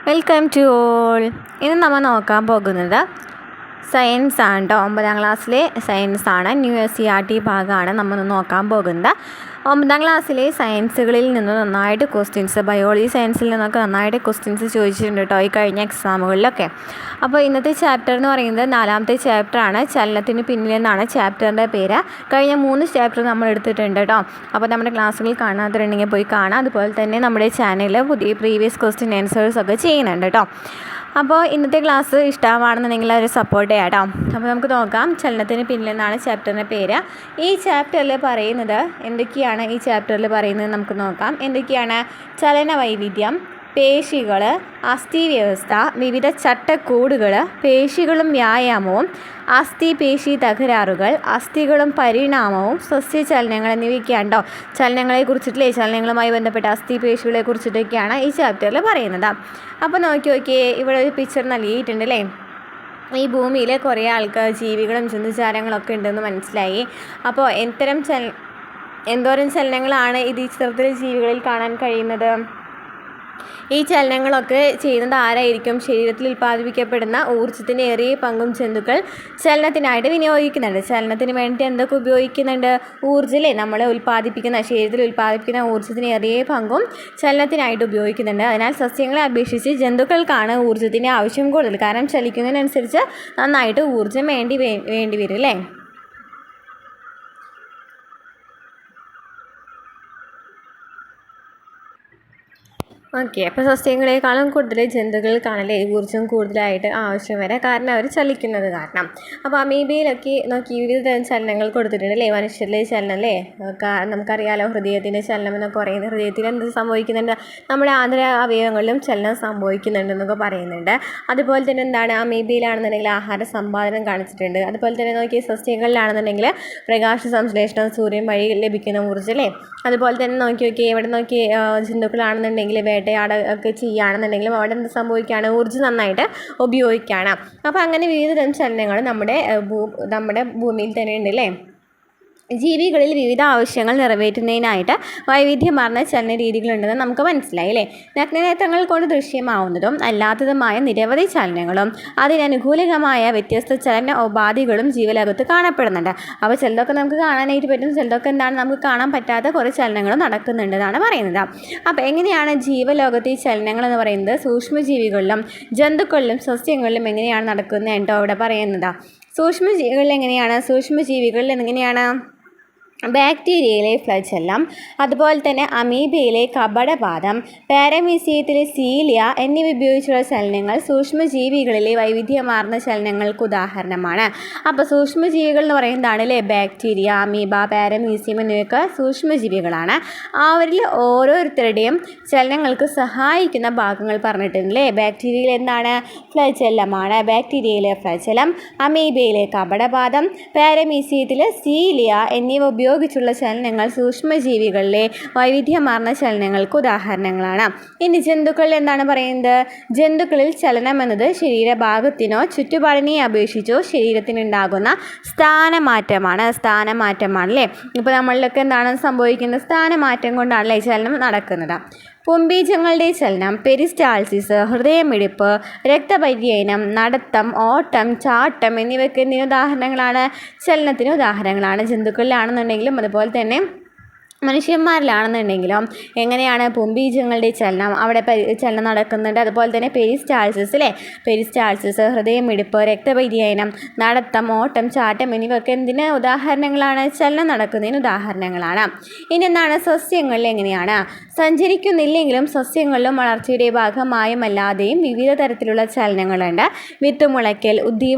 Welcome to all. ഇന്ന് നമ്മൾ നോക്കാൻ പോകുന്നത് സയൻസ് ആണ് കേട്ടോ. 9ാം ക്ലാസ്സിലെ സയൻസ് ആണ്. ന്യൂ SCERT ഭാഗമാണ് നമ്മൾ നോക്കാൻ പോകുന്നത്. 9ാം ക്ലാസ്സിലെ സയൻസുകളിൽ നിന്ന് നന്നായിട്ട് ക്വസ്റ്റ്യൻസ്, ബയോളജി സയൻസിൽ നിന്നൊക്കെ നന്നായിട്ട് ക്വസ്റ്റ്യൻസ് ചോദിച്ചിട്ടുണ്ട് കേട്ടോ ഈ കഴിഞ്ഞ എക്സാമുകളിലൊക്കെ. അപ്പോൾ ഇന്നത്തെ ചാപ്റ്റർ എന്ന് പറയുന്നത് 4ാമത്തെ ചാപ്റ്ററാണ്. ചലനത്തിന് പിന്നിലെന്നാണ് ചാപ്റ്ററിൻ്റെ പേര്. കഴിഞ്ഞ 3 ചാപ്റ്റർ നമ്മൾ എടുത്തിട്ടുണ്ട് കേട്ടോ. അപ്പോൾ നമ്മുടെ ക്ലാസ്സുകൾ കാണാത്തിട്ടുണ്ടെങ്കിൽ പോയി കാണാം. അതുപോലെ തന്നെ നമ്മുടെ ചാനലിൽ പുതിയ പ്രീവിയസ് ക്വസ്റ്റ്യൻ ആൻസേഴ്സ് ഒക്കെ ചെയ്യുന്നുണ്ട് കേട്ടോ. അപ്പോൾ ഇന്നത്തെ ക്ലാസ് ഇഷ്ടമാണെന്നുണ്ടെങ്കിൽ അവർ സപ്പോർട്ട് ചെയ്യാം കേട്ടോ. അപ്പോൾ നമുക്ക് നോക്കാം. ചലനത്തിന് പിന്നിലെന്നാണ് ചാപ്റ്ററിൻ്റെ പേര്. ഈ ചാപ്റ്ററിൽ പറയുന്നത് എന്തൊക്കെയാണ്? ഈ ചാപ്റ്ററിൽ പറയുന്നത് നമുക്ക് നോക്കാം. എന്തൊക്കെയാണ്? ചലന വൈവിധ്യം, പേശികൾ, അസ്ഥിവ്യവസ്ഥ, വിവിധ ചട്ടക്കൂടുകൾ, പേശികളും വ്യായാമവും, അസ്ഥിപേശി തകരാറുകൾ, അസ്ഥികളും പരിണാമവും, സസ്യചലനങ്ങൾ എന്നിവയൊക്കെയാണ് കേട്ടോ. ചലനങ്ങളെക്കുറിച്ചിട്ടില്ലേ, ചലനങ്ങളുമായി ബന്ധപ്പെട്ട അസ്ഥിപേശികളെ കുറിച്ചിട്ടൊക്കെയാണ് ഈ ചാപ്റ്ററിൽ പറയുന്നത്. അപ്പോൾ നോക്കിയേ, ഇവിടെ ഒരു പിക്ചർ നൽകിയിട്ടുണ്ട് അല്ലേ. ഈ ഭൂമിയിൽ കുറേ ആൾക്കാർ, ജീവികളും ജന്തുജാലങ്ങളൊക്കെ ഉണ്ടെന്ന് മനസ്സിലായി. അപ്പോൾ എന്തോരം ചലനങ്ങളാണ് ഈ ചിത്രത്തിലെ ജീവികളിൽ കാണാൻ കഴിയുന്നത്? ഈ ചലനങ്ങളൊക്കെ ചെയ്യുന്നത് ആരായിരിക്കും? ശരീരത്തിൽ ഉൽപ്പാദിപ്പിക്കപ്പെടുന്ന ഊർജ്ജത്തിൻ്റെ ഏറിയ പങ്കും ജന്തുക്കൾ ചലനത്തിനായിട്ട് വിനിയോഗിക്കുന്നുണ്ട്. ചലനത്തിന് വേണ്ടി എന്തൊക്കെ ഉപയോഗിക്കുന്നുണ്ട്? ഊർജ്ജമല്ലേ, നമ്മൾ ശരീരത്തിൽ ഉൽപ്പാദിപ്പിക്കുന്ന ഊർജ്ജത്തിന് ഏറിയ പങ്കും ചലനത്തിനായിട്ട് ഉപയോഗിക്കുന്നുണ്ട്. അതിനാൽ സസ്യങ്ങളെ അപേക്ഷിച്ച് ജന്തുക്കൾക്കാണ് ഊർജ്ജത്തിൻ്റെ ആവശ്യം കൂടുതൽ. കാരണം ചലിക്കുന്നതിനനുസരിച്ച് നന്നായിട്ട് ഊർജ്ജം വേണ്ടി വരും അല്ലേ. ഓക്കെ, അപ്പോൾ സസ്യങ്ങളെക്കാളും കൂടുതൽ ജന്തുക്കൾക്കാണല്ലേ ഊർജ്ജം കൂടുതലായിട്ട് ആവശ്യം വരെ, കാരണം അവർ ചലിക്കുന്നത് കാരണം. അപ്പോൾ അമീബയിലൊക്കെ നോക്കി വിവിധ തരം ചലനങ്ങൾ കൊടുത്തിട്ടുണ്ട് അല്ലേ. മനുഷ്യരിലെ ചലനം അല്ലേ, നമുക്കറിയാലോ. ഹൃദയത്തിൻ്റെ ചലനം എന്നൊക്കെ പറയുന്നത്, ഹൃദയത്തിൽ എന്ത് സംഭവിക്കുന്നുണ്ട്? നമ്മുടെ ആന്തര അവയവങ്ങളിലും ചലനം സംഭവിക്കുന്നുണ്ടെന്നൊക്കെ പറയുന്നുണ്ട്. അതുപോലെ തന്നെ എന്താണ്, അമീബയിലാണെന്നുണ്ടെങ്കിൽ ആഹാര സമ്പാദനം കാണിച്ചിട്ടുണ്ട്. അതുപോലെ തന്നെ നോക്കി സസ്യങ്ങളിലാണെന്നുണ്ടെങ്കിൽ പ്രകാശ സംശ്ലേഷണം, സൂര്യൻ വഴി ലഭിക്കുന്ന ഊർജ്ജം അല്ലേ. അതുപോലെ തന്നെ നോക്കി ഇവിടെ ജന്തുക്കളാണെന്നുണ്ടെങ്കിൽ വേട്ടയാടൊക്കെ ചെയ്യുകയാണെന്നുണ്ടെങ്കിലും അവിടെ എന്ത് സംഭവിക്കുകയാണ്? ഊർജ്ജം നന്നായിട്ട് ഉപയോഗിക്കുകയാണ്. അപ്പോൾ അങ്ങനെ വിവിധ തരം ചലനങ്ങൾ നമ്മുടെ ഭൂമിയിൽ തന്നെ ഉണ്ട് അല്ലേ. ജീവികളിൽ വിവിധ ആവശ്യങ്ങൾ നിറവേറ്റുന്നതിനായിട്ട് വൈവിധ്യമാർന്ന ചലന രീതികളുണ്ടെന്ന് നമുക്ക് മനസ്സിലായി അല്ലേ. നഗ്നനേത്രങ്ങൾ കൊണ്ട് ദൃശ്യമാവുന്നതും അല്ലാത്തതുമായ നിരവധി ചലനങ്ങളും അതിനനുകൂലമായ വ്യത്യസ്ത ചലന ഉപാധികളും ജീവലോകത്ത് കാണപ്പെടുന്നുണ്ട്. അപ്പോൾ ചിലതൊക്കെ നമുക്ക് കാണാനായിട്ട് പറ്റും, ചിലതൊക്കെ എന്താണ് നമുക്ക് കാണാൻ പറ്റാത്ത കുറേ ചലനങ്ങളും നടക്കുന്നുണ്ടെന്നാണ് പറയുന്നത്. അപ്പോൾ എങ്ങനെയാണ് ജീവലോകത്ത് ഈ ചലനങ്ങൾ എന്ന് പറയുന്നത്? സൂക്ഷ്മജീവികളിലും ജന്തുക്കളിലും സസ്യങ്ങളിലും എങ്ങനെയാണ് നടക്കുന്നത് കേട്ടോ ഇവിടെ പറയുന്നത്. സൂക്ഷ്മജീവികളിൽ എങ്ങനെയാണ്? ബാക്ടീരിയയിലെ ഫ്ലജെല്ലം, അതുപോലെ തന്നെ അമീബയിലെ കപടപാദം, പാരമീസിയത്തിലെ സീലിയ എന്നിവ ഉപയോഗിച്ചുള്ള ചലനങ്ങൾ സൂക്ഷ്മജീവികളിലെ വൈവിധ്യമാർന്ന ചലനങ്ങൾക്ക് ഉദാഹരണമാണ്. അപ്പോൾ സൂക്ഷ്മജീവികൾ എന്ന് പറയുന്നതാണ് അല്ലേ, ബാക്ടീരിയ, അമീബ, പാരമീസിയം എന്നിവയൊക്കെ സൂക്ഷ്മജീവികളാണ്. അവരിൽ ഓരോരുത്തരുടെയും ചലനങ്ങൾക്ക് സഹായിക്കുന്ന ഭാഗങ്ങൾ പറഞ്ഞിട്ടുണ്ടല്ലേ. ബാക്ടീരിയയിൽ എന്താണ്? ഫ്ലജെല്ലമാണ്. ബാക്ടീരിയയിലെ ഫ്ലജെല്ലം, അമീബയിലെ കപടപാദം, പാരമീസിയത്തിലെ സീലിയ എന്നിവ ഉപയോഗിച്ചുള്ള ചലനങ്ങൾ സൂക്ഷ്മജീവികളിലെ വൈവിധ്യമാർന്ന ചലനങ്ങൾക്ക് ഉദാഹരണങ്ങളാണ്. ഇനി ജന്തുക്കളിൽ എന്താണ് പറയുന്നത്? ജന്തുക്കളിൽ ചലനം എന്നത് ശരീരഭാഗത്തിനോ ചുറ്റുപാടിനെ അപേക്ഷിച്ചോ ശരീരത്തിനുണ്ടാകുന്ന സ്ഥാനമാറ്റമാണ് അല്ലേ. ഇപ്പോൾ നമ്മളിലൊക്കെ എന്താണ് സംഭവിക്കുന്നത്? സ്ഥാനമാറ്റം കൊണ്ടാണല്ലേ ചലനം നടക്കുന്നത്. പുംബീജങ്ങളുടെ ചലനം, പെരിസ്റ്റാൾസിസ്, ഹൃദയമിടിപ്പ്, രക്തപര്യനം, നടത്തം, ഓട്ടം, ചാട്ടം എന്നിവയ്ക്ക് ചലനത്തിന് ഉദാഹരണങ്ങളാണ്. ജന്തുക്കളിലാണെന്നുണ്ടെങ്കിലും അതുപോലെ തന്നെ മനുഷ്യന്മാരിലാണെന്നുണ്ടെങ്കിലും എങ്ങനെയാണ് പുംബീജങ്ങളുടെ ചലനം, അവിടെ ചലനം നടക്കുന്നുണ്ട്. അതുപോലെ തന്നെ പെരിസ്റ്റാൾസിസ്, ഹൃദയമിടിപ്പ്, രക്തപര്യനം, നടത്തം, ഓട്ടം, ചാട്ടം എന്നിവയൊക്കെ എന്തിന് ഉദാഹരണങ്ങളാണ്? ചലനം നടക്കുന്നതിന് ഉദാഹരണങ്ങളാണ്. ഇനി എന്താണ്? സസ്യങ്ങളിൽ എങ്ങനെയാണ്? സഞ്ചരിക്കുന്നില്ലെങ്കിലും സസ്യങ്ങളിലും വളർച്ചയുടെ ഭാഗമായുമല്ലാതെയും വിവിധ തരത്തിലുള്ള ചലനങ്ങളുണ്ട്. വിത്തുമുളയ്ക്കൽ,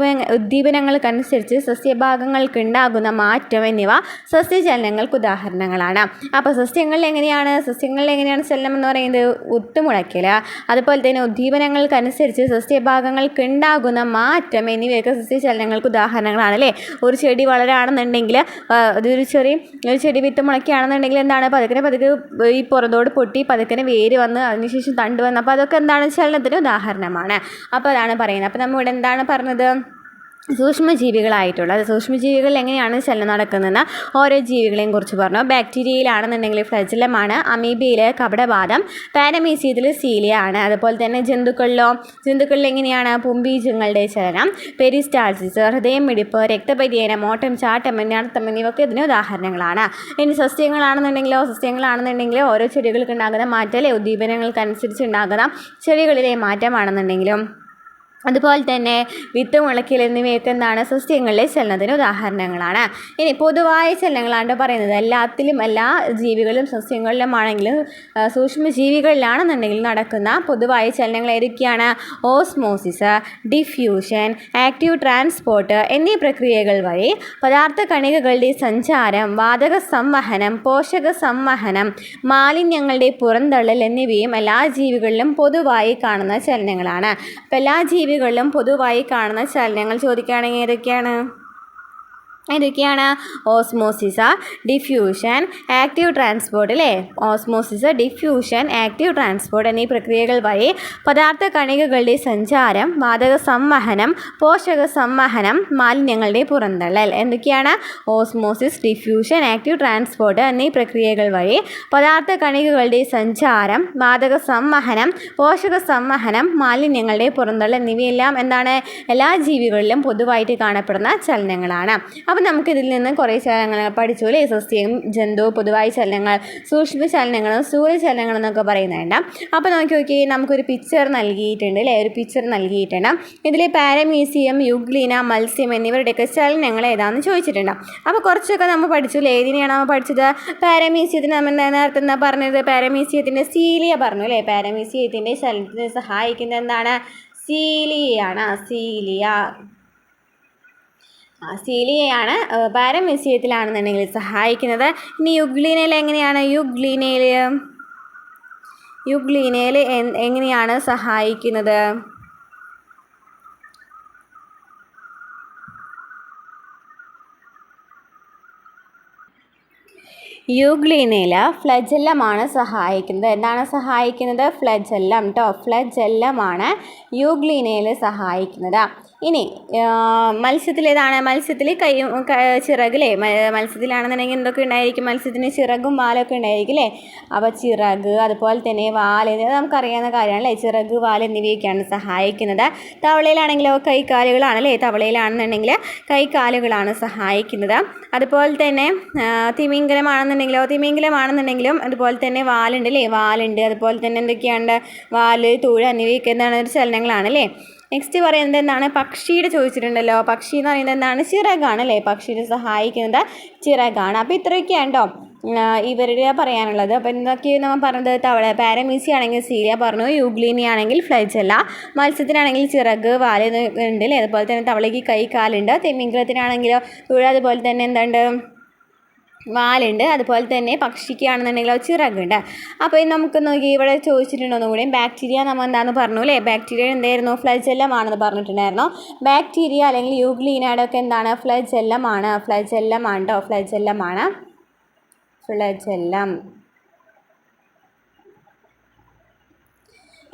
ഉദ്ദീപനങ്ങൾക്കനുസരിച്ച് സസ്യഭാഗങ്ങൾക്കുണ്ടാകുന്ന മാറ്റം എന്നിവ സസ്യചലനങ്ങൾക്ക് ഉദാഹരണങ്ങളാണ്. അപ്പോൾ സസ്യങ്ങളിൽ എങ്ങനെയാണ് ചലനം എന്ന് പറയുന്നത്? വിത്തുമുളയ്ക്കൽ, അതുപോലെ തന്നെ ഉദ്ദീപനങ്ങൾക്കനുസരിച്ച് സസ്യഭാഗങ്ങൾക്കുണ്ടാകുന്ന മാറ്റം എന്നിവയൊക്കെ സസ്യചലനങ്ങൾക്ക് ഉദാഹരണങ്ങളാണ് അല്ലേ. ഒരു ചെടി വളരാണെന്നുണ്ടെങ്കിൽ, ഒരു ചെടി വിത്ത് മുളയ്ക്കുകയാണെന്നുണ്ടെങ്കിൽ എന്താണ്? പതുക്കെ ഈ പുറത്തോട് പൊട്ടി പതുക്കെ വേര് വന്ന് അതിനുശേഷം തണ്ട് വന്ന്, അപ്പോൾ അതൊക്കെ എന്താണ്? ചലനത്തിന് ഉദാഹരണമാണ്. അപ്പോൾ അതാണ് പറയുന്നത്. അപ്പോൾ നമ്മൾ ഇവിടെ എന്താണ് പറഞ്ഞത്? സൂക്ഷ്മജീവികളായിട്ടുള്ളത്. സൂക്ഷ്മജീവികളിൽ എങ്ങനെയാണ് ചലനം നടക്കുന്നതെന്ന് ഓരോ ജീവികളെയും കുറിച്ച് പറഞ്ഞു. ബാക്ടീരിയയിലാണെന്നുണ്ടെങ്കിൽ ഫ്ലജല്ലമാണ്, അമീബയിൽ കപടപാദം, പാരമീസിയത്തിൽ സീലിയ ആണ്. അതുപോലെ തന്നെ ജന്തുക്കളിൽ എങ്ങനെയാണ് പുംബീജങ്ങളുടെ ചലനം, പെരിസ്റ്റാൾസിസ്, ഹൃദയമിടിപ്പ്, രക്തപര്യനം, ഓട്ടം, ചാട്ടം, നൃത്തം എന്നിവയൊക്കെ ഇതിന് ഉദാഹരണങ്ങളാണ്. ഇനി സസ്യങ്ങളാണെന്നുണ്ടെങ്കിൽ ഓരോ ചെടികൾക്ക് ഉണ്ടാകുന്ന മാറ്റം ഉദ്ദീപനങ്ങൾക്കനുസരിച്ച് ഉണ്ടാകുന്ന ചെടികളിലെ മാറ്റമാണെന്നുണ്ടെങ്കിലും അതുപോലെ തന്നെ വിത്ത് മുളയ്ക്കൽ എന്നിവയൊക്കെ എന്താണ് സസ്യങ്ങളിലെ ചലനത്തിന് ഉദാഹരണങ്ങളാണ്. ഇനി പൊതുവായ ചലനങ്ങളാണ് പറയുന്നത്. എല്ലാ ജീവികളിലും സസ്യങ്ങളിലുമാണെങ്കിലും സൂക്ഷ്മജീവികളിലാണെന്നുണ്ടെങ്കിൽ നടക്കുന്ന പൊതുവായ ചലനങ്ങൾ ഏതൊക്കെയാണ്? ഓസ്മോസിസ്, ഡിഫ്യൂഷൻ, ആക്റ്റീവ് ട്രാൻസ്പോർട്ട് എന്നീ പ്രക്രിയകൾ വഴി പദാർത്ഥ കണികകളുടെ സഞ്ചാരം, വാതക സംവഹനം, പോഷക സംവഹനം, മാലിന്യങ്ങളുടെ പുറന്തള്ളൽ എന്നിവയും എല്ലാ ജീവികളിലും പൊതുവായി കാണുന്ന ചലനങ്ങളാണ്. അപ്പോൾ എല്ലാ ജീവികളിലും പൊതുവായി കാണുന്ന ചലനങ്ങൾ ചോദിക്കുകയാണെങ്കിൽ ഏതൊക്കെയാണ്? ഓസ്മോസിസ്, ഡിഫ്യൂഷൻ, ആക്റ്റീവ് ട്രാൻസ്പോർട്ട് അല്ലേ? ഓസ്മോസിസ്, ഡിഫ്യൂഷൻ, ആക്റ്റീവ് ട്രാൻസ്പോർട്ട് എന്നീ പ്രക്രിയകൾ വഴി പദാർത്ഥ കണികകളുടെ സഞ്ചാരം, വാതക സംവഹനം, പോഷക സംവഹനം, മാലിന്യങ്ങളുടെ പുറന്തള്ളൽ. എന്തൊക്കെയാണ്? ഓസ്മോസിസ്, ഡിഫ്യൂഷൻ, ആക്റ്റീവ് ട്രാൻസ്പോർട്ട് എന്നീ പ്രക്രിയകൾ വഴി പദാർത്ഥ കണികകളുടെ സഞ്ചാരം, വാതക സംവഹനം, പോഷക സംവഹനം, മാലിന്യങ്ങളുടെ പുറന്തള്ളൽ എന്നിവയെല്ലാം എന്താണ്? എല്ലാ ജീവികളിലും പൊതുവായിട്ട് കാണപ്പെടുന്ന ചലനങ്ങളാണ്. അപ്പോൾ നമുക്കിതിൽ നിന്ന് കുറേ ചലനങ്ങൾ പഠിച്ചു അല്ലേ? സസ്യം, ജന്തു, പൊതുവായ ചലനങ്ങൾ, സൂക്ഷ്മ ചലനങ്ങളും സ്ഥൂലചലനങ്ങളും എന്നൊക്കെ പറയുന്നുണ്ട്. അപ്പോൾ നോക്കി നമുക്കൊരു പിക്ചർ നൽകിയിട്ടുണ്ട് അല്ലേ? ഒരു പിക്ചർ നൽകിയിട്ടുണ്ട്. ഇതിൽ പാരമീസിയം, യുഗ്ലീന, മത്സ്യം എന്നിവരുടെയൊക്കെ ചലനങ്ങൾ ഏതാണെന്ന് ചോദിച്ചിട്ടുണ്ട്. അപ്പോൾ കുറച്ചൊക്കെ നമ്മൾ പഠിച്ചു അല്ലേ? ഏതിനെയാണ് നമ്മൾ പഠിച്ചത്? പാരമീസിയത്തിന് നമ്മൾ നേരത്തെ എന്താ പറഞ്ഞത്? പാരമീസിയത്തിൻ്റെ സീലിയ പറഞ്ഞു അല്ലേ? പാരമീസിയത്തിൻ്റെ ചലനത്തിന് സഹായിക്കുന്നത് എന്താണ്? സീലിയയാണ്. സീലിയയാണ് പാരമീസിയത്തിലാണെന്നുണ്ടെങ്കിൽ സഹായിക്കുന്നത്. ഇനി യുഗ്ലീനയിൽ എങ്ങനെയാണ്? യുഗ്ലീനയിൽ എങ്ങനെയാണ് സഹായിക്കുന്നത്? യുഗ്ലീനയിൽ ഫ്ലജല്ലമാണ് സഹായിക്കുന്നത്. എന്താണ് സഹായിക്കുന്നത്? ഫ്ലജല്ലം കേട്ടോ. ഫ്ലജല്ലമാണ് യുഗ്ലീനയിൽ സഹായിക്കുന്നത്. ഇനി മത്സ്യത്തിലേതാണ്? മത്സ്യത്തിൽ ചിറകില്ലേ? മത്സ്യത്തിലാണെന്നുണ്ടെങ്കിൽ എന്തൊക്കെ ഉണ്ടായിരിക്കും? മത്സ്യത്തിന് ചിറകും വാലൊക്കെ ഉണ്ടായിരിക്കും അല്ലേ? അപ്പോൾ ചിറക്, അതുപോലെ തന്നെ വാൽ, എന്നിവ നമുക്കറിയാവുന്ന കാര്യമാണ് അല്ലേ? ചിറക്, വാൽ എന്നിവയൊക്കെയാണ് സഹായിക്കുന്നത്. തവളയിലാണെങ്കിലോ കൈക്കാലുകളാണല്ലേ? തവളയിലാണെന്നുണ്ടെങ്കിൽ കൈക്കാലുകളാണ് സഹായിക്കുന്നത്. അതുപോലെ തന്നെ തിമിംഗലമാണെന്നുണ്ടെങ്കിലും അതുപോലെ തന്നെ വാലുണ്ട് അല്ലേ? വാലുണ്ട്. അതുപോലെ തന്നെ എന്തൊക്കെയാണ്? വാല്, തുഴ എന്നിവയൊക്കെ എന്താണ്? ഒരു ചലനങ്ങളാണല്ലേ? നെക്സ്റ്റ് പറയുന്നത് എന്താണ്? പക്ഷിയുടെ ചോദിച്ചിട്ടുണ്ടല്ലോ. പക്ഷി എന്ന് പറയുന്നത് എന്താണ്? ചിറകാണ് അല്ലേ? പക്ഷിയെ സഹായിക്കുന്നത് ചിറകാണ്. അപ്പോൾ ഇത്രയൊക്കെയാണ് കേട്ടോ ഇവരുടെ പറയാനുള്ളത്. അപ്പോൾ എന്തൊക്കെയാണ് നമ്മൾ പറഞ്ഞത്? തവള, പാരമീസി ആണെങ്കിൽ സീലിയ പറഞ്ഞു, യുഗ്ലീനി ആണെങ്കിൽ ഫ്ലജല്ല, മത്സ്യത്തിനാണെങ്കിൽ ചിറക്, വാല് ഉണ്ട് അല്ലേ? അതുപോലെ തന്നെ തവളയ്ക്ക് കൈ, കാലുണ്ട്. തിമിംഗലത്തിനാണെങ്കിലോ തുഴ, അതുപോലെ തന്നെ എന്തുണ്ട്? വാലുണ്ട്. അതുപോലെ തന്നെ പക്ഷിക്കാണെന്നുണ്ടെങ്കിൽ ചിറകുണ്ട്. അപ്പോൾ നമുക്ക് നോക്കി ഇവിടെ ചോദിച്ചിട്ടുണ്ടോന്നും കൂടി. ബാക്ടീരിയ നമ്മൾ എന്താണെന്ന് പറഞ്ഞു അല്ലേ? ബാക്ടീരിയ എന്തായിരുന്നു? ഫ്ലജല്ലമാണെന്ന് പറഞ്ഞിട്ടുണ്ടായിരുന്നു. ബാക്ടീരിയ അല്ലെങ്കിൽ യുഗ്ലീനയുടെ ഒക്കെ എന്താണ്? ഫ്ലജല്ലമാണ് കേട്ടോ. ഫ്ലജല്ലം.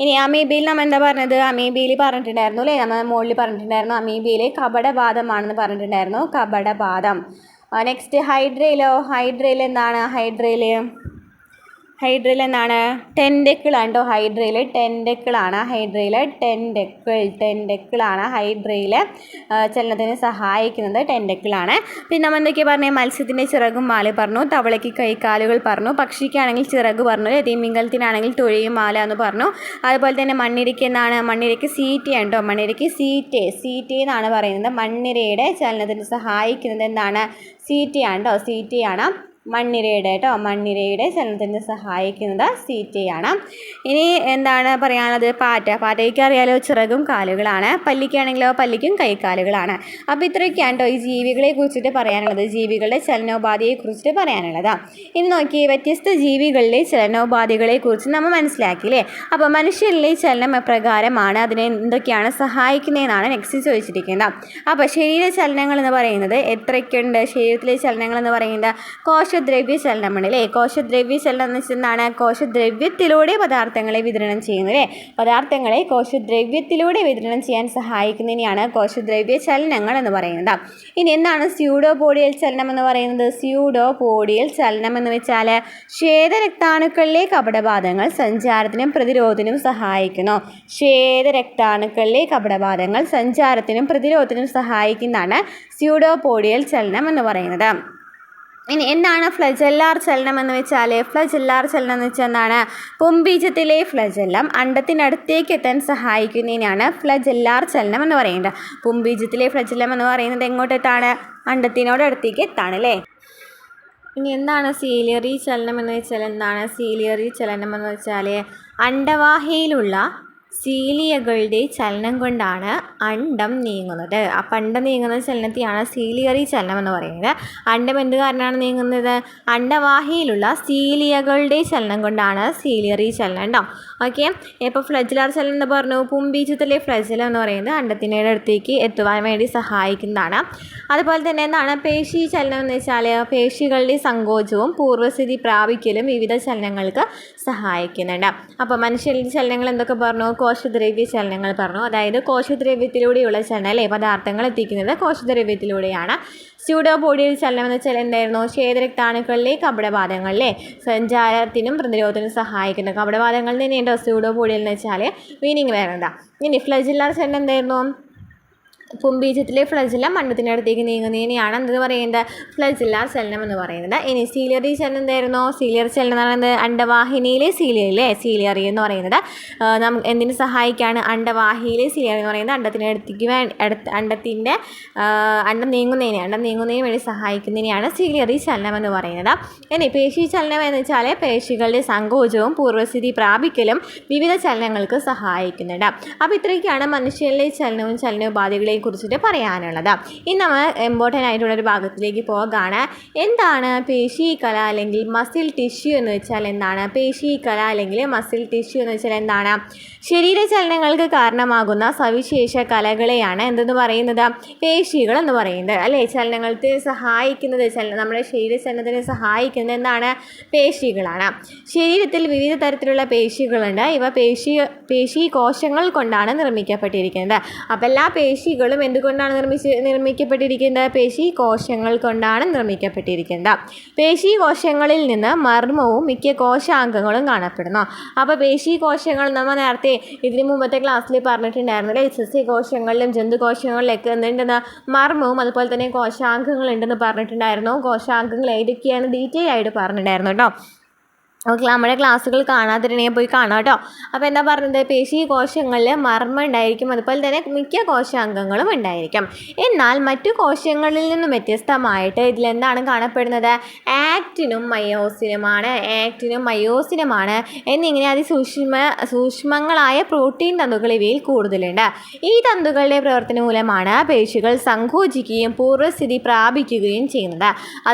ഇനി അമീബയിൽ നമ്മൾ എന്താ പറഞ്ഞത്? അമീബയിൽ പറഞ്ഞിട്ടുണ്ടായിരുന്നു അല്ലേ? നമ്മൾ മുകളിൽ പറഞ്ഞിട്ടുണ്ടായിരുന്നു അമീബയിൽ കപടപാദമാണെന്ന് പറഞ്ഞിട്ടുണ്ടായിരുന്നു. കപടപാദം. നെക്സ്റ്റ് ഹൈഡ്രയിൽ എന്താണ്? ഹൈഡ്രയിൽ എന്താണ്? ടെൻഡക്കിളാണ് കേട്ടോ. ഹൈഡ്രയിൽ ടെൻഡക്കിളാണ്. ടെൻഡക്കിളാണ് ഹൈഡ്രയിൽ ചലനത്തിന് സഹായിക്കുന്നത്. ടെൻഡക്കിളാണ്. പിന്നെ നമ്മൾ എന്തൊക്കെയാണ് പറഞ്ഞത്? മത്സ്യത്തിൻ്റെ ചിറകും വാല് പറഞ്ഞു, തവളയ്ക്ക് കൈക്കാലുകൾ പറഞ്ഞു, പക്ഷിക്കാണെങ്കിൽ ചിറക് പറഞ്ഞു, തിമിംഗലത്തിനാണെങ്കിൽ തുഴയും വാല എന്ന് പറഞ്ഞു. അതുപോലെ തന്നെ മണ്ണിരയ്ക്ക് എന്താണ്? മണ്ണിരയ്ക്ക് സീറ്റയാണ് കേട്ടോ. മണ്ണിരയ്ക്ക് സീറ്റ എന്നാണ് പറയുന്നത്. മണ്ണിരയുടെ ചലനത്തിന് സഹായിക്കുന്നത് എന്താണ്? സീറ്റയാണ് കേട്ടോ. സീറ്റയാണ് മണ്ണിരയുടെ ചലനത്തിന് സഹായിക്കുന്നത് സീറ്റയാണ്. ഇനി എന്താണ് പറയാനുള്ളത്? പാറ്റയ്ക്ക് അറിയാലോ ചിറകും കാലുകളാണ്. പല്ലിക്കാണെങ്കിലോ പല്ലിക്കും കൈക്കാലുകളാണ്. അപ്പോൾ ഇത്രയൊക്കെയാണ് കേട്ടോ ഈ ജീവികളെ കുറിച്ചിട്ട് പറയാനുള്ളത്. ജീവികളുടെ ചലനോപാധിയെ കുറിച്ചിട്ട് പറയാനുള്ളത്. ഇനി നോക്കി വ്യത്യസ്ത ജീവികളിലെ ചലനോപാധികളെ കുറിച്ച് നമ്മൾ മനസ്സിലാക്കിയില്ലേ? അപ്പോൾ മനുഷ്യരിലെ ചലനം എപ്രകാരമാണ്, അതിനെ എന്തൊക്കെയാണ് സഹായിക്കുന്നതെന്നാണ് നെക്സ്റ്റ് ചോദിച്ചിരിക്കുന്നത്. അപ്പോൾ ശരീര ചലനങ്ങൾ എന്ന് പറയുന്നത് എത്രയ്ക്കുണ്ട്? ശരീരത്തിലെ ചലനങ്ങൾ എന്ന് പറയുന്നത് കോശദ്രവ്യ ചലനമാണ് അല്ലേ. കോശദ്രവ്യ ചലനം എന്ന് വെച്ചാൽ എന്താണ്? കോശദ്രവ്യത്തിലൂടെ പദാർത്ഥങ്ങളെ വിതരണം ചെയ്യുന്നത് അല്ലേ. പദാർത്ഥങ്ങളെ കോശദ്രവ്യത്തിലൂടെ വിതരണം ചെയ്യാൻ സഹായിക്കുന്നതിനെയാണ് കോശദ്രവ്യ ചലനങ്ങൾ എന്ന് പറയുന്നത്. ഇനി എന്താണ് സ്യൂഡോപോഡിയൽ ചലനം എന്ന് പറയുന്നത്? സ്യൂഡോപോഡിയൽ ചലനം എന്ന് വെച്ചാൽ ശ്വേതരക്താണുക്കളിലെ കപടപാതങ്ങൾ സഞ്ചാരത്തിനും പ്രതിരോധത്തിനും സഹായിക്കുന്നു. ശ്വേതരക്താണുക്കളിലെ കപടപാതങ്ങൾ സഞ്ചാരത്തിനും പ്രതിരോധത്തിനും സഹായിക്കുന്നതാണ് സ്യൂഡോപോഡിയൽ ചലനം എന്ന് പറയുന്നത്. ഇനി എന്താണ് ഫ്ലജെല്ലാർ ചലനം എന്ന് വെച്ചാൽ? ഫ്ലജെല്ലാർ ചലനം എന്ന് വെച്ചാൽ എന്താണ്? പുംബീജത്തിലെ ഫ്ലജെല്ലം അണ്ടത്തിനടുത്തേക്ക് എത്താൻ സഹായിക്കുന്നതിനാണ് ഫ്ലജെല്ലാർ ചലനം എന്ന് പറയുന്നത്. പുംബീജത്തിലെ ഫ്ലജെല്ലം എന്ന് പറയുന്നത് എങ്ങോട്ടെത്താണ്? അണ്ടത്തിനോടടുത്തേക്ക് എത്താണ് അല്ലേ. ഇനി എന്താണ് സീലിയറി ചലനം എന്ന് വെച്ചാൽ എന്താണ്? സീലിയറി ചലനം എന്ന് വെച്ചാൽ അണ്ടവാഹിയിലുള്ള സീലിയകളുടെ ചലനം കൊണ്ടാണ് അണ്ടം നീങ്ങുന്നത്. അപ്പം അണ്ടം നീങ്ങുന്ന ചലനത്തെയാണ് സീലിയറി ചലനം എന്ന് പറയുന്നത്. അണ്ടം എന്ത് കാരണമാണ് നീങ്ങുന്നത്? അണ്ടവാഹിയിലുള്ള സീലിയകളുടെ ചലനം കൊണ്ടാണ് സീലിയറി ചലനം ഉണ്ടാവും. ഓക്കെ. ഇപ്പോൾ ഫ്ലജുലാർ ചലനം എന്ന് പറഞ്ഞു. പുംബീജത്തിലെ ഫ്ലജലം എന്ന് പറയുന്നത് അണ്ടത്തിൻ്റെ അടുത്തേക്ക് എത്തുവാൻ വേണ്ടി സഹായിക്കുന്നതാണ്. അതുപോലെ തന്നെ എന്താണ് പേശി ചലനം എന്ന് വെച്ചാൽ പേശികളുടെ സങ്കോചവും പൂർവ്വസ്ഥിതി പ്രാപിക്കലും വിവിധ ചലനങ്ങൾക്ക് സഹായിക്കുന്നുണ്ട്. അപ്പോൾ മനുഷ്യരുടെ ചലനങ്ങൾ എന്തൊക്കെ പറഞ്ഞു? കോശദ്രവ്യ ചലനങ്ങൾ പറഞ്ഞു. അതായത് കോശദ്രവ്യത്തിലൂടെയുള്ള ചലനം അല്ലേ. പദാർത്ഥങ്ങൾ എത്തിക്കുന്നത് കോശദ്രവ്യത്തിലൂടെയാണ്. സ്യൂഡോപോഡിയൽ ചലനം എന്ന് വെച്ചാൽ എന്തായിരുന്നു? ശ്വേതരക്താണുക്കളിലെ കപടപാതങ്ങളിലെ സഞ്ചാരത്തിനും പ്രതിരോധത്തിനും സഹായിക്കുന്നു. കപടപാതങ്ങൾ തന്നെയുണ്ടോ സ്യൂഡോപോഡിയൽ എന്ന് വെച്ചാൽ മീനിങ് വേറെന്താ. ഇനി ഫ്ലജുലാർ ചലനം എന്തായിരുന്നു? പുംബീജത്തിലെ ഫ്ലജെല്ലം അണ്ടത്തിനടുത്തേക്ക് നീങ്ങുന്നതിനെയാണ് എന്തെന്ന് പറയുന്നത്? ഫ്ലജെല്ലാർ ചലനം എന്ന് പറയുന്നത്. ഇനി സീലിയറി ചലനം എന്തായിരുന്നു? സീലിയറി ചലനം എന്ന് പറയുന്നത് അണ്ടവാഹിനിയിലെ സീലിയറിലെ സീലിയറി എന്ന് പറയുന്നത് എന്തിനു സഹായിക്കുകയാണ്? അണ്ടവാഹിയിലെ സീലിയറി എന്ന് പറയുന്നത് അണ്ടത്തിനടുത്തേക്ക് അണ്ടത്തിൻ്റെ അണ്ടം നീങ്ങുന്നതിന് വേണ്ടി സഹായിക്കുന്നതിനെയാണ് സീലിയറി ചലനം എന്ന് പറയുന്നത്. ഇനി പേശി ചലനം എന്ന് വെച്ചാൽ പേശികളുടെ സങ്കോചവും പൂർവ്വസ്ഥിതി പ്രാപിക്കലും വിവിധ ചലനങ്ങൾക്ക് സഹായിക്കുന്നുണ്ട്. അപ്പോൾ ഇത്രയൊക്കെയാണ് മനുഷ്യരിലെ ചലനവും ചലനോപാധികളെയും കുറിച്ചിട്ട് പറയാനുള്ളത്. ഇനി നമ്മൾ ഇമ്പോർട്ടൻ്റ് ആയിട്ടുള്ളൊരു ഭാഗത്തിലേക്ക് പോകാണ്. എന്താണ് പേശീകല അല്ലെങ്കിൽ മസിൽ ടിഷ്യൂ എന്ന് വെച്ചാൽ എന്താണ്? പേശീകല അല്ലെങ്കിൽ മസിൽ ടിഷ്യൂ എന്ന് വെച്ചാൽ എന്താണ്? ശരീരചലനങ്ങൾക്ക് കാരണമാകുന്ന സവിശേഷ കലകളെയാണ് എന്തെന്ന് പറയുന്നത്? പേശികൾ എന്ന് പറയുന്നത് അല്ലേ. ചലനങ്ങൾക്ക് സഹായിക്കുന്നത് നമ്മുടെ ശരീരചലനത്തിന് സഹായിക്കുന്നത് എന്താണ്? പേശികളാണ്. ശരീരത്തിൽ വിവിധ തരത്തിലുള്ള പേശികളുണ്ട്. ഇവ പേശി കോശങ്ങൾ കൊണ്ടാണ് നിർമ്മിക്കപ്പെട്ടിരിക്കുന്നത്. അപ്പോൾ എല്ലാ പേശികളും എന്തുകൊണ്ടാണ് നിർമ്മിക്കപ്പെട്ടിരിക്കുന്നത്? പേശി കോശങ്ങൾ കൊണ്ടാണ് നിർമ്മിക്കപ്പെട്ടിരിക്കുന്നത്. പേശി കോശങ്ങളിൽ നിന്ന് മർമ്മവും മിക്ക കോശാംഗങ്ങളും കാണപ്പെടുന്നു. അപ്പോൾ പേശി കോശങ്ങൾ നമ്മൾ നേരത്തെ ഇതിന് മുമ്പത്തെ ക്ലാസ്സിൽ പറഞ്ഞിട്ടുണ്ടായിരുന്നു. സസ്യകോശങ്ങളിലും ജന്തുകോശങ്ങളിലൊക്കെ എന്തുണ്ടെന്ന് മർമ്മവും അതുപോലെ തന്നെ കോശാംഗങ്ങളുണ്ടെന്ന് പറഞ്ഞിട്ടുണ്ടായിരുന്നു. കോശാംഗങ്ങൾ ഏതൊക്കെയാണ് ഡീറ്റെയിൽ ആയിട്ട് പറഞ്ഞിട്ടുണ്ടായിരുന്നു കേട്ടോ. നമ്മുടെ ക്ലാസ്സുകൾ കാണാതിരുന്നെങ്കിൽ പോയി കാണാം കേട്ടോ. അപ്പോൾ എന്താ പറഞ്ഞത്? പേശി കോശങ്ങളിൽ മർമ്മം ഉണ്ടായിരിക്കും, അതുപോലെ തന്നെ മിക്ക കോശാംഗങ്ങളും ഉണ്ടായിരിക്കും. എന്നാൽ മറ്റു കോശങ്ങളിൽ നിന്നും വ്യത്യസ്തമായിട്ട് ഇതിലെന്താണ് കാണപ്പെടുന്നത്? ആക്റ്റിനും മയോസിനുമാണ് എന്നിങ്ങനെ സൂക്ഷ്മങ്ങളായ പ്രോട്ടീൻ തന്തുക്കൾ ഇവയിൽ കൂടുതലുണ്ട്. ഈ തന്തുക്കളുടെ പ്രവർത്തനം മൂലമാണ് പേശികൾ സങ്കോചിക്കുകയും പൂർവ്വസ്ഥിതി പ്രാപിക്കുകയും ചെയ്യുന്നത്.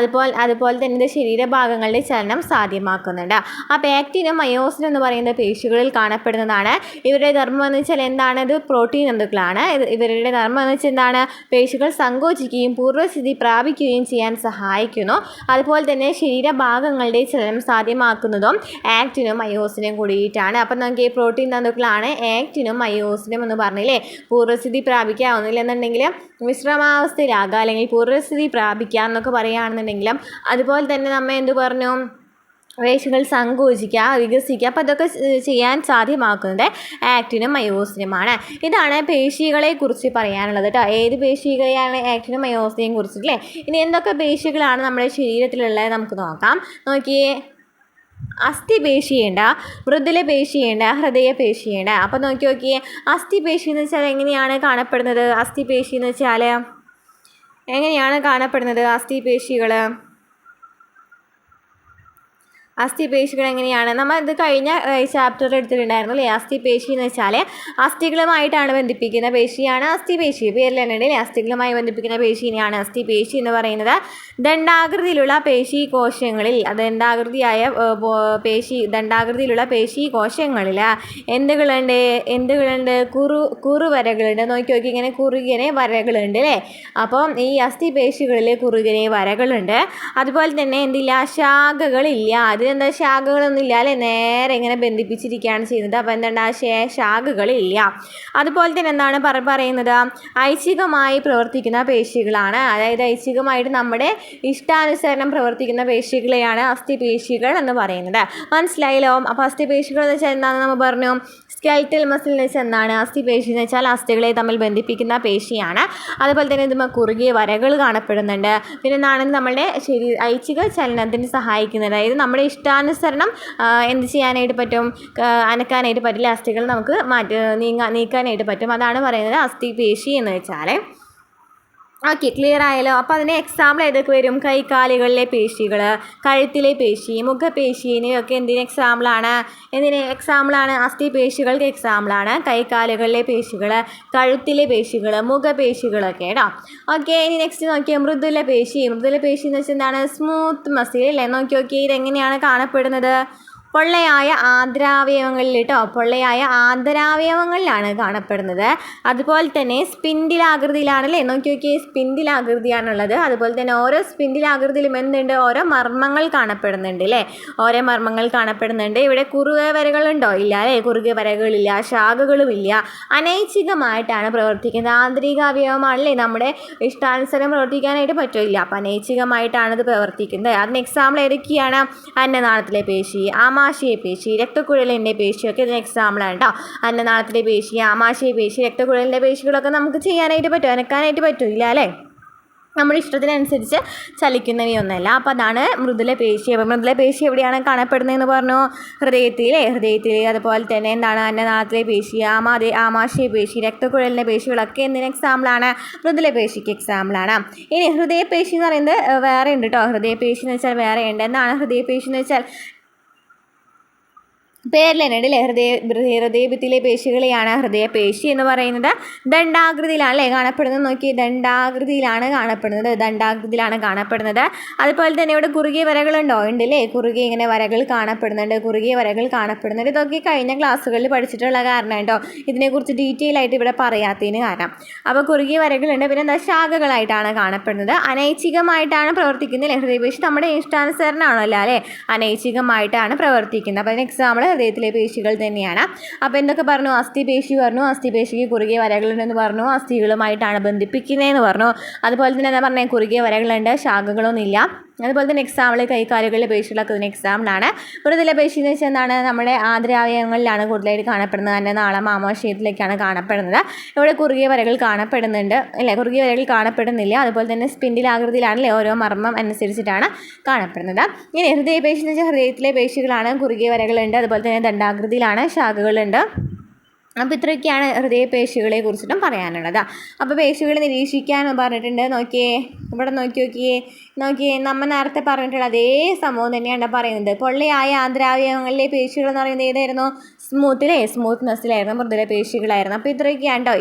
അതുപോലെ തന്നെ ശരീരഭാഗങ്ങളുടെ ചലനം സാധ്യമാക്കുന്നുണ്ട്. അപ്പോൾ ആക്റ്റിനും മയോസിനും എന്ന് പറയുന്ന പേശികളിൽ കാണപ്പെടുന്നതാണ്. ഇവരുടെ ധർമ്മം എന്ന് വെച്ചാൽ എന്താണ്? ഇത് പ്രോട്ടീൻ തന്തുക്കളാണ്. ഇവരുടെ ധർമ്മം എന്ന് വെച്ചാൽ എന്താണ്? പേശികൾ സങ്കോചിക്കുകയും പൂർവ്വസ്ഥിതി പ്രാപിക്കുകയും ചെയ്യാൻ സഹായിക്കുന്നു. അതുപോലെ തന്നെ ശരീരഭാഗങ്ങളുടെ ചലനം സാധ്യമാക്കുന്നതും ആക്റ്റിനും മയോസിനും കൂടിയിട്ടാണ്. അപ്പം നമുക്ക് ഈ പ്രോട്ടീൻ തന്തുക്കളാണ് ആക്റ്റിനും മയോസിനും എന്ന് പറഞ്ഞില്ലേ. പൂർവ്വസ്ഥിതി പ്രാപിക്കാവുന്നില്ല എന്നുണ്ടെങ്കിൽ വിശ്രമാവസ്ഥയിലാകുക അല്ലെങ്കിൽ പൂർവ്വസ്ഥിതി പ്രാപിക്കുക എന്നൊക്കെ പറയുകയാണെന്നുണ്ടെങ്കിലും അതുപോലെ തന്നെ നമ്മൾ എന്ത് പറഞ്ഞു? പേശികൾ സങ്കോചിക്കുക, വികസിക്കുക, അപ്പോൾ അതൊക്കെ ചെയ്യാൻ സാധ്യമാക്കുന്നത് ആക്റ്റിനും മയോസിനുമാണ്. ഇതാണ് പേശികളെ കുറിച്ച് പറയാനുള്ളത് കേട്ടോ. ഏത് പേശികളെയാണ്? ആക്റ്റിനും മയോസിനെയും കുറിച്ചിട്ടില്ലേ. ഇനി എന്തൊക്കെ പേശികളാണ് നമ്മുടെ ശരീരത്തിലുള്ളത് നമുക്ക് നോക്കാം. നോക്കിയേ, അസ്ഥിപേശിയുണ്ട്, മൃദുലപേശിയുണ്ട്, ഹൃദയപേശിയുണ്ട്. അപ്പോൾ നോക്കിയേ, അസ്ഥിപേശി എന്ന് വെച്ചാൽ എങ്ങനെയാണ് കാണപ്പെടുന്നത്? അസ്ഥിപേശി എന്ന് വെച്ചാൽ എങ്ങനെയാണ് കാണപ്പെടുന്നത്? അസ്ഥിപേശികൾ അസ്ഥിപേശികൾ എങ്ങനെയാണ് നമ്മൾ ഇത് കഴിഞ്ഞ ചാപ്റ്ററിൽ എടുത്തിട്ടുണ്ടായിരുന്നു അല്ലേ. അസ്ഥിപേശി എന്ന് വെച്ചാൽ അസ്ഥികളുമായിട്ടാണ് ബന്ധിപ്പിക്കുന്ന പേശിയാണ് അസ്ഥിപേശി. പേരിൽ തന്നെ അല്ലേ, അസ്ഥികളുമായി ബന്ധിപ്പിക്കുന്ന പേശിനെയാണ് അസ്ഥിപേശി എന്ന് പറയുന്നത്. ദണ്ഡാകൃതിയിലുള്ള പേശി കോശങ്ങളിൽ ദണ്ഡാകൃതിയിലുള്ള പേശി കോശങ്ങളിൽ എന്തുകളുണ്ട് കുറുവരകളുണ്ട്. നോക്കി ഇങ്ങനെ കുറുകിനെ വരകളുണ്ട് അല്ലേ. അപ്പം ഈ അസ്ഥിപേശികളിൽ കുറുകിനെ വരകളുണ്ട്. അതുപോലെ തന്നെ എന്തില്ല, ശാഖകളില്ല. അതിനെന്താ ശാഖകളൊന്നും ഇല്ല അല്ലേ, നേരെ ഇങ്ങനെ ബന്ധിപ്പിച്ചിരിക്കുകയാണ് ചെയ്യുന്നത്. അപ്പോൾ എന്താണ്, ശാഖകളില്ല. അതുപോലെ തന്നെ എന്താണ് പറയുന്നത്, ഐച്ഛികമായി പ്രവർത്തിക്കുന്ന പേശികളാണ്. അതായത് ഐച്ഛികമായിട്ട് നമ്മുടെ ഇഷ്ടാനുസരണം പ്രവർത്തിക്കുന്ന പേശികളെയാണ് അസ്ഥിപേശികൾ എന്ന് പറയുന്നത്. മനസ്സിലായല്ലോ. അപ്പോൾ അസ്ഥിപേശികൾ എന്ന് വെച്ചാൽ എന്താണെന്ന് നമ്മൾ പറഞ്ഞു. സ്കെൽറ്റൽ മസിൽ എന്ന് വെച്ചാൽ എന്താണ്, അസ്ഥിപേശി എന്ന് വെച്ചാൽ അസ്ഥികളെ തമ്മിൽ ബന്ധിപ്പിക്കുന്ന പേശിയാണ്. അതുപോലെ തന്നെ ഇതുമ്പോൾ കുറുകിയ വരകൾ കാണപ്പെടുന്നുണ്ട്. പിന്നെ എന്താണ്, നമ്മളുടെ ഐച്ഛിക ചലനത്തിന് സഹായിക്കുന്നത്. അതായത് നമ്മുടെ ഇഷ്ടാനുസരണം എന്ത് ചെയ്യാനായിട്ട് പറ്റും, അനക്കാനായിട്ട് പറ്റില്ല. അസ്ഥികൾ നമുക്ക് നീക്കാനായിട്ട് പറ്റും. അതാണ് പറയുന്നത് അസ്ഥിപേശി എന്ന് വെച്ചാൽ. ഓക്കെ, ക്ലിയർ ആയല്ലോ. അപ്പോൾ അതിന് എക്സാമ്പിൾ ഏതൊക്കെ വരും, കൈകാലുകളിലെ പേശികൾ, കഴുത്തിലെ പേശി, മുഖപേശിനെയൊക്കെ എന്തിന് എക്സാമ്പിളാണ്, അസ്ഥിപേശികൾക്ക് എക്സാമ്പിളാണ് കൈകാലുകളിലെ പേശികൾ, കഴുത്തിലെ പേശികൾ, മുഖപേശികളൊക്കെ കേട്ടോ. ഓക്കെ, ഇനി നെക്സ്റ്റ് നോക്കിയാൽ മൃദുല പേശി എന്ന് വെച്ചാൽ എന്താണ്, സ്മൂത്ത് മസിൽ അല്ലേ. നോക്കി ഇതെങ്ങനെയാണ് കാണപ്പെടുന്നത്, പൊള്ളയായ ആന്തരാവയവങ്ങളിൽ ആന്തരാവയവങ്ങളിലാണ് കാണപ്പെടുന്നത്. അതുപോലെ തന്നെ സ്പിൻഡിലാകൃതിയിലാണല്ലേ. നോക്കി സ്പിൻഡിലാകൃതിയാണുള്ളത്. അതുപോലെ തന്നെ ഓരോ സ്പിൻഡിലാകൃതിയിലും എന്തുണ്ട്, ഓരോ മർമ്മങ്ങൾ കാണപ്പെടുന്നുണ്ട് അല്ലേ. ഓരോ മർമ്മങ്ങൾ കാണപ്പെടുന്നുണ്ട്. ഇവിടെ കുറുകിയ വരകളുണ്ടോ, ഇല്ല അല്ലേ. കുറുകിയ വരകളില്ല, ശാഖകളുമില്ല. അനൈച്ഛികമായിട്ടാണ് പ്രവർത്തിക്കുന്നത്. ആന്തരിക അവയവമാണല്ലേ, നമ്മുടെ ഇഷ്ടാനുസരണം പ്രവർത്തിക്കാനായിട്ട് പറ്റില്ല. അപ്പം അനൈച്ഛികമായിട്ടാണ് ഇത് പ്രവർത്തിക്കുന്നത്. അതിന് എക്സാമ്പിൾ ഏതൊക്കെയാണ്, അന്നനാളത്തിലെ പേശി, ആമാശയ പേശി, രക്തക്കുഴലിൻ്റെ പേശിയൊക്കെ ഇതിന് എക്സാമ്പിളാണ് കേട്ടോ. അന്നനാളത്തിലെ പേശി, ആമാശയ പേശി, രക്തക്കുഴലിൻ്റെ പേശികളൊക്കെ നമുക്ക് ചെയ്യാനായിട്ട് പറ്റും, അനക്കാനായിട്ട് പറ്റില്ല അല്ലേ. നമ്മുടെ ഇഷ്ടത്തിനനുസരിച്ച് ചലിക്കുന്നവയൊന്നല്ല. അപ്പോൾ അതാണ് മൃദുല പേശി. അപ്പോൾ മൃദുല പേശി എവിടെയാണ് കാണപ്പെടുന്നതെന്ന് പറഞ്ഞു, ഹൃദയത്തിൽ. അതുപോലെ തന്നെ എന്താണ്, അന്നനാളത്തിലെ പേശി, ആമാശയ പേശി, രക്തക്കുഴലിൻ്റെ പേശികളൊക്കെ എന്തിന് എക്സാമ്പിളാണ്, മൃദുല പേശിക്ക് എക്സാമ്പിളാണ്. ഇനി ഹൃദയപേശി എന്ന് പറയുന്നത് വേറെ ഉണ്ട് കേട്ടോ. ഹൃദയപേശി എന്ന് വെച്ചാൽ വേറെ ഉണ്ട്. എന്താണ് ഹൃദയപേശി എന്ന് വെച്ചാൽ, പേരിൽ തന്നെ ഉണ്ടല്ലേ, ഹൃദയഭിത്തിലെ പേശികളെയാണ് ഹൃദയപേശി എന്ന് പറയുന്നത്. ദണ്ഡാകൃതിയിലാണല്ലേ കാണപ്പെടുന്നത്. നോക്കി, ദണ്ഡാകൃതിയിലാണ് കാണപ്പെടുന്നത്. അതുപോലെ തന്നെ ഇവിടെ കുറുകിയ വരകളുണ്ടോ, ഉണ്ടല്ലേ. കുറുകിയ ഇങ്ങനെ വരകൾ കാണപ്പെടുന്നുണ്ട്. ഇതൊക്കെ കഴിഞ്ഞ ക്ലാസ്സുകളിൽ പഠിച്ചിട്ടുള്ള കാരണം കേട്ടോ, ഇതിനെക്കുറിച്ച് ഡീറ്റെയിൽ ആയിട്ട് ഇവിടെ പറയാത്തതിന് കാരണം. അപ്പോൾ കുറുകിയ വരകളുണ്ട്. പിന്നെ എന്താ, ശാഖകളായിട്ടാണ് കാണപ്പെടുന്നത്. അനൈച്ഛികമായിട്ടാണ് പ്രവർത്തിക്കുന്നത്. ഹൃദയപേശി നമ്മുടെ ഇഷ്ടാനുസരണമാണല്ലോ അല്ലേ, അനൈച്ഛികമായിട്ടാണ് പ്രവർത്തിക്കുന്നത്. അപ്പോൾ അതിന് എക്സാമ്പിൾ ഹൃദയത്തിലെ പേശികൾ തന്നെയാണ്. അപ്പോൾ എന്തൊക്കെ പറഞ്ഞു, അസ്ഥിപേശി പറഞ്ഞു, അസ്ഥിപേശിക്ക് കുറുകിയ വരകളുണ്ടെന്ന് പറഞ്ഞു, അസ്ഥികളുമായിട്ടാണ് ബന്ധിപ്പിക്കുന്നതെന്ന് പറഞ്ഞു. അതുപോലെ തന്നെ എന്താ പറഞ്ഞത്, കുറുകിയ വരകളുണ്ട്, ശാഖകളൊന്നുമില്ല. അതുപോലെ തന്നെ എക്സാമ്പിൾ കൈകാലുകളിലെ പേശികളൊക്കെ ഇതിന് എക്സാമ്പിളാണ്. മൃദുല പേശി എന്ന് വെച്ചാൽ എന്താണ്, നമ്മുടെ ആന്തരാവയവങ്ങളിലാണ് കൂടുതലായിട്ട് കാണപ്പെടുന്നത്. അന്നനാളം, ആമാശയത്തിലേക്കാണ് കാണപ്പെടുന്നത്. ഇവിടെ കുറുകിയ വരകൾ കാണപ്പെടുന്നുണ്ട് അല്ലേ, കുറുകിയ വരകൾ കാണപ്പെടുന്നില്ല. അതുപോലെ തന്നെ സ്പിൻഡിലാകൃതിയിലാണല്ലേ, ഓരോ മർമ്മം അനുസരിച്ചിട്ടാണ് കാണപ്പെടുന്നത്. ഇനി ഹൃദയപേശി എന്ന് വെച്ചാൽ ഹൃദയത്തിലെ പേശികളാണ്, കുറുകിയ വരകളുണ്ട്. അതുപോലെ തന്നെ ദണ്ഡാകൃതിയിലാണ്, ശാഖകളുണ്ട്. അപ്പോൾ ഇത്രയൊക്കെയാണ് ഹൃദയപേശികളെ കുറിച്ചിട്ടും പറയാനുള്ളത്. അപ്പോൾ പേശികൾ നിരീക്ഷിക്കാൻ പറഞ്ഞിട്ടുണ്ട്. ഇവിടെ നോക്കിയേ നമ്മൾ നേരത്തെ പറഞ്ഞിട്ടുള്ള അതേ സംഭവം തന്നെയാണ് പറയുന്നത്. പൊള്ളയായ ആന്തരാവയവങ്ങളിലെ പേശികൾ എന്ന് പറയുന്നത് ഏതായിരുന്നു, സ്മൂത്ത് മസിലായിരുന്നു, മൃദുല പേശികളായിരുന്നു. അപ്പോൾ ഇത്രയൊക്കെയാണ് കേട്ടോ.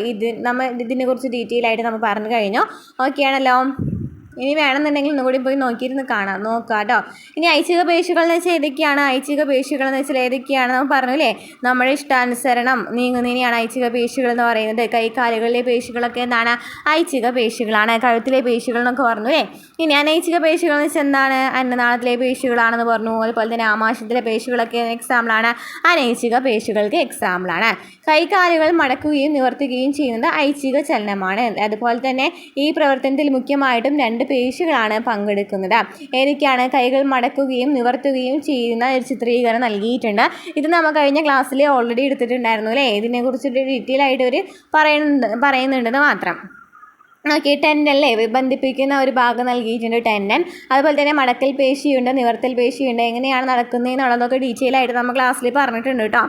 ഇതിനെക്കുറിച്ച് ഡീറ്റെയിൽ ആയിട്ട് നമ്മൾ പറഞ്ഞു കഴിഞ്ഞു. ഓക്കെ ആണല്ലോ. ഇനി വേണമെന്നുണ്ടെങ്കിൽ ഒന്നുകൂടി പോയി നോക്കാം കേട്ടോ. ഇനി ഐച്ഛിക പേശികൾ എന്ന് വെച്ചാൽ ഏതൊക്കെയാണ് നമ്മൾ പറഞ്ഞു അല്ലേ. നമ്മുടെ ഇഷ്ടാനുസരണം നീങ്ങുന്നതിനെയാണ് ഐച്ഛിക പേശികൾ എന്ന് പറയുന്നത്. കൈകാലുകളിലെ പേശികളൊക്കെ എന്താണ്, ഐച്ഛിക പേശികളാണ്. കഴുത്തിലെ പേശികൾ എന്നൊക്കെ പറഞ്ഞു അല്ലേ. ഇനി അനൈച്ഛിക പേശികൾ എന്ന് വെച്ചാൽ എന്താണ്, അന്നനാളത്തിലെ പേശികളാണെന്ന് പറഞ്ഞു. അതുപോലെ തന്നെ ആമാശയത്തിലെ പേശികളൊക്കെ എക്സാമ്പിളാണ്, അനൈച്ഛിക പേശികൾക്ക് എക്സാമ്പിളാണ്. കൈകാലുകൾ മടക്കുകയും നിവർത്തുകയും ചെയ്യുന്നത് ഐച്ഛിക ചലനമാണ്. അതുപോലെ തന്നെ ഈ പ്രവർത്തനത്തിൽ മുഖ്യമായിട്ടും രണ്ട് പേശികളാണ് പങ്കെടുക്കുന്നത്. ഏതൊക്കെയാണ്, കൈകൾ മടക്കുകയും നിവർത്തുകയും ചെയ്യുന്ന ഒരു ചിത്രീകരണം നൽകിയിട്ടുണ്ട്. ഇത് നമ്മൾ കഴിഞ്ഞ ക്ലാസ്സിൽ ഓൾറെഡി എടുത്തിട്ടുണ്ടായിരുന്നു അല്ലേ. ഇതിനെക്കുറിച്ച് ഡീറ്റെയിൽ ആയിട്ട് പറയുന്നുണ്ടെന്ന് മാത്രം. ഓക്കെ, ടെൻഡനല്ലേ, ബന്ധിപ്പിക്കുന്ന ഒരു ഭാഗം നൽകിയിട്ടുണ്ട്, ടെൻഡൻ. അതുപോലെ തന്നെ മടക്കൽ പേശിയുണ്ട്, നിവർത്തൽ പേശിയുണ്ട്. എങ്ങനെയാണ് നടക്കുന്നതെന്നുള്ളതൊക്കെ ഡീറ്റെയിൽ ആയിട്ട് നമ്മൾ ക്ലാസ്സിൽ പറഞ്ഞിട്ടുണ്ട് കേട്ടോ.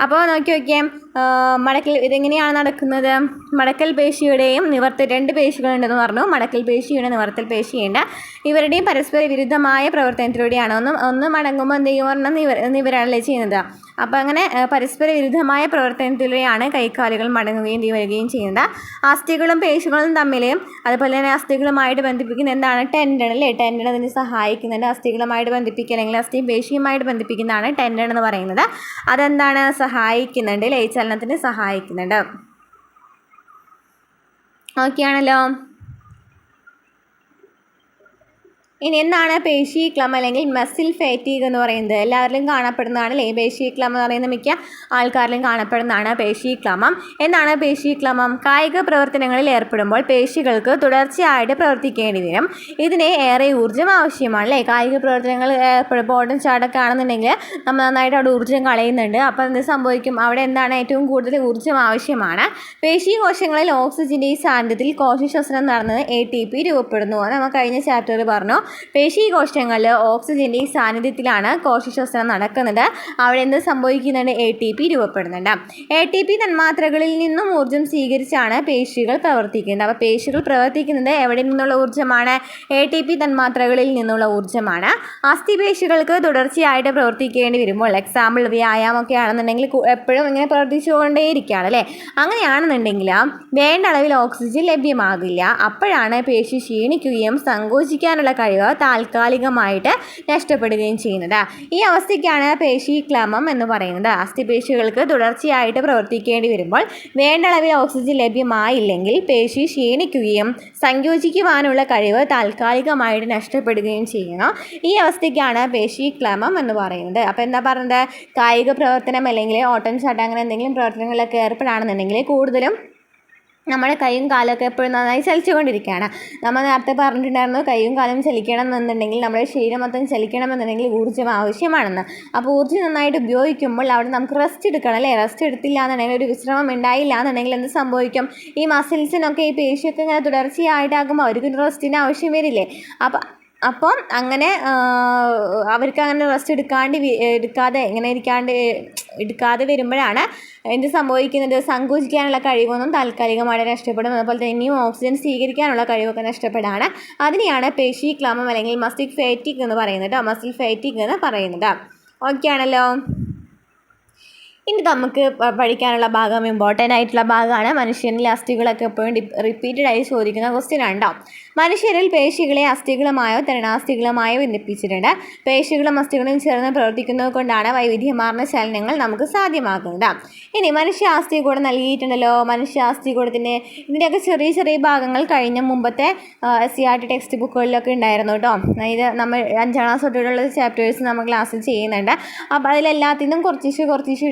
അപ്പോൾ നോക്കിയേ, മടക്കൽ ഇതെങ്ങനെയാണ് നടക്കുന്നത്? മടക്കൽ പേശിയുടെയും രണ്ട് പേശികളുണ്ടെന്ന് പറഞ്ഞു. മടക്കൽ പേശിയുടെ നിവർത്തൽ പേശിയുണ്ട്. ഇവരുടെയും പരസ്പര വിരുദ്ധമായ പ്രവർത്തനത്തിലൂടെയാണ്. ഒന്ന് മടങ്ങുമ്പോൾ എന്ത് ചെയ്യും പറഞ്ഞാൽ നിവരാണല്ലേ ചെയ്യുന്നത്. അപ്പോൾ അങ്ങനെ പരസ്പര വിരുദ്ധമായ പ്രവർത്തനത്തിലൂടെയാണ് കൈക്കാലുകൾ മടങ്ങുകയും നിവരുകയും ചെയ്യുന്നത്. അസ്ഥികളും പേശികളും തമ്മിൽ അതുപോലെ തന്നെ അസ്ഥികളുമായിട്ട് ബന്ധിപ്പിക്കുന്ന എന്താണ്? ടെൻഡൺ അല്ലേ. ടെൻഡൺ അതിന് സഹായിക്കുന്നുണ്ട്. അസ്ഥികളുമായിട്ട് ബന്ധിപ്പിക്കുക അല്ലെങ്കിൽ അസ്ഥിയും പേശിയുമായിട്ട് ബന്ധിപ്പിക്കുന്നതാണ് ടെൻഡൺ എന്ന് പറയുന്നത്. അതെന്താണ്? സഹായിക്കുന്നുണ്ട് അല്ലേ, ചലനത്തിന് സഹായിക്കുന്നുണ്ട്. ഓക്കെ ആണല്ലോ. ഇനി എന്താണ് പേശീക്ലം അല്ലെങ്കിൽ മസിൽ ഫാറ്റീഗ് എന്ന് പറയുന്നത്? എല്ലാവരിലും കാണപ്പെടുന്നതാണ് അല്ലേ പേശീക്ലം എന്ന് പറയുന്നത്. മിക്ക ആൾക്കാരിലും കാണപ്പെടുന്നതാണ് പേശീക്ലമം. എന്താണ് പേശീക്ലമം? കായിക പ്രവർത്തനങ്ങളിൽ ഏർപ്പെടുമ്പോൾ പേശികൾക്ക് തുടർച്ചയായിട്ട് പ്രവർത്തിക്കേണ്ടി വരും. ഇതിന് ഏറെ ഊർജ്ജം ആവശ്യമാണ് അല്ലേ. കായിക പ്രവർത്തനങ്ങൾ ഏർപ്പെടുമ്പോൾ ഓട്ടം ചാടൊക്കെ ആണെന്നുണ്ടെങ്കിൽ നമ്മൾ നന്നായിട്ട് അവിടെ ഊർജ്ജം കളയുന്നുണ്ട്. അപ്പോൾ എന്ത് സംഭവിക്കും? അവിടെ എന്താണ് ഏറ്റവും കൂടുതൽ ഊർജ്ജം ആവശ്യമാണ്. പേശി കോശങ്ങളിൽ ഓക്സിജൻ്റെ ഈ സാന്നിധ്യത്തിൽ കോശശ്വസനം നടന്നത് ATP രൂപപ്പെടുന്നു. നമ്മൾ കഴിഞ്ഞ ചാപ്റ്ററിൽ പറഞ്ഞു. പേശീകോശങ്ങളിൽ ഓക്സിജൻ്റെ ഈ സാന്നിധ്യത്തിലാണ് കോശശ്വസനം നടക്കുന്നത്. അവിടെ എന്ത് സംഭവിക്കുന്നുണ്ട്? ATP രൂപപ്പെടുന്നുണ്ട്. ATP തന്മാത്രകളിൽ നിന്നും ഊർജ്ജം സ്വീകരിച്ചാണ് പേശികൾ പ്രവർത്തിക്കുന്നത്. അപ്പോൾ പേശികൾ പ്രവർത്തിക്കുന്നത് എവിടെ നിന്നുള്ള ഊർജ്ജമാണ്? ATP തന്മാത്രകളിൽ നിന്നുള്ള ഊർജ്ജമാണ്. അസ്ഥിപേശികൾക്ക് തുടർച്ചയായിട്ട് പ്രവർത്തിക്കേണ്ടി വരുമ്പോൾ, എക്സാമ്പിൾ വ്യായാമമൊക്കെ ആണെന്നുണ്ടെങ്കിൽ എപ്പോഴും ഇങ്ങനെ പ്രവർത്തിച്ചുകൊണ്ടേയിരിക്കുകയാണ് അല്ലേ. അങ്ങനെയാണെന്നുണ്ടെങ്കിൽ വേണ്ട അളവിൽ ഓക്സിജൻ ലഭ്യമാകില്ല. അപ്പോഴാണ് പേശി ക്ഷീണിക്കുകയും സങ്കോചിക്കാനുള്ള കഴിവ് താൽക്കാലികമായിട്ട് നഷ്ടപ്പെടുകയും ചെയ്യുന്നത്. ഈ അവസ്ഥയ്ക്കാണ് പേശീക്ലമം എന്ന് പറയുന്നത്. അസ്ഥിപേശികൾക്ക് തുടർച്ചയായിട്ട് പ്രവർത്തിക്കേണ്ടി വരുമ്പോൾ വേണ്ട അളവിൽ ഓക്സിജൻ ലഭ്യമായില്ലെങ്കിൽ പേശി ക്ഷീണിക്കുകയും സങ്കോചിക്കുവാനുള്ള കഴിവ് താൽക്കാലികമായിട്ട് നഷ്ടപ്പെടുകയും ചെയ്യുന്നു. ഈ അവസ്ഥയ്ക്കാണ് പേശീക്ലമം എന്ന് പറയുന്നത്. അപ്പോൾ എന്താ പറയുന്നത്? കായിക പ്രവർത്തനം അല്ലെങ്കിൽ ഓട്ടം ചാട്ടം അങ്ങനെ എന്തെങ്കിലും പ്രവർത്തനങ്ങളിലൊക്കെ ഏർപ്പെടാണെന്നുണ്ടെങ്കിൽ കൂടുതലും നമ്മുടെ കൈയും കാലൊക്കെ എപ്പോഴും നന്നായി ചലിച്ചുകൊണ്ടിരിക്കുകയാണ്. നമ്മൾ നേരത്തെ പറഞ്ഞിട്ടുണ്ടായിരുന്നു കൈയും കാലും ചലിക്കണം എന്നുണ്ടെങ്കിൽ നമ്മുടെ ശരീരം മൊത്തം ചലിക്കണമെന്നുണ്ടെങ്കിൽ ഊർജ്ജം ആവശ്യമാണെന്ന്. അപ്പോൾ ഊർജ്ജം നന്നായിട്ട് ഉപയോഗിക്കുമ്പോൾ അവിടെ നമുക്ക് റെസ്റ്റ് എടുക്കണം അല്ലേ. റെസ്റ്റ് എടുത്തില്ല എന്നുണ്ടെങ്കിൽ ഒരു വിശ്രമം ഉണ്ടായില്ല എന്നുണ്ടെങ്കിൽ എന്ത് സംഭവിക്കും? ഈ മസിൽസിനൊക്കെ ഈ പേശിയൊക്കെ ഇങ്ങനെ തുടർച്ചയായിട്ടാകുമ്പോൾ അവർക്ക് റെസ്റ്റിന് ആവശ്യം വരില്ലേ. അപ്പം അങ്ങനെ അവർക്ക് അങ്ങനെ റെസ്റ്റ് എടുക്കാതെ വരുമ്പോഴാണ് എന്ത് സംഭവിക്കുന്നത്? സങ്കോചിക്കാനുള്ള കഴിവൊന്നും താൽക്കാലികമായിട്ട് നഷ്ടപ്പെടും. അതുപോലെ തന്നെ ഇനിയും ഓക്സിജൻ സ്വീകരിക്കാനുള്ള കഴിവൊക്കെ നഷ്ടപ്പെടാണ്. അതിനെയാണ് പേശീക്ലമം അല്ലെങ്കിൽ മസിൽ ഫാറ്റീഗ് എന്ന് പറയുന്നത്. മസിൽ ഫാറ്റീഗ് എന്ന് പറയുന്നത്. ഓക്കെ ആണല്ലോ. ഇനി നമുക്ക് പഠിക്കാനുള്ള ഭാഗം ഇമ്പോർട്ടൻ്റ് ആയിട്ടുള്ള ഭാഗമാണ്. മനുഷ്യനിലെ അസ്ഥികളൊക്കെ എപ്പോഴും റിപ്പീറ്റഡ് ആയി ചോദിക്കുന്ന ക്വസ്റ്റ്യൻ ഉണ്ടാവും. മനുഷ്യരിൽ പേശികളെ അസ്ഥികളുമായോ തരണാസ്ഥികളുമായോ ബന്ധിപ്പിച്ചിട്ടുണ്ട്. പേശികളും അസ്ഥികളും ചേർന്ന് പ്രവർത്തിക്കുന്നത് കൊണ്ടാണ് വൈവിധ്യമാർന്ന ചലനങ്ങൾ നമുക്ക് സാധ്യമാക്കുന്നത്. ഇനി മനുഷ്യ അസ്ഥികൂടം നൽകിയിട്ടുണ്ടല്ലോ. മനുഷ്യ അസ്ഥികൂടത്തിൻ്റെ ഇതിൻ്റെയൊക്കെ ചെറിയ ചെറിയ ഭാഗങ്ങൾ കഴിഞ്ഞ മുമ്പത്തെ SCERT ടെക്സ്റ്റ് ബുക്കുകളിലൊക്കെ ഉണ്ടായിരുന്നു കേട്ടോ. ഇത് നമ്മൾ 5ാം ക്ലാസ് തൊട്ടുള്ള ചാപ്റ്റേഴ്സ് നമ്മൾ ക്ലാസ്സിൽ ചെയ്യുന്നുണ്ട്. അപ്പോൾ അതിലെല്ലാത്തിനും കുറച്ച്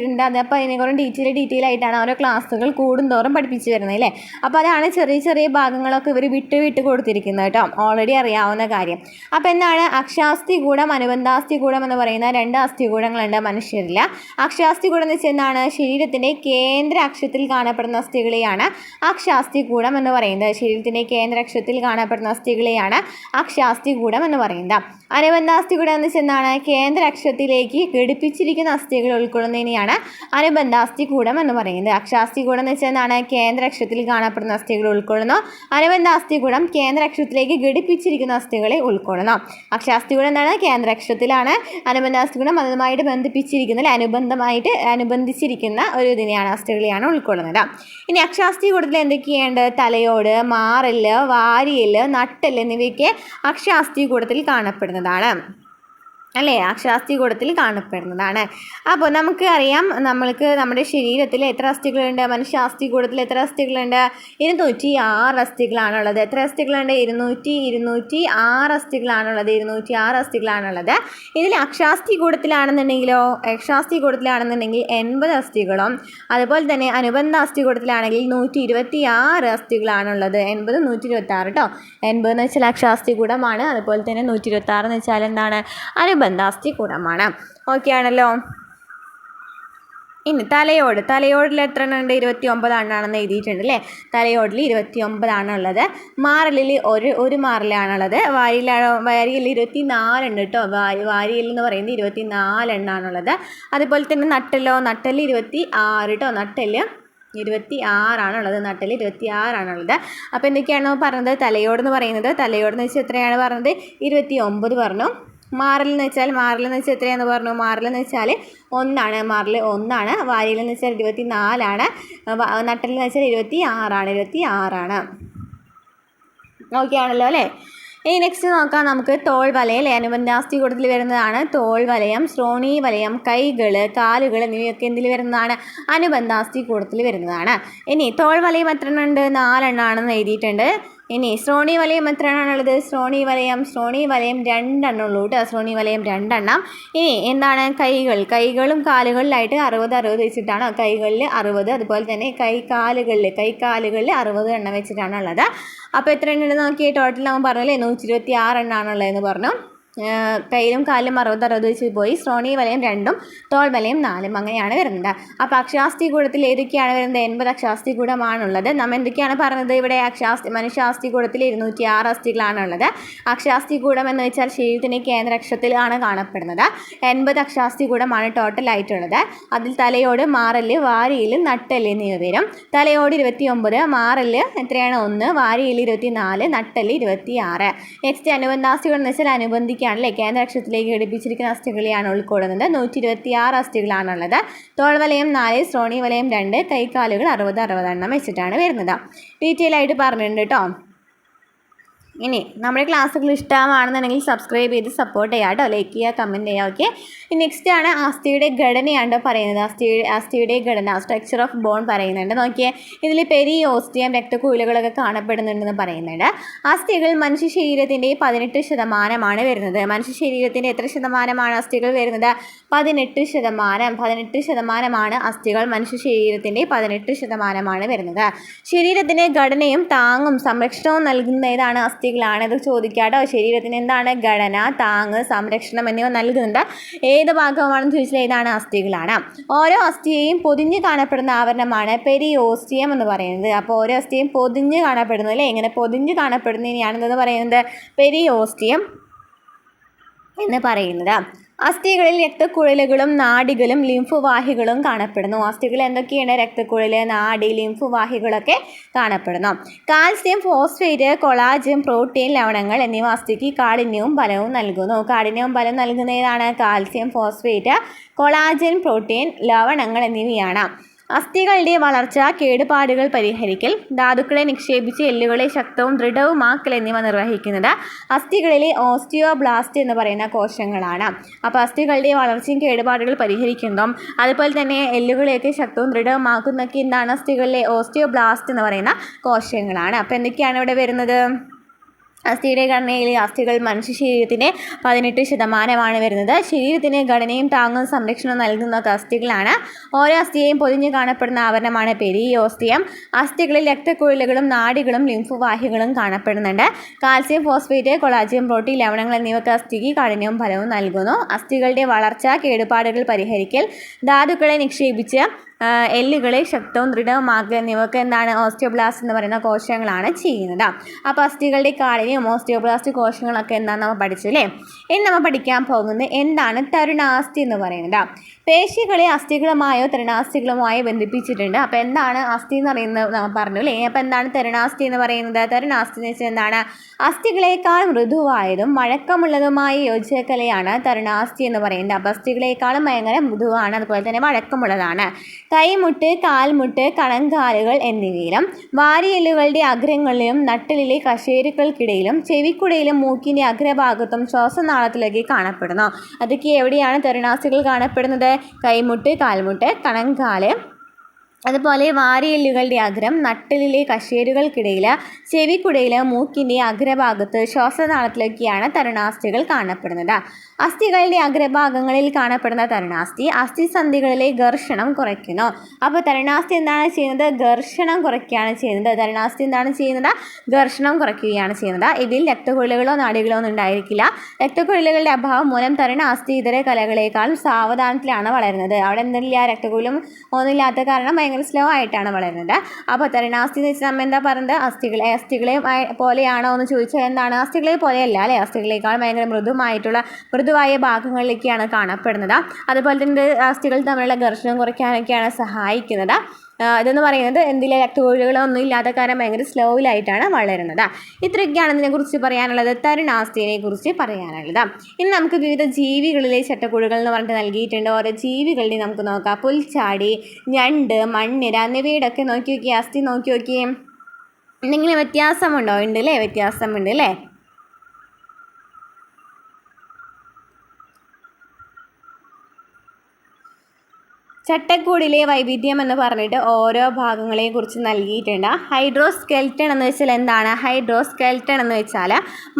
ഉണ്ട്. അതപ്പോൾ അതിനെക്കുറിച്ച് ഡീറ്റെയിൽ ആയിട്ടാണ് ഓരോ ക്ലാസ്സുകൾ കൂടുന്തോറും പഠിപ്പിച്ച് വരുന്നത് അല്ലേ. അപ്പോൾ അതാണ് ചെറിയ ചെറിയ ഭാഗങ്ങളൊക്കെ ഇവർ വിട്ട് കൊടുത്തിരിക്കുന്നത് കേട്ടോ. ഓൾറെഡി അറിയാവുന്ന കാര്യം. അപ്പോൾ എന്താണ് അക്ഷാസ്ഥികൂടം അനുബന്ധാസ്ഥികൂടം എന്ന് പറയുന്ന 2 അസ്ഥികൂടങ്ങളുണ്ട് മനുഷ്യരിൽ. അക്ഷാസ്ഥികൂടം എന്ന് വെച്ചാൽ എന്താണ്? ശരീരത്തിൻ്റെ കേന്ദ്ര അക്ഷത്തിൽ കാണപ്പെടുന്ന അസ്ഥികളെയാണ് അക്ഷാസ്ഥികൂടം എന്ന് പറയുന്നത്. ശരീരത്തിൻ്റെ കേന്ദ്ര അക്ഷത്തിൽ കാണപ്പെടുന്ന അസ്ഥികളെയാണ് അക്ഷാസ്ഥികൂടം എന്ന് പറയുന്നത്. അനുബന്ധാസ്ഥികൂടം എന്ന് വെച്ചാൽ എന്താണ്? കേന്ദ്ര അക്ഷത്തിലേക്ക് ഘടിപ്പിച്ചിരിക്കുന്ന അസ്ഥികൾ ഉൾക്കൊള്ളുന്നതിനെയാണ് അനുബന്ധാസ്ഥികൂടം എന്ന് പറയുന്നത്. അക്ഷാസ്ഥികൂടം എന്ന് വെച്ചാൽ എന്താണ്? കേന്ദ്ര അക്ഷത്തിൽ കാണപ്പെടുന്ന അസ്ഥികൾ ഉൾക്കൊള്ളുന്നു. അനുബന്ധാസ്ഥികൂടം കേന്ദ്ര അക്ഷത്തിലേക്ക് ഘടിപ്പിച്ചിരിക്കുന്ന അസ്ഥികളെ ഉൾക്കൊള്ളുന്നു. അക്ഷാസ്ഥികൂടം എന്താണ്? കേന്ദ്ര അക്ഷത്തിലാണ്. അനുബന്ധാസ്ഥികൂടം അതുമായിട്ട് ബന്ധിപ്പിച്ചിരിക്കുന്ന അനുബന്ധിച്ചിരിക്കുന്ന ഒരു ഇതിനെയാണ് അസ്ഥികളെയാണ് ഉൾക്കൊള്ളുന്നത്. ഇനി അക്ഷാസ്ഥികൂടത്തിൽ എന്തൊക്കെയുണ്ട്? തലയോട്, മാറല്, വാരിയല്, നട്ടെല്ല് എന്നിവയൊക്കെ അക്ഷാസ്ഥികൂടത്തിൽ കാണപ്പെടുന്നതാണ് അല്ലേ. അക്ഷാസ്ഥികൂടത്തിൽ കാണപ്പെടുന്നതാണ്. അപ്പോൾ നമുക്ക് അറിയാം നമ്മുടെ ശരീരത്തിൽ എത്ര അസ്ഥികളുണ്ട്? മനുഷ്യ അസ്ഥികൂടത്തിൽ എത്ര അസ്ഥികളുണ്ട്? 206 അസ്ഥികളാണുള്ളത്. എത്ര അസ്ഥികളുണ്ട്? 206 അസ്ഥികളാണുള്ളത്. 206 അസ്ഥികളാണുള്ളത്. ഇതിൽ അക്ഷാസ്ഥികൂടത്തിലാണെന്നുണ്ടെങ്കിൽ 80 അസ്ഥികളും അതുപോലെ തന്നെ അനുബന്ധ അസ്ഥികൂടത്തിലാണെങ്കിൽ 126 അസ്ഥികളാണുള്ളത്. 80 126 കേട്ടോ. 80 എന്ന് വെച്ചാൽ അക്ഷാസ്ഥികൂടമാണ്. അതുപോലെ തന്നെ 126 എന്ന് വെച്ചാൽ എന്താണ്? അനുബന്ധാസ്ഥികൂടമാണ്. ഓക്കെ ആണല്ലോ. ഇനി തലയോടിൽ എത്ര എണ്ണം ഉണ്ട്? 29 എണ്ണാണെന്ന് എഴുതിയിട്ടുണ്ട് അല്ലേ. തലയോടിൽ 29 ഉള്ളത്. മാറലിൽ ഒരു മാറലാണുള്ളത്. വാരിയിൽ 24 ഉണ്ട് കേട്ടോ. വാരിയിൽ എന്ന് പറയുന്നത് 24 എണ്ണാണുള്ളത്. അതുപോലെ തന്നെ നട്ടല് 26 കേട്ടോ. നട്ടല് 26 നട്ടൽ 26 അപ്പോൾ എന്തൊക്കെയാണോ പറഞ്ഞത്? തലയോടെന്ന് പറയുന്നത്, തലയോടെന്ന് വെച്ചാൽ എത്രയാണ് പറഞ്ഞത്? 29 പറഞ്ഞു. മാറലെന്ന് വെച്ചാൽ എത്രയാണെന്ന് പറഞ്ഞു? മാറലെന്ന് വെച്ചാൽ 1 മാറൽ 1. വാരിയിലെന്ന് വെച്ചാൽ 24. നട്ടലെന്ന് വെച്ചാൽ 26. ഓക്കെ ആണല്ലോ അല്ലേ. ഇനി നെക്സ്റ്റ് നോക്കാം നമുക്ക്. തോൾ വലയം അല്ലേ, അനുബന്ധാസ്തി കൂട്ടത്തിൽ വരുന്നതാണ്. തോൾ വലയം, ശ്രോണി വലയം, കൈകൾ, കാലുകൾ എന്നിവയൊക്കെ എന്തിൽ വരുന്നതാണ്? അനുബന്ധാസ്തി കൂട്ടത്തിൽ വരുന്നതാണ്. ഇനി തോൾ വലയം എത്ര എണ്ണം ഉണ്ട്? 4 എണ്ണമാണെന്ന് എഴുതിയിട്ടുണ്ട്. ഇനി ശ്രോണി വലയം എത്ര എണ്ണമാണുള്ളത്? ശ്രോണി വലയം 2 എണ്ണമുള്ളൂ കേട്ടോ. ശ്രോണി വലയം 2 എണ്ണം. ഇനി എന്താണ്? കൈകളും കാലുകളിലായിട്ട് 60 വെച്ചിട്ടാണ്. കൈകളിൽ 60, അതുപോലെ തന്നെ കൈക്കാലുകളിൽ 60 എണ്ണം വെച്ചിട്ടാണ് ഉള്ളത്. അപ്പോൾ എത്ര എണ്ണം ഉണ്ട് നോക്കിയേ? ടോട്ടൽ നമ്മൾ പറഞ്ഞല്ലേ 126 എണ്ണമാണുള്ളതെന്ന് പറഞ്ഞു. കയ്യിലും കാലിലും 60 വെച്ച് പോയി. ശ്രോണി വലയം 2, തോൾ വലയം 4 അങ്ങനെയാണ് വരുന്നത്. അപ്പോൾ അക്ഷാസ്തി കൂടത്തിൽ ഏതൊക്കെയാണ് വരുന്നത്? 80 അക്ഷാസ്തി കൂടമാണുള്ളത്. നമ്മൾ എന്തൊക്കെയാണ് പറഞ്ഞത്? ഇവിടെ മനുഷ്യാസ്തി കൂടത്തിൽ 206 അസ്ഥികളാണുള്ളത്. അക്ഷാസ്തി കൂടം എന്ന് വെച്ചാൽ ശരീരത്തിൻ്റെ കേന്ദ്രക്ഷത്തിലാണ് കാണപ്പെടുന്നത്. 80 അക്ഷാസ്തി കൂടമാണ് ടോട്ടലായിട്ടുള്ളത്. അതിൽ തലയോട്, മാറല്, വാരിയിൽ, നട്ടല് എന്നിവ വരും. തലയോട് 29, മാറല് എത്രയാണ്? 1, വാരിയിൽ 24, നട്ടല് 26. നെക്സ്റ്റ് അനുബന്ധാസ്തികൾ എന്ന് വെച്ചാൽ അനുബന്ധിക്കുക ല്ലേ, കേന്ദ്രക്ഷത്തിലേക്ക് ഘടിപ്പിച്ചിരിക്കുന്ന അസ്ഥികളെയാണ് ഉൾക്കൊള്ളുന്നത്. 126 അസ്ഥികളാണുള്ളത്. തോൾവലയം 4, ശ്രോണി വലയം 2, കൈക്കാലുകൾ 60 എണ്ണം വെച്ചിട്ടാണ് വരുന്നത്. ഡീറ്റെയിൽ ആയിട്ട് പറഞ്ഞിട്ടുണ്ട് കേട്ടോ. ഇനി നമ്മുടെ ക്ലാസ്സുകൾ ഇഷ്ടമാണെന്നുണ്ടെങ്കിൽ സബ്സ്ക്രൈബ് ചെയ്ത് സപ്പോർട്ട് ചെയ്യുക കേട്ടോ. ലൈക്ക് ചെയ്യുക, കമൻറ്റ് ചെയ്യുക. ഓക്കെ. നെക്സ്റ്റ് ആണ് അസ്ഥിയുടെ ഘടനയാണ് പറയുന്നത്. അസ്ഥിയുടെ ഘടന, സ്ട്രക്ചർ ഓഫ് ബോൺ പറയുന്നുണ്ട്. നോക്കിയേ, ഇതിൽ പെരിയോസ്റ്റിയം, രക്തക്കുഴലുകളൊക്കെ കാണപ്പെടുന്നുണ്ടെന്ന് പറയുന്നുണ്ട്. അസ്ഥികൾ മനുഷ്യ ശരീരത്തിൻ്റെ 18% വരുന്നത്. മനുഷ്യ ശരീരത്തിൻ്റെ എത്ര ശതമാനമാണ് അസ്ഥികൾ വരുന്നത്? 18%. 18% അസ്ഥികൾ മനുഷ്യ ശരീരത്തിൻ്റെ 18% വരുന്നത്. ശരീരത്തിന് ഘടനയും താങ്ങും സംരക്ഷണവും നൽകുന്ന ഏതാണ്? അസ്ഥികളാണ്. ഇത് ചോദിക്കാട്ടോ. ശരീരത്തിന് എന്താണ്? ഘടന, താങ്ങ്, സംരക്ഷണം എന്നിവ നൽകുന്നുണ്ട്. ഏത് ഭാഗമാണെന്ന് ചോദിച്ചാൽ ഏതാണ്? അസ്ഥികളാണ്. ഓരോ അസ്ഥിയെയും പൊതിഞ്ഞ് കാണപ്പെടുന്ന ആവരണമാണ് പെരിയോസ്റ്റിയം എന്ന് പറയുന്നത്. അപ്പോൾ ഓരോ അസ്ഥിയും പൊതിഞ്ഞ് കാണപ്പെടുന്നത് അല്ലേ. ഇങ്ങനെ പൊതിഞ്ഞ് കാണപ്പെടുന്നതിനെയാണെന്ന് പറയുന്നത് പെരിയോസ്റ്റിയം എന്ന് പറയുന്നത്. അസ്ഥികളിൽ രക്തക്കുഴലുകളും നാഡികളും ലിംഫുവാഹികളും കാണപ്പെടുന്നു. അസ്ഥികൾ എന്തൊക്കെയാണ്? രക്തക്കുഴൽ, നാഡി, ലിംഫുവാഹികളൊക്കെ കാണപ്പെടുന്നു. കാൽസ്യം, ഫോസ്ഫേറ്റ്, കൊളാജൻ, പ്രോട്ടീൻ, ലവണങ്ങൾ എന്നിവ അസ്ഥിക്ക് കാഠിന്യവും ബലവും നൽകുന്നു. കാഠിന്യവും ബലം നൽകുന്നതാണ് കാൽസ്യം, ഫോസ്ഫേറ്റ്, കൊളാജൻ, പ്രോട്ടീൻ, ലവണങ്ങൾ എന്നിവയാണ്. അസ്ഥികളുടെ വളർച്ച, കേടുപാടുകൾ പരിഹരിക്കൽ, ധാതുക്കളെ നിക്ഷേപിച്ച് എല്ലുകളെ ശക്തവും ദൃഢവുമാക്കൽ എന്നിവ നിർവഹിക്കുന്നത് അസ്ഥികളിലെ ഓസ്റ്റിയോബ്ലാസ്റ്റ് എന്ന് പറയുന്ന കോശങ്ങളാണ്. അപ്പോൾ അസ്ഥികളുടെ വളർച്ചയും കേടുപാടുകൾ പരിഹരിക്കുന്നതും അതുപോലെ തന്നെ എല്ലുകളെയൊക്കെ ശക്തവും ദൃഢവുമാക്കുന്നതൊക്കെ എന്താണ്? അസ്ഥികളിലെ ഓസ്റ്റിയോബ്ലാസ്റ്റ് എന്ന് പറയുന്ന കോശങ്ങളാണ്. അപ്പോൾ എന്തൊക്കെയാണ് ഇവിടെ വരുന്നത്? അസ്ഥിയുടെ ഘടനയിൽ അസ്ഥികൾ മനുഷ്യ ശരീരത്തിൻ്റെ 18% വരുന്നത്. ശരീരത്തിന് ഘടനയും താങ്ങും സംരക്ഷണവും നൽകുന്ന അസ്ഥികളാണ്. ഓരോ അസ്ഥിയെയും പൊതിഞ്ഞ് കാണപ്പെടുന്ന ആവരണമാണ് പെരിയോസ്റ്റിയം. അസ്ഥികളിൽ രക്തക്കുഴലുകളും നാഡികളും ലിംഫുവാഹികളും കാണപ്പെടുന്നുണ്ട്. കാൽസ്യം, ഫോസ്ഫേറ്റ്, കൊളാജൻ, പ്രോട്ടീൻ, ലവണങ്ങൾ എന്നിവയ്ക്ക് അസ്ഥിക്ക് കാഠിന്യവും ബലവും നൽകുന്നു. അസ്ഥികളുടെ വളർച്ച, കേടുപാടുകൾ പരിഹരിക്കൽ, ധാതുക്കളെ നിക്ഷേപിച്ച് എല്ലുകളെ ശക്തവും ദൃഢവുമാക്കുക എന്നിവയ്ക്ക് എന്താണ്? ഓസ്റ്റിയോബ്ലാസ്റ്റ് എന്ന് പറയുന്ന കോശങ്ങളാണ് ചെയ്യുന്നത്. അപ്പോൾ അസ്ഥികളുടെ കാഠിന്യം, ഓസ്റ്റിയോബ്ലാസ്റ്റ് കോശങ്ങളൊക്കെ എന്താണെന്ന് നമ്മൾ പഠിച്ചു അല്ലേ. ഇനി നമ്മൾ പഠിക്കാൻ പോകുന്നത് എന്താണ് തരുണാസ്ഥി എന്ന് പറയുന്നത്. പേശികളെ അസ്ഥികളുമായോ തരുണാസ്ഥികളുമായോ ബന്ധിപ്പിച്ചിട്ടുണ്ട്. അപ്പോൾ എന്താണ് അസ്ഥി എന്ന് പറയുന്നത് നമ്മൾ പറഞ്ഞു അല്ലേ. അപ്പോൾ എന്താണ് തരുണാസ്ഥി എന്ന് പറയുന്നത്? തരുണാസ്ഥി എന്ന് വെച്ചാൽ എന്താണ്? അസ്ഥികളേക്കാൾ മൃദുവായതും വഴക്കമുള്ളതുമായ യോജിക്കലയാണ് തരുണാസ്ഥി എന്ന് പറയുന്നത്. അപ്പോൾ അസ്ഥികളേക്കാളും ഭയങ്കര മൃദുവാണ്, അതുപോലെ തന്നെ വഴക്കമുള്ളതാണ്. കൈമുട്ട്, കാൽമുട്ട്, കണങ്കാലുകൾ എന്നിവയിലും വാരിയെല്ലുകളുടെ അഗ്രങ്ങളിലും നട്ടലിലെ കശേരുക്കൾക്കിടയിലും ചെവിക്കുടയിലും മൂക്കിൻ്റെ അഗ്രഭാഗത്തും ശ്വാസനാളത്തിലേക്ക് കാണപ്പെടുന്നു. അതൊക്കെ എവിടെയാണ് തരുണാസ്ഥികൾ കാണപ്പെടുന്നത്? കൈമുട്ട്, കാൽമുട്ട്, കണങ്കാല്, അതുപോലെ വാരിയെല്ലുകളുടെ അഗ്രം, നട്ടെല്ലിലെ കശേരുകൾക്കിടയിൽ, ചെവിക്കുടയിൽ, മൂക്കിൻ്റെ അഗ്രഭാഗത്ത്, ശ്വാസനാളത്തിലൊക്കെയാണ് തരുണാസ്ഥികൾ കാണപ്പെടുന്നത്. അസ്ഥികളുടെ അഗ്രഭാഗങ്ങളിൽ കാണപ്പെടുന്ന തരുണാസ്ഥി അസ്ഥിസന്ധികളിലെ ഘർഷണം കുറയ്ക്കുന്നു. അപ്പോൾ തരുണാസ്ഥി എന്താണ് ചെയ്യുന്നത്? ഘർഷണം കുറയ്ക്കുകയാണ് ചെയ്യുന്നത്. തരുണാസ്ഥി എന്താണ് ചെയ്യുന്നത്? ഘർഷണം കുറയ്ക്കുകയാണ് ചെയ്യുന്നത്. ഇതിൽ രക്തക്കുഴലുകളോ നാഡികളോ ഒന്നും ഉണ്ടായിരിക്കില്ല. രക്തക്കുഴലുകളുടെ അഭാവം മൂലം തരുണാസ്ഥി ഇതര കലകളെക്കാളും സാവധാനത്തിലാണ് വളരുന്നത്. അവിടെ എന്തില്ല? രക്തക്കുഴലും ഒന്നുമില്ലാത്ത കാരണം ഭയങ്കര സ്ലോ ആയിട്ടാണ് വളരുന്നത്. അപ്പോൾ തരുണാസ്ഥി എന്ന് വെച്ചാൽ നമ്മൾ എന്താ പറയുന്നത്? അസ്ഥികളെ പോലെയാണോ എന്ന് ചോദിച്ചാൽ എന്താണ്? അസ്ഥികളെ പോലെയല്ല അല്ലേ? അസ്ഥികളെക്കാൾ ഭയങ്കര മൃദുവായ ഭാഗങ്ങളിലേക്കാണ് കാണപ്പെടുന്നത്. അതുപോലെ തന്നെ അസ്ഥികൾ തമ്മിലുള്ള ഘർഷണം കുറയ്ക്കാനൊക്കെയാണ് സഹായിക്കുന്നത്. ഇതെന്ന് പറയുന്നത് എന്തിലെ രക്തക്കുഴലുകളൊന്നും ഇല്ലാത്ത കാരണം ഭയങ്കര സ്ലോയിലായിട്ടാണ് വളരുന്നത്. ഇത്രയൊക്കെയാണ് ഇതിനെക്കുറിച്ച് പറയാനുള്ളത്, തരുണാസ്ഥിയെ കുറിച്ച് പറയാനുള്ളത്. ഇനി നമുക്ക് വിവിധ ജീവികളിലെ ചട്ടക്കുഴലുകൾ എന്ന് പറഞ്ഞിട്ട് നൽകിയിട്ടുണ്ട്. ഓരോ ജീവികളുടെ നമുക്ക് നോക്കാം. പുൽച്ചാടി, ഞണ്ട്, മണ്ണിര എന്നിവയുടെ ഒക്കെ നോക്കി നോക്കിയേ, അസ്ഥി നോക്കി നോക്കിയേ. എന്തെങ്കിലും വ്യത്യാസമുണ്ടോ? ഉണ്ട് അല്ലേ? വ്യത്യാസമുണ്ട് അല്ലേ? ചട്ടക്കൂടിലെ വൈവിധ്യം എന്ന് പറഞ്ഞിട്ട് ഓരോ ഭാഗങ്ങളെയും കുറിച്ച് നൽകിയിട്ടുണ്ട്. ഹൈഡ്രോസ്കെൽട്ടൺ എന്ന് വെച്ചാൽ എന്താണ്? ഹൈഡ്രോസ്കെൽട്ടൺ എന്ന് വെച്ചാൽ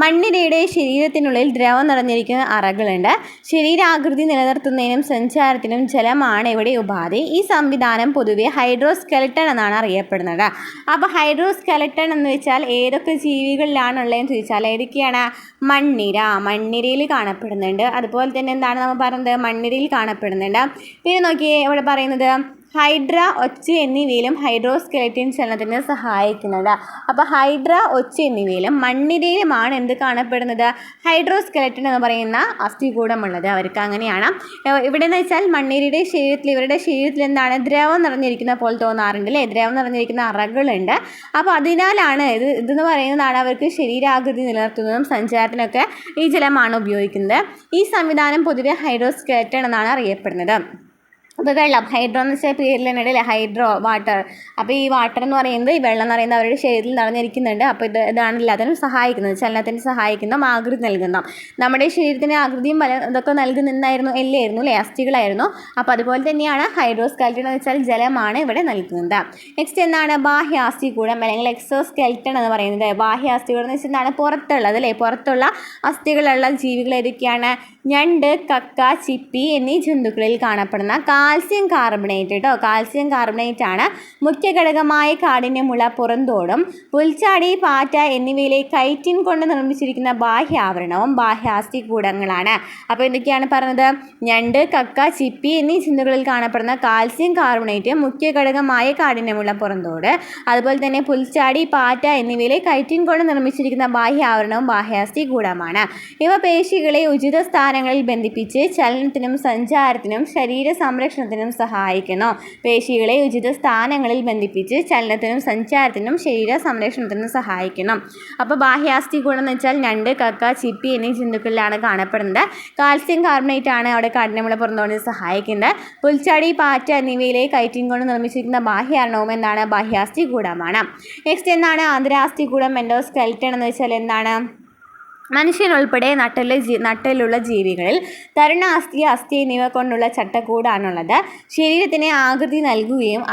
മണ്ണിരയുടെ ശരീരത്തിനുള്ളിൽ ദ്രവം നിറഞ്ഞിരിക്കുന്ന അറകളുണ്ട്. ശരീരാകൃതി നിലനിർത്തുന്നതിനും സഞ്ചാരത്തിനും ജലമാണ് ഇവിടെ ഉപാധി. ഈ സംവിധാനം പൊതുവെ ഹൈഡ്രോസ്കെൽട്ടൺ എന്നാണ് അറിയപ്പെടുന്നത്. അപ്പോൾ ഹൈഡ്രോസ്കെൽട്ടൺ എന്ന് വെച്ചാൽ ഏതൊക്കെ ജീവികളിലാണുള്ളതെന്ന് ചോദിച്ചാൽ ഏതൊക്കെയാണ്? മണ്ണിരയിൽ കാണപ്പെടുന്നുണ്ട്. അതുപോലെ തന്നെ എന്താണ് നമ്മൾ പറയുന്നത്? മണ്ണിരയിൽ കാണപ്പെടുന്നുണ്ട്. പിന്നെ നോക്കിയേ, ഇവിടെ പറയുന്നത് ഹൈഡ്ര, ഒച്ച് എന്നിവയിലും ഹൈഡ്രോസ്കെലറ്റൻ ചലനത്തിന് സഹായിക്കുന്നത്. അപ്പോൾ ഹൈഡ്ര, ഒച്ച് എന്നിവയിലും മണ്ണിരയിലുമാണ് എന്ത് കാണപ്പെടുന്നത്? ഹൈഡ്രോസ്കെലറ്റൻ എന്ന് പറയുന്ന അസ്ഥികൂടമുള്ളത്. അവർക്ക് അങ്ങനെയാണ്. ഇവിടെ എന്ന് വെച്ചാൽ മണ്ണിരയുടെ ഇവരുടെ ശരീരത്തിൽ എന്താണ്? ദ്രവം നിറഞ്ഞിരിക്കുന്ന പോലെ തോന്നാറുണ്ട് അല്ലേ? ദ്രവം നിറഞ്ഞിരിക്കുന്ന അറകളുണ്ട്. അപ്പോൾ അതിനാലാണ് ഇതെന്ന് പറയുന്നതാണ് അവർക്ക് ശരീരാകൃതി നിലനിർത്തുന്നതും സഞ്ചാരത്തിനൊക്കെ ഈ ജലമാണ് ഉപയോഗിക്കുന്നത്. ഈ സംവിധാനം പൊതുവെ ഹൈഡ്രോസ്കെലറ്റൻ എന്നാണ് അറിയപ്പെടുന്നത്. അപ്പോൾ വെള്ളം, ഹൈഡ്രോ എന്ന് വെച്ചാൽ പേരിൽ തന്നെ അല്ലേ? Hydro, water. അപ്പോൾ ഈ വാട്ടർ എന്ന് പറയുന്നത്, ഈ വെള്ളം എന്ന് പറയുന്നത് അവരുടെ ശരീരത്തിൽ നിറഞ്ഞിരിക്കുന്നുണ്ട്. അപ്പോൾ ഇതാണ് എല്ലാത്തിനും സഹായിക്കുന്നത്, ചലനത്തിന് സഹായിക്കുന്ന, ആകൃതി നൽകുന്ന. നമ്മുടെ ശരീരത്തിന് ആകൃതിയും ഇതൊക്കെ നൽകുന്നതായിരുന്നു എല്ലായിരുന്നു അല്ലേ? അസ്ഥികളായിരുന്നു. അപ്പോൾ അതുപോലെ തന്നെയാണ് ഹൈഡ്രോസ്കെൽട്ടൺ എന്ന് വെച്ചാൽ ജലമാണ് ഇവിടെ നൽകുന്നത്. നെക്സ്റ്റ് എന്താണ്? ബാഹ്യാസ്ഥികൂടം അല്ലെങ്കിൽ എക്സോസ്കെൽട്ടൺ എന്ന് പറയുന്നത്. ബാഹ്യാസ്ഥികൂടം എന്ന് വെച്ചാൽ എന്താണ്? പുറത്തുള്ളത് അല്ലേ? പുറത്തുള്ള അസ്ഥികളുള്ള ജീവികൾ ഏതൊക്കെയാണ്? ഞണ്ട്, കക്ക, ചിപ്പി എന്നീ ജന്തുക്കളിൽ കാണപ്പെടുന്ന കാൽസ്യം കാർബണേറ്റ് കാൽസ്യം കാർബണേറ്റ് ആണ് മുഖ്യ ഘടകമായ കാഠിന്യമുള്ള പുറന്തോടും. പുൽച്ചാടി, പാറ്റ എന്നിവയിലെ കൈറ്റിൻ കൊണ്ട് നിർമ്മിച്ചിരിക്കുന്ന ബാഹ്യാവരണവും ബാഹ്യാസ്ഥികൂടങ്ങളാണ്. അപ്പോൾ എന്തൊക്കെയാണ് പറഞ്ഞത്? ഞണ്ട്, കക്ക, ചിപ്പി എന്നീ ജന്തുക്കളിൽ കാണപ്പെടുന്ന കാൽസ്യം കാർബണേറ്റ് മുഖ്യ ഘടകമായ കാഠിന്യമുള്ള പുറന്തോട്. അതുപോലെ തന്നെ പുൽച്ചാടി, പാറ്റ എന്നിവയിലെ കൈറ്റിൻ കൊണ്ട് നിർമ്മിച്ചിരിക്കുന്ന ബാഹ്യാവരണവും ബാഹ്യാസ്ഥികൂടമാണ്. ഇവ പേശികളെ ഉചിത സ്ഥാനങ്ങളിൽ ബന്ധിപ്പിച്ച് ചലനത്തിനും സഞ്ചാരത്തിനും ശരീര സംരക്ഷണത്തിനും സഹായിക്കുന്നു. പേശികളെ ഉചിത സ്ഥാനങ്ങളിൽ ബന്ധിപ്പിച്ച് ചലനത്തിനും സഞ്ചാരത്തിനും ശരീര സംരക്ഷണത്തിനും സഹായിക്കുന്നു. അപ്പോൾ ബാഹ്യാസ്ഥികൂടം എന്ന് വെച്ചാൽ ഞണ്ട്, കക്ക, ചിപ്പി എന്നീ ജന്തുക്കളിലാണ് കാണപ്പെടുന്നത്. കാൽസ്യം കാർബണേറ്റ് ആണ് അവിടെ കാഠിന്യമുള്ള പുറന്തോടിന് സഹായിക്കുന്നത്. പുൽച്ചാടി, പാറ്റ എന്നിവയിലെ കൈറ്റിൻ കൊണ്ട് നിർമ്മിച്ചിരിക്കുന്ന ബാഹ്യാവരണവും എന്താണ്? ബാഹ്യാസ്ഥികൂടമാണ്. നെക്സ്റ്റ് എന്താണ്? ആന്തരാസ്ഥികൂടം, എൻഡോസ്കെൽട്ടൺ എന്ന് വെച്ചാൽ എന്താണ്? മനുഷ്യനുൾപ്പെടെ നട്ടെല്ലുള്ള ജീവികളിൽ തരുണാസ്ഥി, അസ്ഥി എന്നിവ കൊണ്ടുള്ള ചട്ടക്കൂടാണുള്ളത്. ശരീരത്തിന് ആകൃതി നൽകുകയും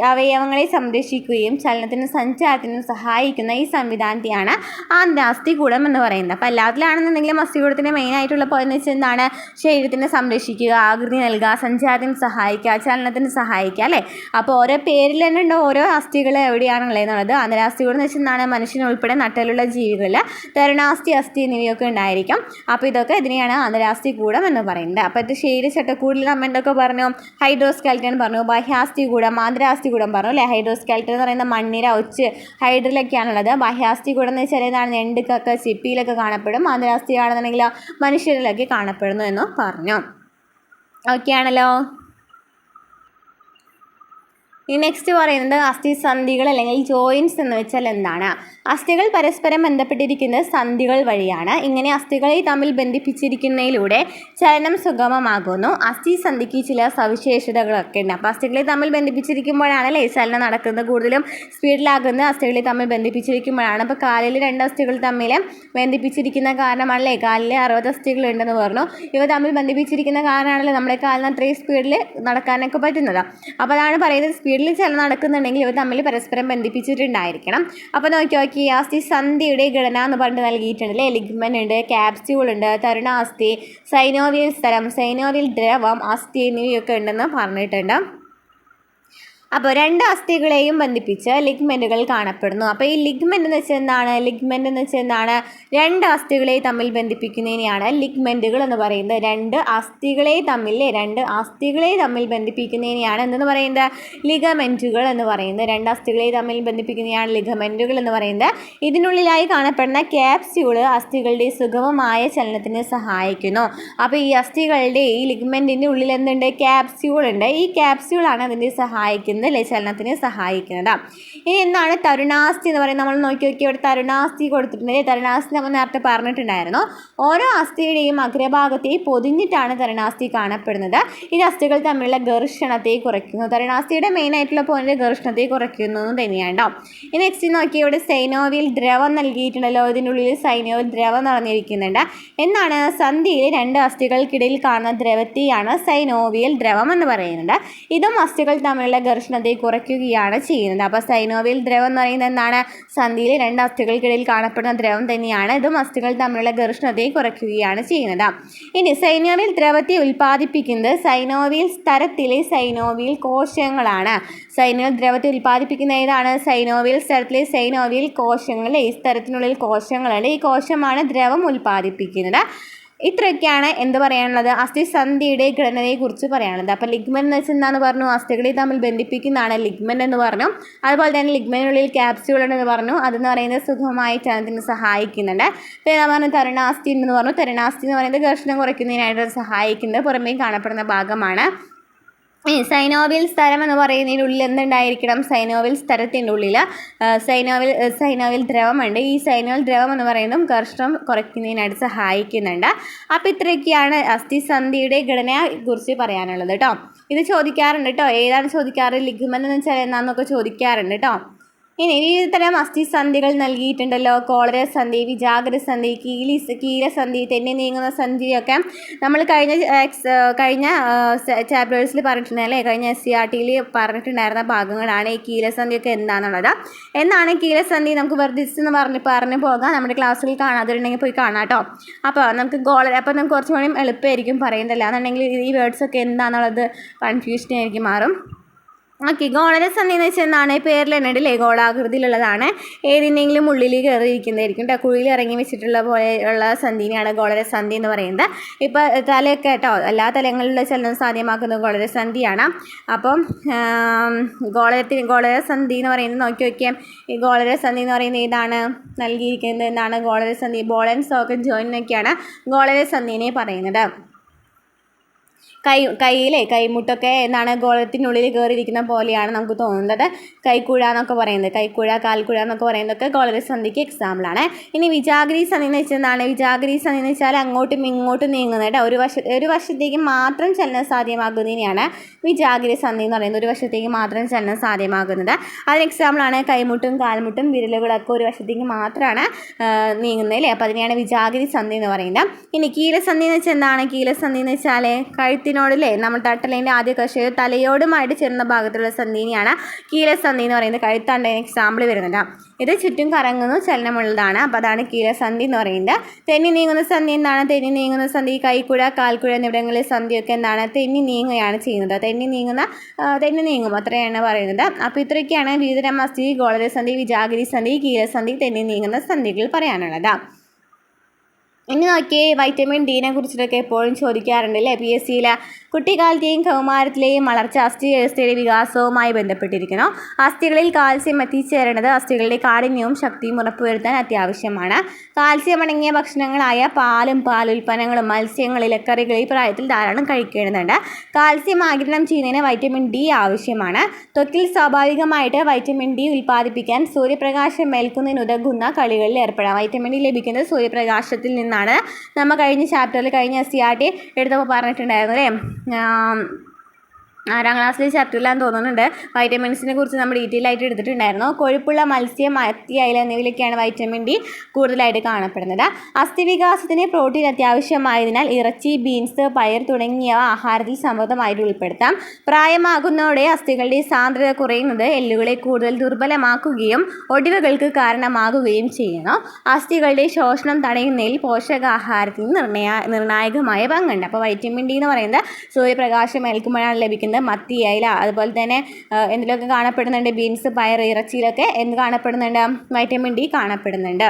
അവയവങ്ങളെ സംരക്ഷിക്കുകയും ചലനത്തിനും സഞ്ചാരത്തിനും സഹായിക്കുന്ന ഈ സംവിധാനത്തെയാണ് ആന്തരാസ്ഥികൂടം എന്ന് പറയുന്നത്. അപ്പോൾ എല്ലാത്തിലാണെന്നുണ്ടെങ്കിലും അസ്ഥികൂടത്തിൻ്റെ മെയിനായിട്ടുള്ള പോയിന്റ് വെച്ചാൽ എന്താണ്? ശരീരത്തിനെ സംരക്ഷിക്കുക, ആകൃതി നൽകുക, സഞ്ചാരത്തിന് സഹായിക്കുക, ചലനത്തിന് സഹായിക്കുക അല്ലേ? അപ്പോൾ ഓരോ പേരിൽ തന്നെ ഉണ്ട് ഓരോ അസ്ഥികൾ എവിടെയാണുള്ളത് എന്നുള്ളത്. ആന്തരാസ്ഥികൂടം എന്ന് വെച്ചാൽ എന്താണ്? മനുഷ്യനുൾപ്പെടെ നട്ടെല്ലുള്ള ജീവികളിൽ തരുണാസ്ഥി, അസ്ഥി എന്നിവയൊക്കെ ഉണ്ടായിരിക്കും. അപ്പോൾ ഇതൊക്കെ ഇതിനെയാണ് ആന്തരാസ്ഥികൂടം എന്ന് പറയുന്നത്. അപ്പോൾ ഇത് ശരീര ചട്ടക്കൂടിൽ നമ്മൾ എന്തൊക്കെ പറഞ്ഞു? ഹൈഡ്രോസ്കെൽട്ടൺ പറഞ്ഞു, ബാഹ്യാസ്ഥികൂടം, ആന്തരാസ്ഥികൂടം പറഞ്ഞു അല്ലേ? ഹൈഡ്രോസ്കെൽട്ടൺ എന്ന് പറയുന്ന മണ്ണിര, ഒച്ച്, ഹൈഡ്രിലൊക്കെയാണുള്ളത്. ബാഹ്യാസ്ഥികൂടം എന്ന് വെച്ചാൽ ഏതാണ്? ഞണ്ട്, കക്ക, ചിപ്പിയിലൊക്കെ കാണപ്പെടും. ആന്തരാസ്ഥി ആണെന്നുണ്ടെങ്കിൽ മനുഷ്യരിലൊക്കെ കാണപ്പെടുന്നു എന്ന് പറഞ്ഞു. ഓക്കെ ആണല്ലോ? ഈ നെക്സ്റ്റ് പറയുന്നത് അസ്ഥിസന്ധികൾ അല്ലെങ്കിൽ ജോയിൻസ് എന്ന് വെച്ചാൽ എന്താണ്? അസ്ഥികൾ പരസ്പരം ബന്ധപ്പെട്ടിരിക്കുന്ന സന്ധികൾ വഴിയാണ്. ഇങ്ങനെ അസ്ഥികളെ തമ്മിൽ ബന്ധിപ്പിച്ചിരിക്കുന്നതിലൂടെ ചലനം സുഗമമാകുന്നു. അസ്ഥിസന്ധിക്ക് ചില സവിശേഷതകളൊക്കെ ഉണ്ട്. അപ്പോൾ അസ്ഥികളെ തമ്മിൽ ബന്ധിപ്പിച്ചിരിക്കുമ്പോഴാണല്ലേ ചലനം നടക്കുന്നത്, കൂടുതലും സ്പീഡിലാകുന്നത് അസ്ഥികളെ തമ്മിൽ ബന്ധിപ്പിച്ചിരിക്കുമ്പോഴാണ്. അപ്പോൾ കാലിൽ 2 അസ്ഥികൾ തമ്മിൽ ബന്ധിപ്പിച്ചിരിക്കുന്ന കാരണമാണല്ലേ, കാലിൽ 60 അസ്ഥികൾ ഉണ്ടെന്ന് പറഞ്ഞു. ഇവ തമ്മിൽ ബന്ധിപ്പിച്ചിരിക്കുന്ന കാരണമാണല്ലോ നമ്മുടെ കാലിന് അത്രയും സ്പീഡിൽ നടക്കാനൊക്കെ പറ്റുന്നത്. അപ്പോൾ അതാണ് പറയുന്നത്, സ്പീഡിൽ ചലനം നടക്കുന്നുണ്ടെങ്കിൽ ഇവ തമ്മിൽ പരസ്പരം ബന്ധിപ്പിച്ചിട്ടുണ്ടായിരിക്കണം. അപ്പോൾ നോക്കി അസ്ഥിസന്ധിയുടെ ഘടന എന്ന് പറഞ്ഞിട്ട് നൽകിയിട്ടുണ്ട് അല്ലേ. ലിഗ്മെന്റ് ഉണ്ട്, ക്യാപ്സ്യൂൾ ഉണ്ട്, തരുണാസ്ഥി, സൈനോവിയൽ സ്ഥലം, സൈനോവിയൽ ദ്രവം, അസ്ഥി എന്നിവയൊക്കെ ഉണ്ടെന്ന് പറഞ്ഞിട്ടുണ്ട്. അപ്പോൾ 2 അസ്ഥികളെയും ബന്ധിപ്പിച്ച് ലിഗ്മെൻറ്റുകൾ കാണപ്പെടുന്നു. അപ്പോൾ ഈ ലിഗ്മെൻ്റ് എന്ന് വെച്ചാൽ എന്താണ്? ലിഗ്മെൻ്റ് എന്ന് വെച്ചാൽ എന്താണ്? 2 അസ്ഥികളെ തമ്മിൽ ബന്ധിപ്പിക്കുന്നതിനെയാണ് ലിഗ്മെൻറ്റുകൾ എന്ന് പറയുന്നത്. 2 അസ്ഥികളെ തമ്മിൽ ബന്ധിപ്പിക്കുന്നതിനെയാണ് എന്തെന്ന് പറയുന്നത്? ലിഗമെൻറ്റുകൾ എന്ന് പറയുന്നത്. 2 അസ്ഥികളെ തമ്മിൽ ബന്ധിപ്പിക്കുന്നതിനെയാണ് ലിഗമെൻറ്റുകൾ എന്ന് പറയുന്നത്. ഇതിനുള്ളിലായി കാണപ്പെടുന്ന ക്യാപ്സ്യൂള് അസ്ഥികളുടെ സുഗമമായ ചലനത്തിന് സഹായിക്കുന്നു. അപ്പോൾ ഈ അസ്ഥികളുടെ ഈ ലിഗ്മെൻറ്റിൻ്റെ ഉള്ളിൽ എന്തുണ്ട്? ക്യാപ്സ്യൂൾ ഉണ്ട്. ഈ ക്യാപ്സ്യൂളാണ് അതിനെ സഹായിക്കുന്നത് അല്ലേ, ചലനത്തിന് സഹായിക്കുന്നത്. ഇനി എന്താണ് തരുണാസ്ഥി എന്ന് പറയുന്നത്? നമ്മൾ നോക്കി ഇവിടെ തരുണാസ്ഥി കൊടുത്തിട്ടുണ്ട്. തരുണാസ്ഥി നമ്മൾ നേരത്തെ പറഞ്ഞിട്ടുണ്ടായിരുന്നു. ഓരോ അസ്ഥിയുടെയും അഗ്രഭാഗത്തെ പൊതിഞ്ഞിട്ടാണ് തരുണാസ്ഥി കാണപ്പെടുന്നത്. ഇത് അസ്ഥികൾ തമ്മിലുള്ള ഘർഷണത്തെ കുറയ്ക്കുന്നു. തരുണാസ്ഥിയുടെ മെയിൻ ആയിട്ടുള്ള പോയിന്റ് ഘർഷണത്തെ കുറയ്ക്കുന്നതും തന്നെയാണ്. ഇനി നെക്സ്റ്റ് നോക്കി ഇവിടെ സൈനോവിയൽ ദ്രവം നൽകിയിട്ടുണ്ടല്ലോ. ഇതിനുള്ളിൽ സൈനോവിയൽ ദ്രവം നിറഞ്ഞിരിക്കുന്നുണ്ട്. എന്താണ്? സന്ധിയിൽ 2 അസ്ഥികൾക്കിടയിൽ കാണുന്ന ദ്രവത്തെയാണ് സൈനോവിയൽ ദ്രവം എന്ന് പറയുന്നത്. ഇതും അസ്ഥികൾ തമ്മിലുള്ള ഘർഷണത്തെ കുറയ്ക്കുകയാണ് ചെയ്യുന്നത്. അപ്പോൾ സൈനോവിയൽ ദ്രവം എന്ന് പറയുന്നത് എന്താണ്? സന്ധിയിൽ 2 അസ്ഥികൾക്കിടയിൽ കാണപ്പെടുന്ന ദ്രവം തന്നെയാണ്. ഇതും അസ്ഥികൾ തമ്മിലുള്ള ഘർഷണത്തെ കുറയ്ക്കുകയാണ് ചെയ്യുന്നത്. ഇനി സൈനോവിയൽ ദ്രവത്തെ ഉൽപ്പാദിപ്പിക്കുന്നത് സൈനോവിയൽ സ്തരത്തിലെ സൈനോവിയൽ കോശങ്ങളാണ്. സൈനോവിയൽ ദ്രവത്തെ ഉൽപ്പാദിപ്പിക്കുന്ന ഏതാണ്? സൈനോവിയൽ സ്തരത്തിലെ സൈനോവിയൽ കോശങ്ങൾ. ഈ സ്തരത്തിനുള്ളിൽ കോശങ്ങളുണ്ട്. ഈ കോശമാണ് ദ്രവം ഉൽപ്പാദിപ്പിക്കുന്നത്. ഇത്രയൊക്കെയാണ് എന്ത് പറയാനുള്ളത്? അസ്ഥിസന്ധിയുടെ ഘടനയെക്കുറിച്ച് പറയാനുള്ളത്. അപ്പോൾ ലിഗ്മെന്റ് എന്ന് വെച്ചാൽ എന്താണെന്ന് പറഞ്ഞു? അസ്ഥികളെ തമ്മിൽ ബന്ധിപ്പിക്കുന്നതാണ് ലിഗ്മെന്റ് എന്ന് പറഞ്ഞു. അതുപോലെ തന്നെ ലിഗ്മെന്റിനുള്ളിൽ ക്യാപ്സ്യൂൾ ഉണ്ടെന്ന് പറഞ്ഞു. അതെന്ന് പറയുന്നത് സുഗമമായ ചലനത്തിന് സഹായിക്കുന്നുണ്ട്. പിന്നെ പറഞ്ഞു തരുണാസ്ഥി എന്ന് പറഞ്ഞു. തരുണാസ്ഥി എന്ന് പറയുന്നത് ഘർഷണം കുറയ്ക്കുന്നതിനായിട്ട് സഹായിക്കുന്നത് പുറമേ കാണപ്പെടുന്ന ഭാഗമാണ്. സൈനോവിയൽ സ്തരം എന്ന് പറയുന്നതിനുള്ളിൽ എന്തുണ്ടായിരിക്കണം? സൈനോവിയൽ സ്തരത്തിൻ്റെ ഉള്ളിൽ സൈനോവിയൽ ദ്രവമുണ്ട്. ഈ സൈനോവിയൽ ദ്രവം എന്ന് പറയുന്നതും ഘർഷണം കുറയ്ക്കുന്നതിനായിട്ട് സഹായിക്കുന്നുണ്ട്. അപ്പോൾ ഇത്രയൊക്കെയാണ് അസ്ഥിസന്ധിയുടെ ഘടനയെക്കുറിച്ച് പറയാനുള്ളത് കേട്ടോ. ഇത് ചോദിക്കാറുണ്ട് കേട്ടോ. ഏതാണ് ചോദിക്കാറ്? ലിഗ്മെന്റ് എന്ന് വെച്ചാൽ എന്നാന്നൊക്കെ ചോദിക്കാറുണ്ട് കേട്ടോ. ഇനി വിവിധതരം അസ്ഥിസന്ധികൾ നൽകിയിട്ടുണ്ടല്ലോ. കോളര സന്ധി, വിജാഗര സന്ധി, കീലസന്ധി, തെന്നി നീങ്ങുന്ന സന്ധിയൊക്കെ നമ്മൾ കഴിഞ്ഞ ചാപ്റ്റേഴ്സിൽ പറഞ്ഞിട്ടുണ്ടല്ലേ. കഴിഞ്ഞ SCERT-യിൽ പറഞ്ഞിട്ടുണ്ടായിരുന്ന ഭാഗങ്ങളാണ് ഈ കീലസന്ധിയൊക്കെ എന്താണെന്നുള്ളത്. എന്നാണ് കീലസന്ധി? നമുക്ക് വെറുതെ പറഞ്ഞു പോകാം. നമ്മുടെ ക്ലാസ്സിൽ കാണാതിരുന്നെങ്കിൽ പോയി കാണാം കേട്ടോ. അപ്പോൾ നമുക്ക് നമുക്ക് കുറച്ചും കൂടി എളുപ്പമായിരിക്കും പറയുന്നില്ല എന്നുണ്ടെങ്കിൽ ഈ വേർഡ്സൊക്കെ എന്താണെന്നുള്ളത് കൺഫ്യൂഷനായിരിക്കും മാറും. ഓക്കെ, ഗോളരസന്ധി എന്ന് വെച്ചാൽ എന്താണ്? പേരിൽ തന്നെ ഉണ്ടല്ലേ, ഗോളാകൃതിയിലുള്ളതാണ്. ഏതിനെങ്കിലും ഉള്ളിൽ കയറിയിരിക്കുന്നതായിരിക്കും കേട്ടോ. കുഴിയിൽ ഇറങ്ങി വെച്ചിട്ടുള്ള പോലെയുള്ള സന്ധിനെയാണ് ഗോളരസന്ധി എന്ന് പറയുന്നത്. ഇപ്പോൾ തലയൊക്കെ കേട്ടോ, എല്ലാ തലങ്ങളിലുള്ള ചലനം സാധ്യമാക്കുന്നത് ഗോളരസന്ധിയാണ്. അപ്പം ഗോളരസന്ധി എന്ന് പറയുന്നത് നോക്കിയാൽ ഈ ഗോളരസന്ധി എന്ന് പറയുന്നത് ഏതാണ് നൽകിയിരിക്കുന്നത്? എന്താണ് ഗോളരസന്ധി? ബോൾ ആൻഡ് സോക്കറ്റ് ജോയിൻ്റൊക്കെയാണ് ഗോളരസന്ധിനെ പറയുന്നത്. കൈമുട്ടൊക്കെ എന്താണ് ഗോളത്തിനുള്ളിൽ കയറിയിരിക്കുന്ന പോലെയാണ് നമുക്ക് തോന്നുന്നത്. കൈക്കുഴ എന്നൊക്കെ പറയുന്നത്, കൈക്കുഴ, കാൽക്കുഴ എന്നൊക്കെ പറയുന്നതൊക്കെ ഗോളരസന്ധിക്ക് എക്സാമ്പിളാണ്. ഇനി വിജാഗരി സന്ധി എന്ന് വെച്ചാൽ എന്താണ്? വിജാഗരി സന്ധി എന്ന് വെച്ചാൽ അങ്ങോട്ടും ഇങ്ങോട്ടും നീങ്ങുന്നത്. ഒരു വശത്തേക്ക് മാത്രം ചലനം സാധ്യമാകുന്നതിനെയാണ് വിജാഗരി സന്ധി എന്ന് പറയുന്നത്. ഒരു വശത്തേക്ക് മാത്രം ചലനം സാധ്യമാകുന്നത്. അതിന് എക്സാമ്പിളാണ് കൈമുട്ടും കാൽമുട്ടും വിരലുകളൊക്കെ ഒരു വശത്തേക്ക് മാത്രമാണ് നീങ്ങുന്നത് അല്ലേ. അപ്പോൾ അതിനെയാണ് വിജാഗരി സന്ധി എന്ന് പറയുന്നത്. ഇനി കീലസന്ധി എന്ന് വെച്ചാൽ എന്താണ്? കീലസന്ധി എന്ന് വെച്ചാൽ കഴുത്തിനോടല്ലേ, നമ്മൾ തട്ടലിൻ്റെ ആദ്യ കശ തലയോടുമായിട്ട് ചേർന്ന ഭാഗത്തുള്ള സന്ധിനെയാണ് കീലസന്ധി എന്ന് പറയുന്നത്. കഴുത്താണ് എക്സാമ്പിൾ വരുന്നത്. ഇത് ചുറ്റും കറങ്ങുന്നു, ചലനമുള്ളതാണ്. അപ്പോൾ അതാണ് കീലസന്ധി എന്ന് പറയുന്നത്. തെന്നി നീങ്ങുന്ന സന്ധി എന്താണ്? തെന്നി നീങ്ങുന്ന സന്ധി കൈക്കുഴ, കാൽക്കുഴ എന്നിവിടങ്ങളിലെ സന്ധിയൊക്കെ എന്താണ്? തെന്നി നീങ്ങുകയാണ് ചെയ്യുന്നത്. തെന്നി നീങ്ങും അത്രയാണ് പറയുന്നത്. അപ്പോൾ ഇത്രയൊക്കെയാണ് വിവിധതരം അസ്ഥി, ഗോളരസന്ധി, വിജാഗരി സന്ധി, കീലസന്ധി, തെന്നി നീങ്ങുന്ന സന്ധികൾ പറയാനുള്ളത്. ഇനി നോക്കിയേ വൈറ്റമിൻ ഡിനെ കുറിച്ചിട്ടൊക്കെ എപ്പോഴും ചോദിക്കാറുണ്ട് അല്ലേ PSCയിൽ. കുട്ടിക്കാലത്തെയും കൗമാരത്തിലെയും വളർച്ച അസ്ഥി വ്യവസ്ഥയുടെ വികാസവുമായി ബന്ധപ്പെട്ടിരിക്കുന്നു. അസ്ഥികളിൽ കാൽസ്യം എത്തിച്ചേരേണ്ടത് അസ്ഥികളുടെ കാഠിന്യവും ശക്തിയും ഉറപ്പുവരുത്താൻ അത്യാവശ്യമാണ്. കാൽസ്യം അടങ്ങിയ ഭക്ഷണങ്ങളായ പാലും പാലുൽപ്പന്നങ്ങളും മത്സ്യങ്ങൾ ഇലക്കറികൾ ഈ പ്രായത്തിൽ ധാരാളം കഴിക്കേണ്ടതുണ്ട്. കാൽസ്യം ആഗിരണം ചെയ്യുന്നതിന് വൈറ്റമിൻ ഡി ആവശ്യമാണ്. ത്വക്കിൽ സ്വാഭാവികമായിട്ട് വൈറ്റമിൻ ഡി ഉൽപ്പാദിപ്പിക്കാൻ സൂര്യപ്രകാശം ഏൽക്കുന്നതിനുതകുന്ന കളികളിൽ ഏർപ്പെടാം. വൈറ്റമിൻ ഡി ലഭിക്കുന്നത് സൂര്യപ്രകാശത്തിൽ നിന്നാണ്. നമ്മൾ കഴിഞ്ഞ ചാപ്റ്ററിൽ കഴിഞ്ഞ CRT എടുത്തപ്പോൾ പറഞ്ഞിട്ടുണ്ടായിരുന്നു അല്ലേ. 6ാം ക്ലാസ്സിലെ ചാപ്റ്ററിലാന്ന് തോന്നുന്നുണ്ട് വൈറ്റമിൻസിനെ കുറിച്ച് നമ്മൾ ഡീറ്റെയിൽ ആയിട്ട് എടുത്തിട്ടുണ്ടായിരുന്നു. കൊഴുപ്പുള്ള മത്സ്യം, മത്തി, അയല എന്നിവയിലൊക്കെയാണ് വൈറ്റമിൻ ഡി കൂടുതലായിട്ട് കാണപ്പെടുന്നത്. അസ്ഥി വികാസത്തിന് പ്രോട്ടീൻ അത്യാവശ്യമായതിനാൽ ഇറച്ചി, ബീൻസ്, പയർ തുടങ്ങിയവ ആഹാരത്തിൽ സമൃദ്ധമായിട്ട് ഉൾപ്പെടുത്താം. പ്രായമാകുന്നതോടെ അസ്ഥികളുടെ സാന്ദ്രത കുറയുന്നത് എല്ലുകളെ കൂടുതൽ ദുർബലമാക്കുകയും ഒടിവുകൾക്ക് കാരണമാകുകയും ചെയ്യുന്നു. അസ്ഥികളുടെ ശോഷണം തടയുന്നതിൽ പോഷകാഹാരത്തിന് നിർണായകമായ പങ്കുണ്ട്. അപ്പോൾ വൈറ്റമിൻ ഡി എന്ന് പറയുന്നത് സൂര്യപ്രകാശം ഏൽക്കുമ്പോഴാണ് ലഭിക്കുന്നത്. മത്തി, അയല, അതുപോലെ തന്നെ എന്തിലൊക്കെ കാണപ്പെടുന്നുണ്ട്, ബീൻസ്, പയർ, ഇറച്ചിയിലൊക്കെ എന്ത് കാണപ്പെടുന്നുണ്ട്, വൈറ്റമിൻ ഡി കാണപ്പെടുന്നുണ്ട്.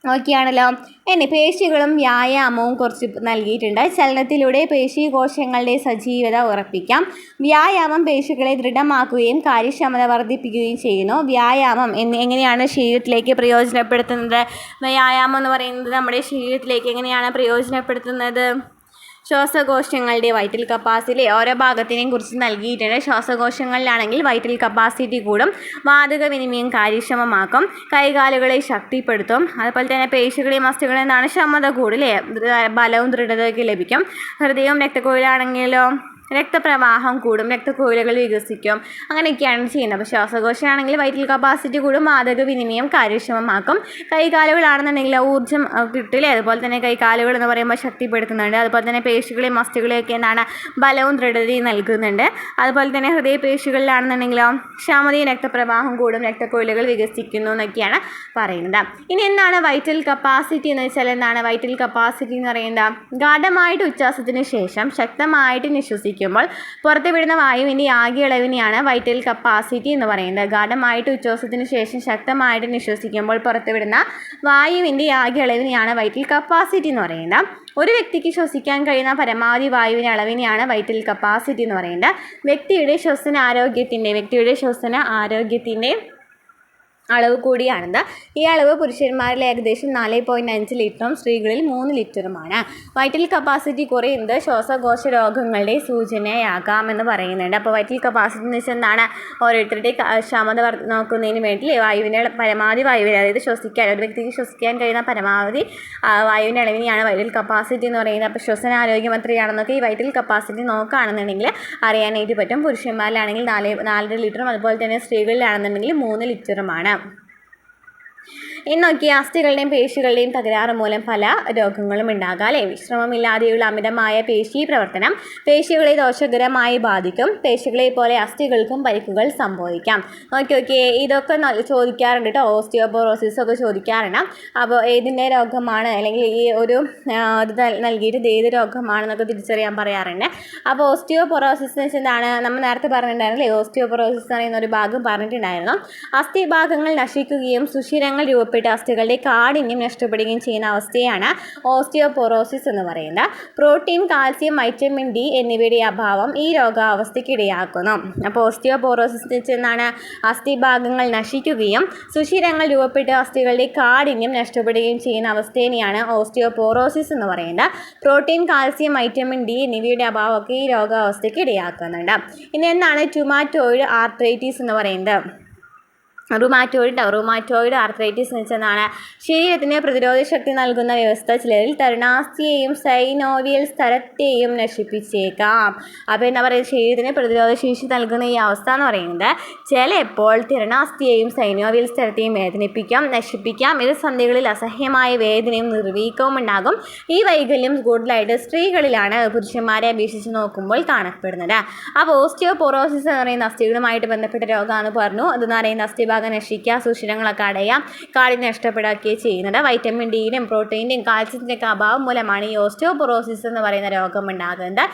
ഓക്കെയാണല്ലോ. ഇനി പേശികളും വ്യായാമവും കുറച്ച് നൽകിയിട്ടുണ്ട്. ചലനത്തിലൂടെ പേശീകോശങ്ങളുടെ സജീവത ഉറപ്പിക്കാം. വ്യായാമം പേശികളെ ദൃഢമാക്കുകയും കാര്യക്ഷമത വർദ്ധിപ്പിക്കുകയും ചെയ്യുന്നു. വ്യായാമം എങ്ങനെയാണ് ശരീരത്തിലേക്ക് പ്രയോജനപ്പെടുത്തുന്നത്? വ്യായാമം എന്ന് പറയുന്നത് നമ്മുടെ ശരീരത്തിലേക്ക് എങ്ങനെയാണ് പ്രയോജനപ്പെടുത്തുന്നത്? ശ്വാസകോശങ്ങളുടെ വൈറ്റൽ കപ്പാസിറ്റി ഓരോ ഭാഗത്തിനെയും കുറിച്ച് നൽകിയിട്ടുണ്ട്. ശ്വാസകോശങ്ങളിലാണെങ്കിൽ വൈറ്റൽ കപ്പാസിറ്റി കൂടും, വാതക വിനിമയം കാര്യക്ഷമമാക്കും, കൈകാലുകളെ ശക്തിപ്പെടുത്തും. അതുപോലെ തന്നെ പേശികളെയും അസ്ഥികളെയും എന്താണ് ക്ഷമത കൂടില്ലേ, ബലവും ദൃഢതയൊക്കെ ലഭിക്കും. ഹൃദയവും രക്തക്കുഴലാണെങ്കിലോ രക്തപ്രവാഹം കൂടും, രക്തക്കുഴലുകൾ വികസിക്കും, അങ്ങനെയൊക്കെയാണ് ചെയ്യുന്നത്. അപ്പോൾ ശ്വാസകോശമാണെങ്കിൽ വൈറ്റൽ കപ്പാസിറ്റി കൂടും, വാതക വിനിമയം കാര്യക്ഷമമാക്കും. കൈകാലുകളാണെന്നുണ്ടെങ്കിൽ ഊർജ്ജം കിട്ടില്ലേ, അതുപോലെ തന്നെ കൈകാലുകൾ എന്ന് പറയുമ്പോൾ ശക്തിപ്പെടുത്തുന്നുണ്ട്. അതുപോലെ തന്നെ പേശികളെയും മസ്തികളെയൊക്കെ എന്താണ് ബലവും ദൃഢതയും നൽകുന്നുണ്ട്. അതുപോലെ തന്നെ ഹൃദയപേശികളിലാണെന്നുണ്ടെങ്കിലോ ക്ഷമതയും രക്തപ്രവാഹം കൂടും, രക്തക്കുഴലുകൾ വികസിക്കുന്നു എന്നൊക്കെയാണ് പറയുന്നത്. ഇനി എന്താണ് വൈറ്റൽ കപ്പാസിറ്റി എന്ന് വെച്ചാൽ എന്താണ് വൈറ്റൽ കപ്പാസിറ്റി എന്ന് പറയുന്നത്? ഗാഢമായിട്ട് ഉച്ഛ്വാസത്തിന് ശേഷം ശക്തമായിട്ട് നിശ്വസിക്കുമ്പോൾ പുറത്തുവിടുന്ന വായുവിൻ്റെ ആകെ അളവിനെയാണ് വൈറ്റൽ കപ്പാസിറ്റി എന്ന് പറയുന്നത്. ഗാഢമായിട്ട് ഉച്ഛ്വാസത്തിന് ശേഷം ശക്തമായിട്ട് നിശ്വസിക്കുമ്പോൾ പുറത്തുവിടുന്ന വായുവിൻ്റെ ആകെ അളവിനെയാണ് വൈറ്റൽ കപ്പാസിറ്റി എന്ന് പറയുന്നത്. ഒരു വ്യക്തിക്ക് ശ്വസിക്കാൻ കഴിയുന്ന പരമാവധി വായുവിൻ്റെ അളവിനെയാണ് വൈറ്റൽ കപ്പാസിറ്റി എന്ന് പറയുന്നത്. വ്യക്തിയുടെ ശ്വസന ആരോഗ്യത്തിൻ്റെ അളവ് കൂടിയാണിത്. ഈ അളവ് പുരുഷന്മാരിൽ ഏകദേശം 4.5 ലിറ്ററും സ്ത്രീകളിൽ 3 ലിറ്ററുമാണ്. വൈറ്റൽ കപ്പാസിറ്റി കുറയുന്നത് ശ്വാസകോശ രോഗങ്ങളുടെ സൂചനയാകാമെന്ന് പറയുന്നുണ്ട്. അപ്പോൾ വൈറ്റൽ കപ്പാസിറ്റി എന്ന് വെച്ചാൽ എന്താണ്? ഓരോരുത്തരുടെ ക്ഷമത നോക്കുന്നതിന് വേണ്ടി വായുവിൻ്റെ പരമാവധി വായുവിനെ, അതായത് ഒരു വ്യക്തിക്ക് ശ്വസിക്കാൻ കഴിയുന്ന പരമാവധി വായുവിൻ്റെ അളവിനെയാണ് വൈറ്റൽ കപ്പാസിറ്റി എന്ന് പറയുന്നത്. അപ്പോൾ ശ്വസനാരോഗ്യം എത്രയാണെന്നൊക്കെ ഈ വൈറ്റൽ കപ്പാസിറ്റി നോക്കുകയാണെന്നുണ്ടെങ്കിൽ അറിയാനായിട്ട് പറ്റും. പുരുഷന്മാരിലാണെങ്കിൽ 4 ലിറ്ററും അതുപോലെ തന്നെ സ്ത്രീകളിലാണെന്നുണ്ടെങ്കിൽ 3 ലിറ്ററുമാണ്. ഇന്നൊക്കെ അസ്ഥികളുടെയും പേശികളുടെയും തകരാറ് മൂലം പല രോഗങ്ങളും ഉണ്ടാകാം അല്ലേ. വിശ്രമമില്ലാതെയുള്ള അമിതമായ പേശി പ്രവർത്തനം പേശികളെ ദോഷകരമായി ബാധിക്കും. പേശികളെ പോലെ അസ്ഥികൾക്കും പരിക്കുകൾ സംഭവിക്കാം. ഓക്കെ ഇതൊക്കെ ചോദിക്കാറുണ്ട് കേട്ടോ. ഓസ്റ്റിയോപൊറോസിസ് ഒക്കെ ചോദിക്കാറുണ്ട്. അപ്പോൾ ഏതിൻ്റെ രോഗമാണ് അല്ലെങ്കിൽ ഈ ഒരു ഇത് നൽകിയിട്ട് ഇത് ഏത് രോഗമാണെന്നൊക്കെ തിരിച്ചറിയാൻ പറയാറുണ്ട്. അപ്പോൾ ഓസ്റ്റിയോപൊറോസിസ് എന്ന് വെച്ചാൽ എന്താണ്? നമ്മൾ നേരത്തെ പറഞ്ഞിട്ടുണ്ടായിരുന്നില്ലേ, ഓസ്റ്റിയോപൊറോസിസ് എന്ന് പറയുന്ന ഒരു ഭാഗം പറഞ്ഞിട്ടുണ്ടായിരുന്നു. അസ്ഥിഭാഗങ്ങൾ നശിക്കുകയും സുഷിരങ്ങൾ രൂപപ്പെട്ട് അസ്ഥികളുടെ കാഠിന്യം നഷ്ടപ്പെടുകയും ചെയ്യുന്ന അവസ്ഥയാണ് ഓസ്റ്റിയോപൊറോസിസ് എന്ന് പറയുന്നത്. പ്രോട്ടീൻ, കാൽസ്യം, വൈറ്റമിൻ ഡി എന്നിവയുടെ അഭാവം ഈ രോഗാവസ്ഥയ്ക്ക് ഇടയാക്കുന്നു. അപ്പോൾ ഓസ്റ്റിയോപൊറോസിസ് എന്നാണ്? അസ്ഥിഭാഗങ്ങൾ നശിക്കുകയും സുഷിരങ്ങൾ രൂപപ്പെട്ട് അസ്ഥികളുടെ കാഠിന്യം നഷ്ടപ്പെടുകയും ചെയ്യുന്ന അവസ്ഥയെയാണ് ഓസ്റ്റിയോപൊറോസിസ് എന്ന് പറയുന്നത്. പ്രോട്ടീൻ, കാൽസ്യം, വൈറ്റമിൻ ഡി എന്നിവയുടെ അഭാവമൊക്കെ ഈ രോഗാവസ്ഥയ്ക്ക് ഇടയാക്കുന്നുണ്ട്. ഇനി എന്താണ് റുമാറ്റോയിഡ് ആർത്രൈറ്റിസ് എന്ന് പറയുന്നത്? റുമാറ്റോയിഡ് ആർത്രൈറ്റിസ് എന്ന് വെച്ചാൽ ശരീരത്തിന് പ്രതിരോധ ശക്തി നൽകുന്ന വ്യവസ്ഥ ചിലരിൽ തരുണാസ്ഥിയെയും സൈനോവിയൽ സ്ഥലത്തെയും നശിപ്പിച്ചേക്കാം. അപ്പോൾ എന്താ പറയുക, ശരീരത്തിന് പ്രതിരോധ ശേഷി നൽകുന്ന ഈ അവസ്ഥ എന്ന് പറയുന്നത് ചിലപ്പോൾ തരുണാസ്ഥിയെയും സൈനോവിയൽ സ്ഥലത്തെയും നശിപ്പിക്കാം. ഇത് സന്ധികളിൽ അസഹ്യമായ വേദനയും നിർവീക്കവും ഉണ്ടാകും. ഈ വൈകല്യം കൂടുതലായിട്ട് സ്ത്രീകളിലാണ് പുരുഷന്മാരെ അപേക്ഷിച്ച് നോക്കുമ്പോൾ കാണപ്പെടുന്നത്. അപ്പോൾ ഓസ്റ്റിയോപൊറോസിസ് എന്ന് പറയുന്ന അസ്ഥികളുമായിട്ട് ബന്ധപ്പെട്ട രോഗമാണെന്ന് പറഞ്ഞു. അതെന്ന് പറയുന്ന അസ്ഥിഭാഗം ഭാഗം നശിക്കുക, സുഷിരങ്ങളൊക്കെ അടയാം, കാടിനെ നഷ്ടപ്പെടുകയൊക്കെ ചെയ്യുന്നത്. വൈറ്റമിൻ ഡിയുടെയും പ്രോട്ടീൻ്റെയും കാൽസ്യത്തിൻ്റെയൊക്കെ അഭാവം മൂലമാണ് ഈ ഓസ്റ്റിയോപൊറോസിസ് എന്ന് പറയുന്ന രോഗം ഉണ്ടാകുന്നത്.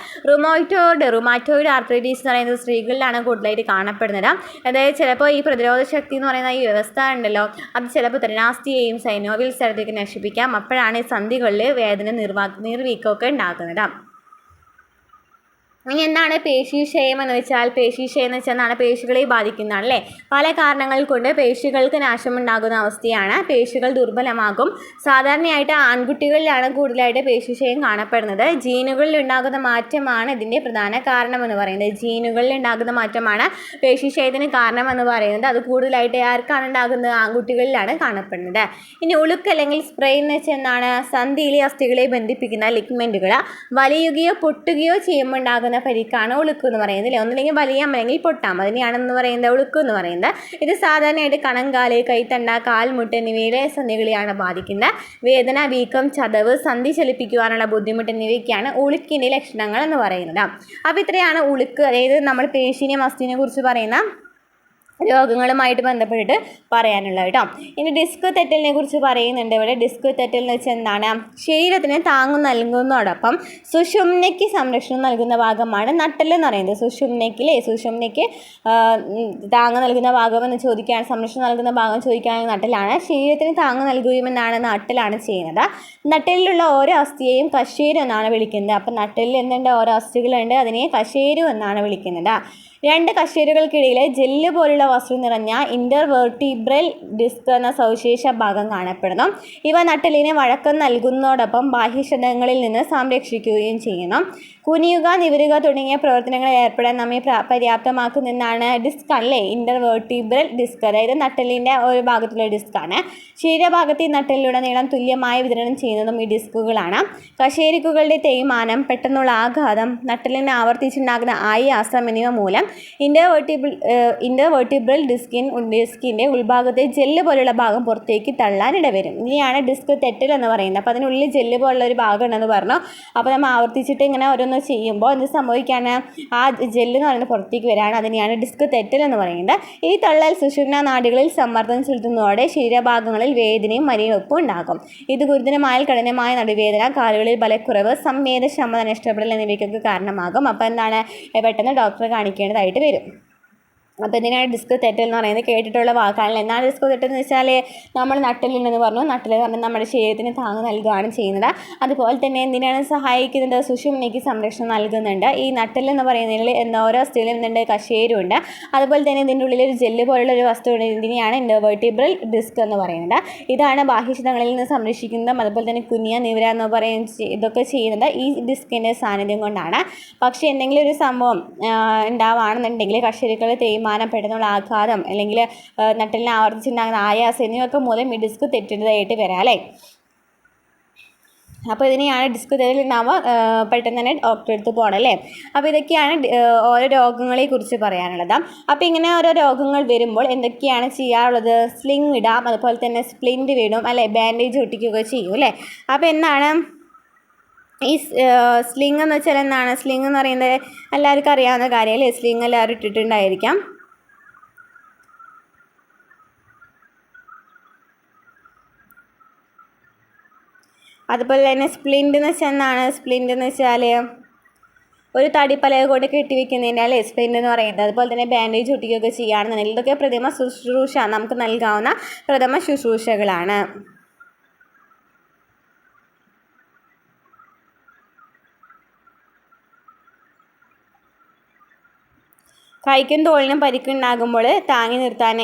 റുമാറ്റോയിഡ് ആർത്രൈറ്റിസ് എന്ന് പറയുന്നത് സ്ത്രീകളിലാണ് കൂടുതലായിട്ട് കാണപ്പെടുന്നത്. അതായത് ചിലപ്പോൾ ഈ പ്രതിരോധ ശക്തി എന്ന് പറയുന്ന ഈ വ്യവസ്ഥ ഉണ്ടല്ലോ, അത് ചിലപ്പോൾ ത്രിനാസ്തിയെയും സൈനോവിയൽ സ്ഥലത്തേക്ക് നശിപ്പിക്കാം. അപ്പോഴാണ് ഈ സന്ധികളിൽ വേദന, നീർവീക്കമൊക്കെ ഉണ്ടാക്കുന്നത്. ഇനി എന്താണ് പേശീക്ഷയം എന്ന് വെച്ചാൽ? പേശീക്ഷയം എന്ന് വെച്ചാൽ എന്താണ്? പേശികളെ ബാധിക്കുന്നതാണ് അല്ലേ. പല കാരണങ്ങൾ കൊണ്ട് പേശികൾക്ക് നാശമുണ്ടാകുന്ന അവസ്ഥയാണ്. പേശികൾ ദുർബലമാകും. സാധാരണയായിട്ട് ആൺകുട്ടികളിലാണ് കൂടുതലായിട്ട് പേശീക്ഷയം കാണപ്പെടുന്നത്. ജീനുകളിൽ ഉണ്ടാകുന്ന മാറ്റമാണ് ഇതിൻ്റെ പ്രധാന കാരണമെന്ന് പറയുന്നത്. ജീനുകളിൽ ഉണ്ടാകുന്ന മാറ്റമാണ് പേശീക്ഷയത്തിന് കാരണമെന്ന് പറയുന്നത്. അത് കൂടുതലായിട്ട് ആർക്കാണ് ഉണ്ടാകുന്നത്? ആൺകുട്ടികളിലാണ് കാണപ്പെടുന്നത്. ഇനി ഉളുക്ക് അല്ലെങ്കിൽ സ്പ്രെയിൻ എന്ന് വെച്ചാൽ എന്താണ്? സന്ധിയിലെ അസ്ഥികളെ ബന്ധിപ്പിക്കുന്ന ലിഗ്മെൻറ്റുകൾ വലിയുകയോ പൊട്ടുകയോ ചെയ്യുമ്പോൾ ഉണ്ടാകുന്ന പരിക്കാണ് ഉളുക്ക് എന്ന് പറയുന്നത് അല്ലേ. ഒന്നില്ലെങ്കിൽ വലിയാം അല്ലെങ്കിൽ പൊട്ടാം, അതിനെയാണെന്ന് പറയുന്നത് ഉളുക്ക് എന്ന് പറയുന്നത്. ഇത് സാധാരണയായിട്ട് കണങ്കാല്, കൈത്തണ്ട, കാൽമുട്ട് എന്നിവയിലെ സന്ധികളെയാണ് ബാധിക്കുന്നത്. വേദന, വീക്കം, ചതവ്, സന്ധി ചലിപ്പിക്കുവാനുള്ള ബുദ്ധിമുട്ട് എന്നിവയൊക്കെയാണ് ഉളുക്കിൻ്റെ ലക്ഷണങ്ങൾ എന്ന് പറയുന്നത്. അപ്പോൾ ഇത്രയാണ് ഉളുക്ക്, അതായത് നമ്മൾ പേശിനെയും അസ്ഥിനെ കുറിച്ച് പറയുന്ന രോഗങ്ങളുമായിട്ട് ബന്ധപ്പെട്ടിട്ട് പറയാനുള്ളത് കേട്ടോ. ഇനി ഡിസ്ക് തെറ്റലിനെ കുറിച്ച് പറയുന്നുണ്ട് ഇവിടെ. ഡിസ്ക് തെറ്റൽ എന്ന് വെച്ചാൽ എന്താണ്? ശരീരത്തിന് താങ്ങ് നൽകുന്നതോടൊപ്പം സുഷുമ്നയ്ക്ക് സംരക്ഷണം നൽകുന്ന ഭാഗമാണ് നട്ടെല്ലെന്ന് പറയുന്നത്. സുഷുമ്നയ്ക്ക് താങ്ങ് നൽകുന്ന ഭാഗം എന്ന് ചോദിക്കുകയാണ്, സംരക്ഷണം നൽകുന്ന ഭാഗം ചോദിക്കുകയാണെങ്കിൽ നട്ടെല്ലാണ്. ശരീരത്തിന് താങ്ങ് നൽകുമെന്നാണ് നട്ടെല്ലാണ് ചെയ്യുന്നത്. നട്ടെല്ലിലുള്ള ഓരോ അസ്ഥിയെയും കശേരു എന്നാണ് വിളിക്കുന്നത്. അപ്പം നട്ടെല്ലിൽ എന്തുണ്ട്? ഓരോ അസ്ഥികളുണ്ട്, അതിനെ കശേരു എന്നാണ് വിളിക്കുന്നത്. രണ്ട് കശേരുകൾക്കിടയിൽ ജെല്ല് പോലുള്ള വസ്തു നിറഞ്ഞ ഇൻ്റർവെർട്ടിബ്രൽ ഡിസ്ക് എന്ന സവിശേഷ ഭാഗം കാണപ്പെടുന്നു. ഇവ നട്ടെല്ലിന് വഴക്കം നൽകുന്നതോടൊപ്പം ബാഹ്യക്ഷതങ്ങളിൽ നിന്ന് സംരക്ഷിക്കുകയും ചെയ്യുന്നു. കുനിയുക, നിവരുക തുടങ്ങിയ പ്രവർത്തനങ്ങളിൽ ഏർപ്പെടാൻ നമ്മെ പര്യാപ്തമാക്കുന്നതാണ് ഡിസ്ക് അല്ലേ, ഇൻ്റർവെർട്ടിബ്രൽ ഡിസ്ക്. അതായത് നട്ടെല്ലിൻ്റെ ഒരു ഭാഗത്തുള്ള ഡിസ്ക്കാണ്. ശരീരഭാഗത്ത് ഈ നട്ടെല്ലിലുടനീളം തുല്യമായി വിതരണം ചെയ്യുന്നതും ഈ ഡിസ്കുകളാണ്. കശേരുക്കളുടെ തേയ്മാനം, പെട്ടെന്നുള്ള ആഘാതം, നട്ടെല്ലിന് ആവർത്തിച്ചുണ്ടാകുന്ന ആയാസം എന്നിവ മൂലം ഇൻ്റർവെർട്ടിബ്രൽ ഡിസ്കിൻ്റെ ഉൾഭാഗത്തെ ജെല്ല് പോലുള്ള ഭാഗം പുറത്തേക്ക് തള്ളാനിടവരും. ഇനിയാണ് ഡിസ്ക് തെറ്റൽ എന്ന് പറയുന്നത്. അപ്പോൾ അതിനുള്ളിൽ ജെല്ല് പോലുള്ള ഒരു ഭാഗം ഉണ്ടെന്ന് പറഞ്ഞു. അപ്പോൾ നമ്മൾ ആവർത്തിച്ചിട്ട് ഇങ്ങനെ ഓരോന്ന് ചെയ്യുമ്പോൾ എന്ത് സംഭവിക്കുകയാണ്? ആ ജെല്ല് എന്ന് പറയുന്നത് പുറത്തേക്ക് വരികയാണ്. അതിനെയാണ് ഡിസ്ക് തെറ്റൽ എന്ന് പറയുന്നത്. ഈ തള്ളൽ സുഷുമ്നാ നാഡികളിൽ സമ്മർദ്ദം ചെലുത്തുന്നതോടെ ശരീരഭാഗങ്ങളിൽ വേദനയും മരവിപ്പും ഉണ്ടാകും. ഇത് ഗുരുതരമായ കഠിനമായ നടുവേദന, കാലുകളിൽ ബലക്കുറവ്, സംവേദനക്ഷമത നഷ്ടപ്പെടൽ എന്നിവയ്ക്കൊക്കെ കാരണമാകും. അപ്പോൾ എന്താണ്? പെട്ടെന്ന് ഡോക്ടറെ കാണിക്കേണ്ടതായിട്ട് വരും. അപ്പോൾ ഇതിനാണ് ഡിസ്ക് തെറ്റൽ എന്ന് പറയുന്നത്. കേട്ടിട്ടുള്ള വാക്കാണല്ലോ. എന്താണ് ഡിസ്ക് തെറ്റൽ എന്ന് വെച്ചാൽ? നമ്മൾ നട്ടെല്ലുണ്ടെന്ന് പറഞ്ഞു. നട്ടെല്ല് പറഞ്ഞാൽ നമ്മുടെ ശരീരത്തിന് താങ്ങ് നൽകുകയാണ് ചെയ്യുന്നത്. അതുപോലെ തന്നെ എന്തിനാണ് സഹായിക്കുന്നത്? സുഷുമ്നയ്ക്ക് സംരക്ഷണം നൽകുന്നുണ്ട്. ഈ നട്ടെല്ലെന്ന് പറയുന്നതിൽ ഓരോ അസ്ഥിയിലും എന്തുണ്ട്? കശേരുണ്ട്. അതുപോലെ തന്നെ ഇതിൻ്റെ ഉള്ളിൽ ഒരു ജെല്ല് പോലുള്ള ഒരു വസ്തുണ്ട്. ഇതിനെയാണ് ഇൻ്റർവെർട്ടിബ്രൽ ഡിസ്ക് എന്ന് പറയുന്നത്. ഇതാണ് ബാഹ്യക്ഷതങ്ങളിൽ നിന്ന് സംരക്ഷിക്കുന്നതും അതുപോലെ തന്നെ കുനിയ, നിവര എന്ന് പറയുന്ന ഇതൊക്കെ ചെയ്യുന്നത് ഈ ഡിസ്കിൻ്റെ സാന്നിധ്യം കൊണ്ടാണ്. പക്ഷേ എന്തെങ്കിലും ഒരു സംഭവം ഉണ്ടാവുകയാണെന്നുണ്ടെങ്കിൽ കശേരുക്കൾ പെട്ടെന്നുള്ള ആഘാതം അല്ലെങ്കിൽ നട്ടെല്ലിന് ആവർത്തിച്ചുണ്ടാകുന്ന ആയാസം എന്നിവയൊക്കെ മൂലം ഈ ഡിസ്ക് തെറ്റുന്നതായിട്ട് വരാം അല്ലേ. അപ്പോൾ ഇതിനെയാണ് ഡിസ്ക് തെറ്റൽ ഉണ്ടാകുമ്പോൾ പെട്ടെന്ന് തന്നെ ഡോക്ടറെ അടുത്ത് പോകണം അല്ലേ. അപ്പോൾ ഇതൊക്കെയാണ് ഓരോ രോഗങ്ങളെ കുറിച്ച് പറയാനുള്ളത്. അപ്പോൾ ഇങ്ങനെ ഓരോ രോഗങ്ങൾ വരുമ്പോൾ എന്തൊക്കെയാണ് ചെയ്യാറുള്ളത്? സ്ലിങ് ഇടാം, അതുപോലെ തന്നെ സ്പ്ലിൻറ്റ് വിടും അല്ലേ, ബാൻഡേജ് ഒട്ടിക്കുകയൊക്കെ ചെയ്യും അല്ലേ. അപ്പോൾ എന്താണ് ഈ സ്ലിങ് എന്ന് വെച്ചാൽ എന്താണ്? സ്ലിങ് എന്ന് പറയുന്നത് എല്ലാവർക്കും അറിയാവുന്ന കാര്യമല്ലേ. സ്ലിങ് എല്ലാവരും ഇട്ടിട്ടുണ്ടായിരിക്കാം. അതുപോലെ തന്നെ സ്പ്ലിൻ്റ് എന്ന് വെച്ചാൽ എന്താണ്? സ്പ്ലിൻ്റ് എന്ന് വെച്ചാൽ ഒരു തടിപ്പലക കൊണ്ട് കെട്ടിവെക്കുന്നതിൻ്റെ അല്ലേ സ്പ്ലിൻ്റ് എന്ന് പറയുന്നത്. അതുപോലെ തന്നെ ബാൻഡേജ് ഒട്ടിക്കുകയൊക്കെ ചെയ്യുകയാണെന്നുണ്ടെങ്കിൽ ഇതൊക്കെ പ്രഥമ ശുശ്രൂഷ നമുക്ക് നൽകാവുന്ന പ്രഥമ ശുശ്രൂഷകളാണ്. കൈക്കും തോളിനും പരിക്കുണ്ടാകുമ്പോൾ താങ്ങി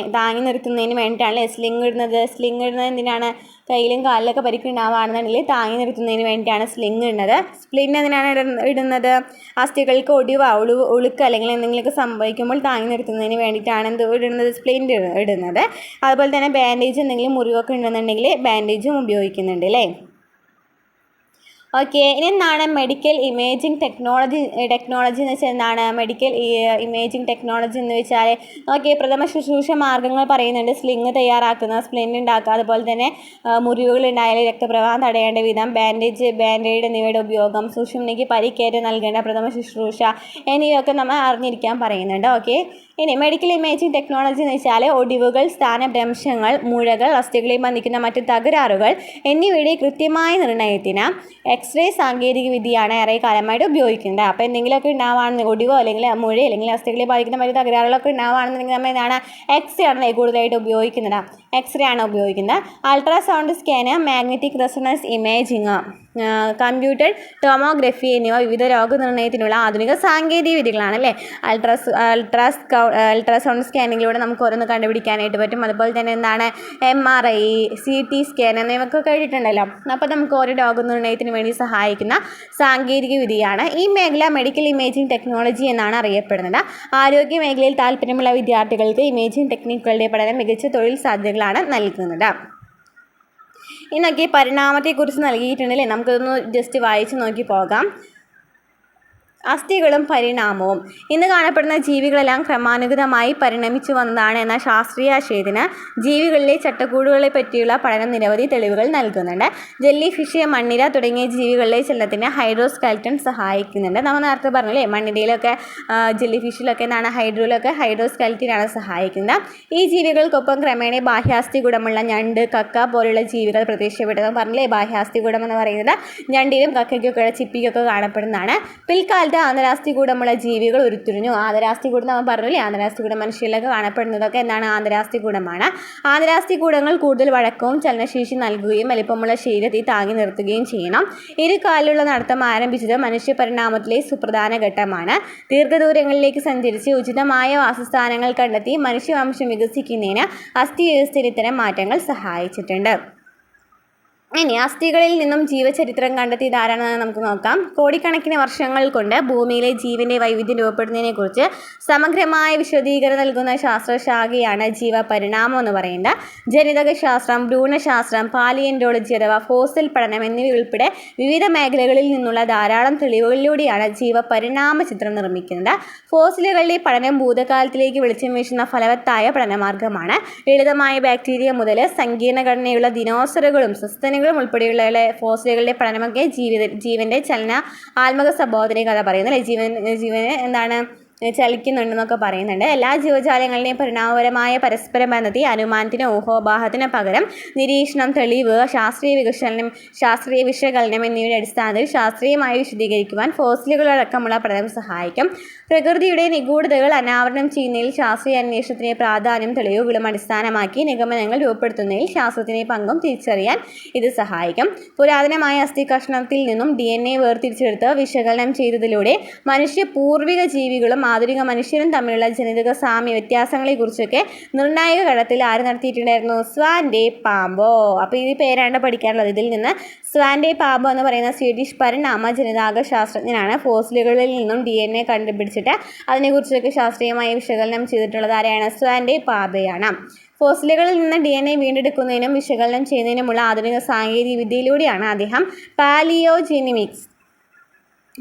നിർത്തുന്നതിന് വേണ്ടിയിട്ടാണ് സ്ലിങ് ഇടുന്നത്. സ്ലിങ് ഇടുന്നത് എന്തിനാണ്? കയ്യിലും കാലിലൊക്കെ പരിക്കുണ്ടാവുകയാണെന്നുണ്ടെങ്കിൽ താങ്ങി നിർത്തുന്നതിന് വേണ്ടിയിട്ടാണ് സ്ലിങ് ഇടുന്നത്. സ്പ്ലിൻ എന്തിനാണ് ഇടുന്നത്? അസ്ഥികൾക്ക് ഉളുക്ക് അല്ലെങ്കിൽ എന്തെങ്കിലുമൊക്കെ സംഭവിക്കുമ്പോൾ താങ്ങി നിർത്തുന്നതിന് വേണ്ടിയിട്ടാണ് ഇടുന്നത്? സ്പ്ലിൻ ഇടുന്നത്. അതുപോലെ തന്നെ ബാൻഡേജ് എന്തെങ്കിലും മുറിവൊക്കെ ഉണ്ടെന്നുണ്ടെങ്കിൽ ബാൻഡേജും ഉപയോഗിക്കുന്നുണ്ട് അല്ലേ. ഓക്കെ, ഇനി എന്താണ് മെഡിക്കൽ ഇമേജിംഗ് ടെക്നോളജി എന്ന് വെച്ചാൽ എന്താണ് മെഡിക്കൽ ഇമേജിംഗ് ടെക്നോളജി എന്ന് വെച്ചാൽ ഓക്കെ, പ്രഥമ ശുശ്രൂഷ മാർഗ്ഗങ്ങൾ പറയുന്നുണ്ട്. സ്ലിങ് തയ്യാറാക്കുന്ന, സ്പ്ലിൻ ഉണ്ടാക്കുക, അതുപോലെ തന്നെ മുറിവുകൾ ഉണ്ടായാൽ രക്തപ്രവാഹം തടയേണ്ട വിധം, ബാൻഡേഡ് എന്നിവയുടെ ഉപയോഗം, സുഷുമ്നയ്ക്ക് പരിക്കേറ്റ് നൽകേണ്ട പ്രഥമ ശുശ്രൂഷ എന്നിവയൊക്കെ നമ്മൾ അറിഞ്ഞിരിക്കാൻ പറയുന്നുണ്ട്. ഓക്കെ, ഇനി മെഡിക്കൽ ഇമേജിംഗ് ടെക്നോളജി എന്ന് വെച്ചാൽ ഒടിവുകൾ, സ്ഥാനഭ്രംശങ്ങൾ, മുഴകൾ, അസ്ഥികളെ ബന്ധിക്കുന്ന മറ്റ് തകരാറുകൾ എന്നിവയുടെ കൃത്യമായ നിർണ്ണയത്തിന് എക്സ്റേ സാങ്കേതിക വിദ്യയാണ് ഏറെ കാലമായിട്ട് ഉപയോഗിക്കുന്നത്. അപ്പോൾ എന്തെങ്കിലുമൊക്കെ ഉണ്ടാവുകയാണെന്ന് ഒടിവോ അല്ലെങ്കിൽ മുഴ അല്ലെങ്കിൽ അസ്ഥികളെ ബാധിക്കുന്ന മറ്റ് തകരാറുകളൊക്കെ ഉണ്ടാവുകയാണെന്നുണ്ടെങ്കിൽ നമ്മൾ എന്താണ് എക്സ്റേ ആണ് കൂടുതലായിട്ട് ഉപയോഗിക്കുന്നത്. എക്സ്റേ ആണ് ഉപയോഗിക്കുന്നത്. Ultrasound scan, magnetic resonance imaging, computer tomography എന്നിവ വിവിധ രോഗനിർണയത്തിനുള്ള ആധുനിക സാങ്കേതിക വിദ്യകളാണ് അല്ലേ. അൾട്രാസൗണ്ട് സ്കാനിങ്ങിലൂടെ നമുക്ക് ഓരോന്ന് കണ്ടുപിടിക്കാനായിട്ട് പറ്റും. അതുപോലെ തന്നെ എന്താണ് MRI, CT സ്കാൻ എന്നിവയൊക്കെ കഴിഞ്ഞിട്ടുണ്ടല്ലോ. അപ്പോൾ നമുക്ക് ഓരോ രോഗനിർണയത്തിന് വേണ്ടി സഹായിക്കുന്ന സാങ്കേതിക വിദ്യയാണ് ഈ മേഖല മെഡിക്കൽ ഇമേജിംഗ് ടെക്നോളജി എന്നാണ് അറിയപ്പെടുന്നത്. ആരോഗ്യ മേഖലയിൽ താല്പര്യമുള്ള വിദ്യാർത്ഥികൾക്ക് ഇമേജിംഗ് ടെക്നിക്കുകളുടെ പഠനം മികച്ച തൊഴിൽ സാധ്യതകളാണ് നൽകുന്നത്. ഇന്നൊക്കെ പരിണാമത്തെക്കുറിച്ച് നൽകിയിട്ടുണ്ടല്ലേ, നമുക്കതൊന്ന് ജസ്റ്റ് വായിച്ച് നോക്കി പോകാം. അസ്ഥികളും പരിണാമവും. ഇന്ന് കാണപ്പെടുന്ന ജീവികളെല്ലാം ക്രമാനുഗതമായി പരിണമിച്ചു വന്നതാണ് എന്ന ശാസ്ത്രീയ ആശയത്തിന് ജീവികളിലെ ചട്ടക്കൂടുകളെ പറ്റിയുള്ള പഠനം നിരവധി തെളിവുകൾ നൽകുന്നുണ്ട്. ജെല്ലി ഫിഷ്, മണ്ണിര തുടങ്ങിയ ജീവികളിലെ ചലനത്തിന് ഹൈഡ്രോസ്കെൽറ്റൺ സഹായിക്കുന്നുണ്ട്. നമ്മൾ നേരത്തെ പറഞ്ഞില്ലേ, മണ്ണിരയിലൊക്കെ ജെല്ലി ഫിഷിലൊക്കെ എന്താണ് ഹൈഡ്രോസ്കെൽറ്റനാണ് സഹായിക്കുന്നത്. ഈ ജീവികൾക്കൊപ്പം ക്രമേണ ബാഹ്യാസ്ഥി ഗുണമുള്ള ഞണ്ട്, കക്ക പോലുള്ള ജീവികൾ പ്രത്യക്ഷപ്പെട്ടതെന്ന് പറഞ്ഞില്ലേ. ബാഹ്യാസ്ഥി ഗുണം എന്ന് പറയുന്നത് ഞണ്ടിലും കക്കയ്ക്കൊക്കെ ചിപ്പിക്കൊക്കെ കാണപ്പെടുന്നതാണ്. പിൽക്കാലത്ത് ആന്തരാസ്ഥി ഗുണമുള്ള ജീവികൾ ഉരുത്തിരിഞ്ഞു. ആന്തരാസ്ഥി ഗുണം നമ്മൾ പറഞ്ഞില്ലേ, ആന്തരാസ്ഥി ഗുണം മനുഷ്യരിലൊക്കെ കാണപ്പെടുന്നതൊക്കെ എന്താണ് ആന്തരാസ്ഥി ഗുണമാണ്. ആന്തരാസ്ഥി ഗുണങ്ങൾ കൂടുതൽ വഴക്കവും ചലനശേഷി നൽകുകയും വലിപ്പമുള്ള ശരീരത്തിൽ താങ്ങി നിർത്തുകയും ചെയ്യണം. ഇരു കാലിലുള്ള നടത്തം ആരംഭിച്ചത് മനുഷ്യ പരിണാമത്തിലെ സുപ്രധാന ഘട്ടമാണ്. ദീർഘദൂരങ്ങളിലേക്ക് സഞ്ചരിച്ച് ഉചിതമായ വാസസ്ഥാനങ്ങൾ കണ്ടെത്തി മനുഷ്യവംശം വികസിക്കുന്നതിന് അസ്ഥി വ്യവസ്ഥയിൽ ഇത്തരം മാറ്റങ്ങൾ സഹായിച്ചിട്ടുണ്ട്. ഇനി അസ്ഥികളിൽ നിന്നും ജീവചരിത്രം കണ്ടെത്തിയത് ആരാണെന്ന് നമുക്ക് നോക്കാം. കോടിക്കണക്കിന് വർഷങ്ങൾ കൊണ്ട് ഭൂമിയിലെ ജീവൻ്റെ വൈവിധ്യം രൂപപ്പെടുന്നതിനെക്കുറിച്ച് സമഗ്രമായ വിശദീകരണം നൽകുന്ന ശാസ്ത്രശാഖയാണ് ജീവപരിണാമം എന്ന് പറയുന്നത്. ജനിതകശാസ്ത്രം, ഭ്രൂണശാസ്ത്രം, പാലിയൻറ്റോളജി അഥവാ ഫോസിൽ പഠനം എന്നിവയുൾപ്പെടെ വിവിധ മേഖലകളിൽ നിന്നുള്ള ധാരാളം തെളിവുകളിലൂടെയാണ് ജീവപരിണാമ ചിത്രം നിർമ്മിക്കുന്നത്. ഫോസിലുകളുടെ പഠനം ഭൂതകാലത്തിലേക്ക് വെളിച്ചം വീശുന്ന ഫലവത്തായ പഠനമാർഗമാണ്. ലളിതമായ ബാക്ടീരിയ മുതൽ സങ്കീർണ ഘടനയുള്ള ദിനോസറുകളും സസ്തനികളും ഉൾപ്പെടെയുള്ള ഫോസിലുകളുടെ പഠനമൊക്കെ ജീവൻ്റെ ചലന ആത്മക സ്വഭാവത്തിൻ്റെ കഥ പറയുന്നത് അല്ലേ. ജീവന് എന്താണ് ചലിക്കുന്നുണ്ടെന്നൊക്കെ പറയുന്നുണ്ട്. എല്ലാ ജീവജാലങ്ങളുടെയും പരിണാമപരമായ പരസ്പര ബന്ധത്തെ അനുമാനത്തിന് ഊഹോപാഹത്തിന് പകരം നിരീക്ഷണം, തെളിവ്, ശാസ്ത്രീയ വിശകലനം എന്നിവയുടെ അടിസ്ഥാനത്തിൽ ശാസ്ത്രീയമായി വിശദീകരിക്കുവാൻ ഫോസിലുകളടക്കമുള്ള പഠനം സഹായിക്കും. പ്രകൃതിയുടെ നിഗൂഢതകൾ അനാവരണം ചെയ്യുന്നതിൽ ശാസ്ത്രീയ അന്വേഷണത്തിൻ്റെ പ്രാധാന്യം തെളിവുകളും അടിസ്ഥാനമാക്കി നിഗമനങ്ങൾ രൂപപ്പെടുത്തുന്നതിൽ ശാസ്ത്രത്തിൻ്റെ പങ്കും തിരിച്ചറിയാൻ ഇത് സഹായിക്കും. പുരാതനമായ അസ്ഥി കഷ്ണത്തിൽ നിന്നും DNA വേർതിരിച്ചെടുത്ത് വിശകലനം ചെയ്തതിലൂടെ മനുഷ്യ പൂർവിക ജീവികളും ആധുനിക മനുഷ്യരും തമ്മിലുള്ള ജനിതക സാമ്യ വ്യത്യാസങ്ങളെക്കുറിച്ചൊക്കെ നിർണായക ഘട്ടത്തിൽ ആര് നടത്തിയിട്ടുണ്ടായിരുന്നു? സ്വാൻഡെ പാമ്പോ. അപ്പോൾ ഈ പേരാണ് പഠിക്കാനുള്ളത്. ഇതിൽ നിന്ന് സ്വാൻഡെ പാമ്പോ എന്ന് പറയുന്ന സ്വീഡിഷ് പരിണാമ ജനിതക ശാസ്ത്രജ്ഞനാണ്. ഫോസിലുകളിൽ നിന്നും DNA കണ്ടുപിടിച്ചിട്ട് അതിനെക്കുറിച്ചൊക്കെ ശാസ്ത്രീയമായി വിശകലനം ചെയ്തിട്ടുള്ളത് ആരെയാണ്? സ്വാൻഡെ പാമ്പയാണ്. ഫോസിലുകളിൽ നിന്ന് DNA വീണ്ടെടുക്കുന്നതിനും വിശകലനം ചെയ്യുന്നതിനുമുള്ള ആധുനിക സാങ്കേതിക വിദ്യയിലൂടെയാണ് അദ്ദേഹം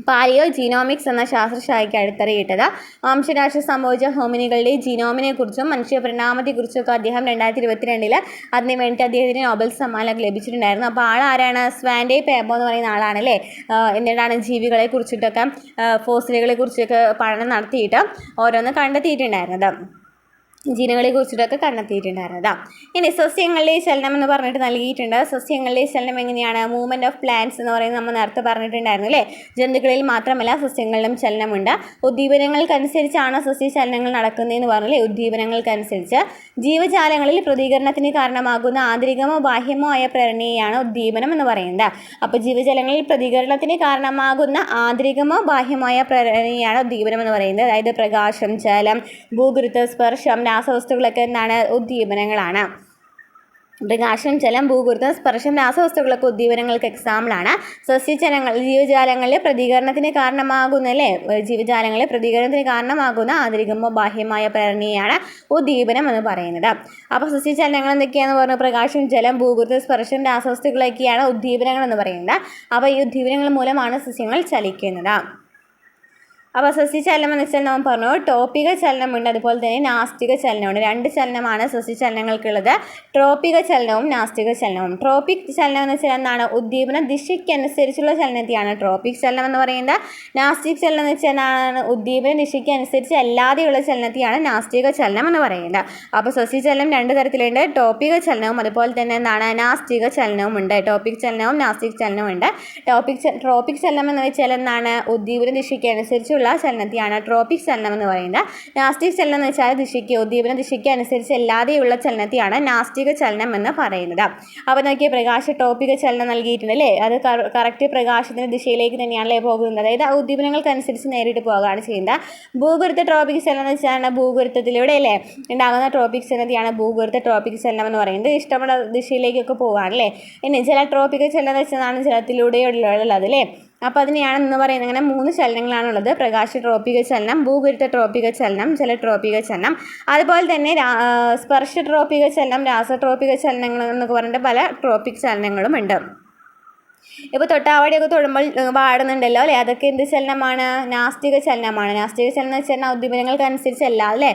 പാലിയോജീനോമിക്സ് എന്ന ശാസ്ത്രശാഖയ്ക്ക് അടിത്തറയിട്ടത്. വംശനാശം സംഭവിച്ച ഹോമിനികളുടെ ജീനോമിനെക്കുറിച്ചും മനുഷ്യ പരിണാമത്തെക്കുറിച്ചൊക്കെ അദ്ദേഹം 2022 അതിന് വേണ്ടി അദ്ദേഹത്തിന് നോബൽ സമ്മാനം ലഭിച്ചിട്ടുണ്ടായിരുന്നു. അപ്പോൾ ആളാരാണ്? സ്വാൻഡെ പാമ്പോ എന്ന് പറയുന്ന ആളാണല്ലേ. എന്നിട്ടാണ് ജീവികളെ കുറിച്ചിട്ടൊക്കെ ഫോസിലുകളെ കുറിച്ചൊക്കെ പഠനം നടത്തിയിട്ട് ഓരോന്ന് കണ്ടെത്തിയിട്ടുണ്ടായിരുന്നത്. ജീനുകളെ കുറിച്ചിട്ടൊക്കെ കണ്ടെത്തിയിട്ടുണ്ടായിരുന്നത്. ഇനി സസ്യങ്ങളിലെ ചലനം എന്ന് പറഞ്ഞിട്ട് നൽകിയിട്ടുണ്ട്. സസ്യങ്ങളിലെ ചലനം എങ്ങനെയാണ്? മൂവ്മെൻറ്റ് ഓഫ് പ്ലാന്റ്സ് എന്ന് പറയുന്നത് നമ്മൾ നേരത്തെ പറഞ്ഞിട്ടുണ്ടായിരുന്നു അല്ലേ. ജന്തുക്കളിൽ മാത്രമല്ല സസ്യങ്ങളിലും ചലനമുണ്ട്. ഉദ്ദീപനങ്ങൾക്കനുസരിച്ചാണ് സസ്യചലനങ്ങൾ നടക്കുന്നതെന്ന് പറഞ്ഞാൽ ഉദ്ദീപനങ്ങൾക്കനുസരിച്ച് ജീവജാലങ്ങളിൽ പ്രതികരണത്തിന് കാരണമാകുന്ന ആന്തരികമോ ബാഹ്യമോ ആയ പ്രേരണയെയാണ് ഉദ്ദീപനം എന്ന് പറയുന്നത്. അപ്പോൾ ജീവജാലങ്ങളിൽ പ്രതികരണത്തിന് കാരണമാകുന്ന ആന്തരികമോ ബാഹ്യമായ പ്രേരണയാണ് ഉദ്ദീപനം എന്ന് പറയുന്നത്. അതായത് പ്രകാശം, ജലം, ഭൂഗുരുത്വ, സ്പർശം, രാസവസ്തുക്കളൊക്കെ എന്താണ്? ഉദ്ദീപനങ്ങളാണ്. പ്രകാശം, ജലം, ഭൂഗുരുത്വം, സ്പർശം, രാസവസ്തുക്കളൊക്കെ ഉദ്ദീപനങ്ങൾക്ക് എക്സാമ്പിളാണ്. സസ്യജനങ്ങൾ ജീവജാലങ്ങളിലെ പ്രതികരണത്തിന് കാരണമാകുന്ന ജീവജാലങ്ങളിലെ പ്രതികരണത്തിന് കാരണമാകുന്ന ആന്തരികമോ ബാഹ്യമായ പ്രേരണയാണ് ഉദ്ദീപനം എന്ന് പറയുന്നത്. അപ്പോൾ സസ്യചലനങ്ങൾ എന്തൊക്കെയാണെന്ന് പറഞ്ഞു? പ്രകാശം, ജലം, ഭൂഗുരുത്വം, സ്പർശം, രാസവസ്തുക്കളൊക്കെയാണ് ഉദ്ദീപനങ്ങൾ എന്ന് പറയുന്നത്. അപ്പോൾ ഈ ഉദ്ദീപനങ്ങൾ മൂലമാണ് സസ്യങ്ങൾ ചലിക്കുന്നത്. അപ്പോൾ സസ്യചലനം എന്ന് വെച്ചാൽ നമ്മൾ പറഞ്ഞു ടോപ്പിക ചലനമുണ്ട്, അതുപോലെ തന്നെ നാസ്തിക ചലനമുണ്ട്. 2 ചലനമാണ് സസ്യചലനങ്ങൾക്കുള്ളത്, ട്രോപ്പിക ചലനവും നാസ്തിക ചലനവും. ട്രോപ്പിക് ചലനം എന്ന് വെച്ചാൽ എന്താണ്? ഉദ്ദീപന ദിശയ്ക്കനുസരിച്ചുള്ള ചലനത്തെയാണ് ട്രോപ്പിക് ചലനം എന്ന് പറയുന്നത്. നാസ്തിക് ചലനം എന്ന് വെച്ചാൽ എന്താണ്? ഉദ്ദീപന ദിശയ്ക്കനുസരിച്ച് അല്ലാതെയുള്ള ചലനത്തെയാണ് നാസ്തിക ചലനം എന്ന് പറയുന്നത്. അപ്പോൾ സസ്യചലനം 2 തരത്തിലുണ്ട്, ടോപ്പിക ചലനവും അതുപോലെ തന്നെ എന്താണ്? നാസ്തിക ചലനവും ഉണ്ട്. ടോപ്പിക് ചലനവും നാസ്തിക് ചലനവും ഉണ്ട്. ട്രോപ്പിക് ചലനം എന്ന് വെച്ചാൽ എന്താണ്? ഉദ്ദീപന ദിശയ്ക്കനുസരിച്ച് ചലനത്തെയാണ് ട്രോപ്പിക് ചലനം എന്ന് പറയുന്നത്. നാസ്തിക് ചലനം എന്ന് വെച്ചാൽ ഉദ്ദീപന ദിശയ്ക്ക് അനുസരിച്ച് അല്ലാതെയുള്ള ചലനത്തെയാണ് നാസ്തിക ചലനം എന്ന് പറയുന്നത്. അപ്പോൾ നോക്കിയ പ്രകാശ ടോപ്പിക ചലനം നൽകിയിട്ടുണ്ട് അല്ലേ? അത് കറക്റ്റ് പ്രകാശത്തിൻ്റെ ദിശയിലേക്ക് തന്നെയാണല്ലേ പോകുന്നത്, അതായത് ആ ഉദ്ദീപനങ്ങൾക്കനുസരിച്ച് നേരിട്ട് പോകുകയാണ് ചെയ്യുന്നത്. ഭൂഗുരുത്വ ട്രോപ്പിക് ചലനം എന്ന് വെച്ചാൽ ഭൂഗുരുത്വത്തിലൂടെ അല്ലേ ഉണ്ടാകുന്ന ട്രോപ്പിക് ചലനത്തെയാണ് ഭൂഗുരുത്വ ട്രോപ്പിക് ചലനം എന്ന് പറയുന്നത്. ഇഷ്ടമുള്ള ദിശയിലേക്കൊക്കെ പോവുകയാണല്ലേ. ഇനി ജല ട്രോപ്പിക ചലനം എന്ന് വെച്ചാൽ ജലത്തിലൂടെയുള്ളത് അല്ലേ. അപ്പോൾ അതിനെയാണ് എന്ന് പറയുന്നത്. അങ്ങനെ 3 ചലനങ്ങളാണുള്ളത്: പ്രകാശ ട്രോപ്പിക ചലനം, ഭൂഗുരുത്വ ട്രോപ്പിക ചലനം, ജല ട്രോപ്പിക ചലനം. അതുപോലെ തന്നെ സ്പർശ ട്രോപ്പിക ചലനം, രാസ ട്രോപ്പിക ചലനങ്ങൾ എന്നൊക്കെ പറഞ്ഞിട്ട് പല ട്രോപ്പിക് ചലനങ്ങളും ഉണ്ട്. ഇപ്പോൾ തൊട്ടാവാടിയൊക്കെ തൊടുമ്പോൾ വാടുന്നുണ്ടല്ലോ അല്ലേ, അതൊക്കെ എന്ത് ചലനമാണ്? നാസ്തിക ചലനമാണ്. നാസ്തിക ചലനം എന്ന് വെച്ചാൽ ഉദ്ദീപനങ്ങൾക്കനുസരിച്ചല്ല അല്ലേ,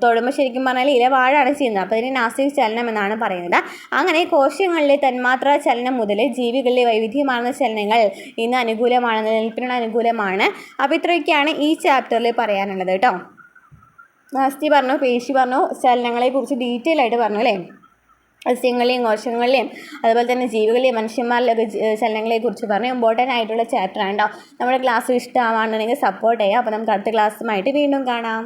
തൊടുമ്പോൾ ശരിക്കും പറഞ്ഞാൽ ഇല വാഴാണ് ചെയ്യുന്നത്. അപ്പോൾ അതിന് നാസ്തിക ചലനം എന്നാണ് പറയുന്നത്. അങ്ങനെ കോശങ്ങളിലെ തന്മാത്രാ ചലനം മുതൽ ജീവികളിലെ വൈവിധ്യമാർന്ന ചലനങ്ങൾ ഇന്ന് അനുകൂലമാണ്, നിലനിൽപ്പിനുള്ള അനുകൂലമാണ്. അപ്പോൾ ഇത്രയൊക്കെയാണ് ഈ ചാപ്റ്ററിൽ പറയാനുള്ളത് കേട്ടോ. നാസ്തി പറഞ്ഞു, പേശി പറഞ്ഞു, ചലനങ്ങളെക്കുറിച്ച് ഡീറ്റെയിൽ ആയിട്ട് പറഞ്ഞു അല്ലേ. സസ്യങ്ങളെയും കോശങ്ങളെയും അതുപോലെ തന്നെ ജീവികളെയും മനുഷ്യന്മാരിലൊക്കെ ചലനങ്ങളെക്കുറിച്ച് പറഞ്ഞു. ഇമ്പോർട്ടൻ്റ് ആയിട്ടുള്ള ചാപ്റ്ററാണ് കേട്ടോ. നമ്മുടെ ക്ലാസ് ഇഷ്ടമാണെന്നുണ്ടെങ്കിൽ സപ്പോർട്ട് ചെയ്യുക. അപ്പോൾ നമുക്ക് അടുത്ത ക്ലാസ്സുമായിട്ട് വീണ്ടും കാണാം.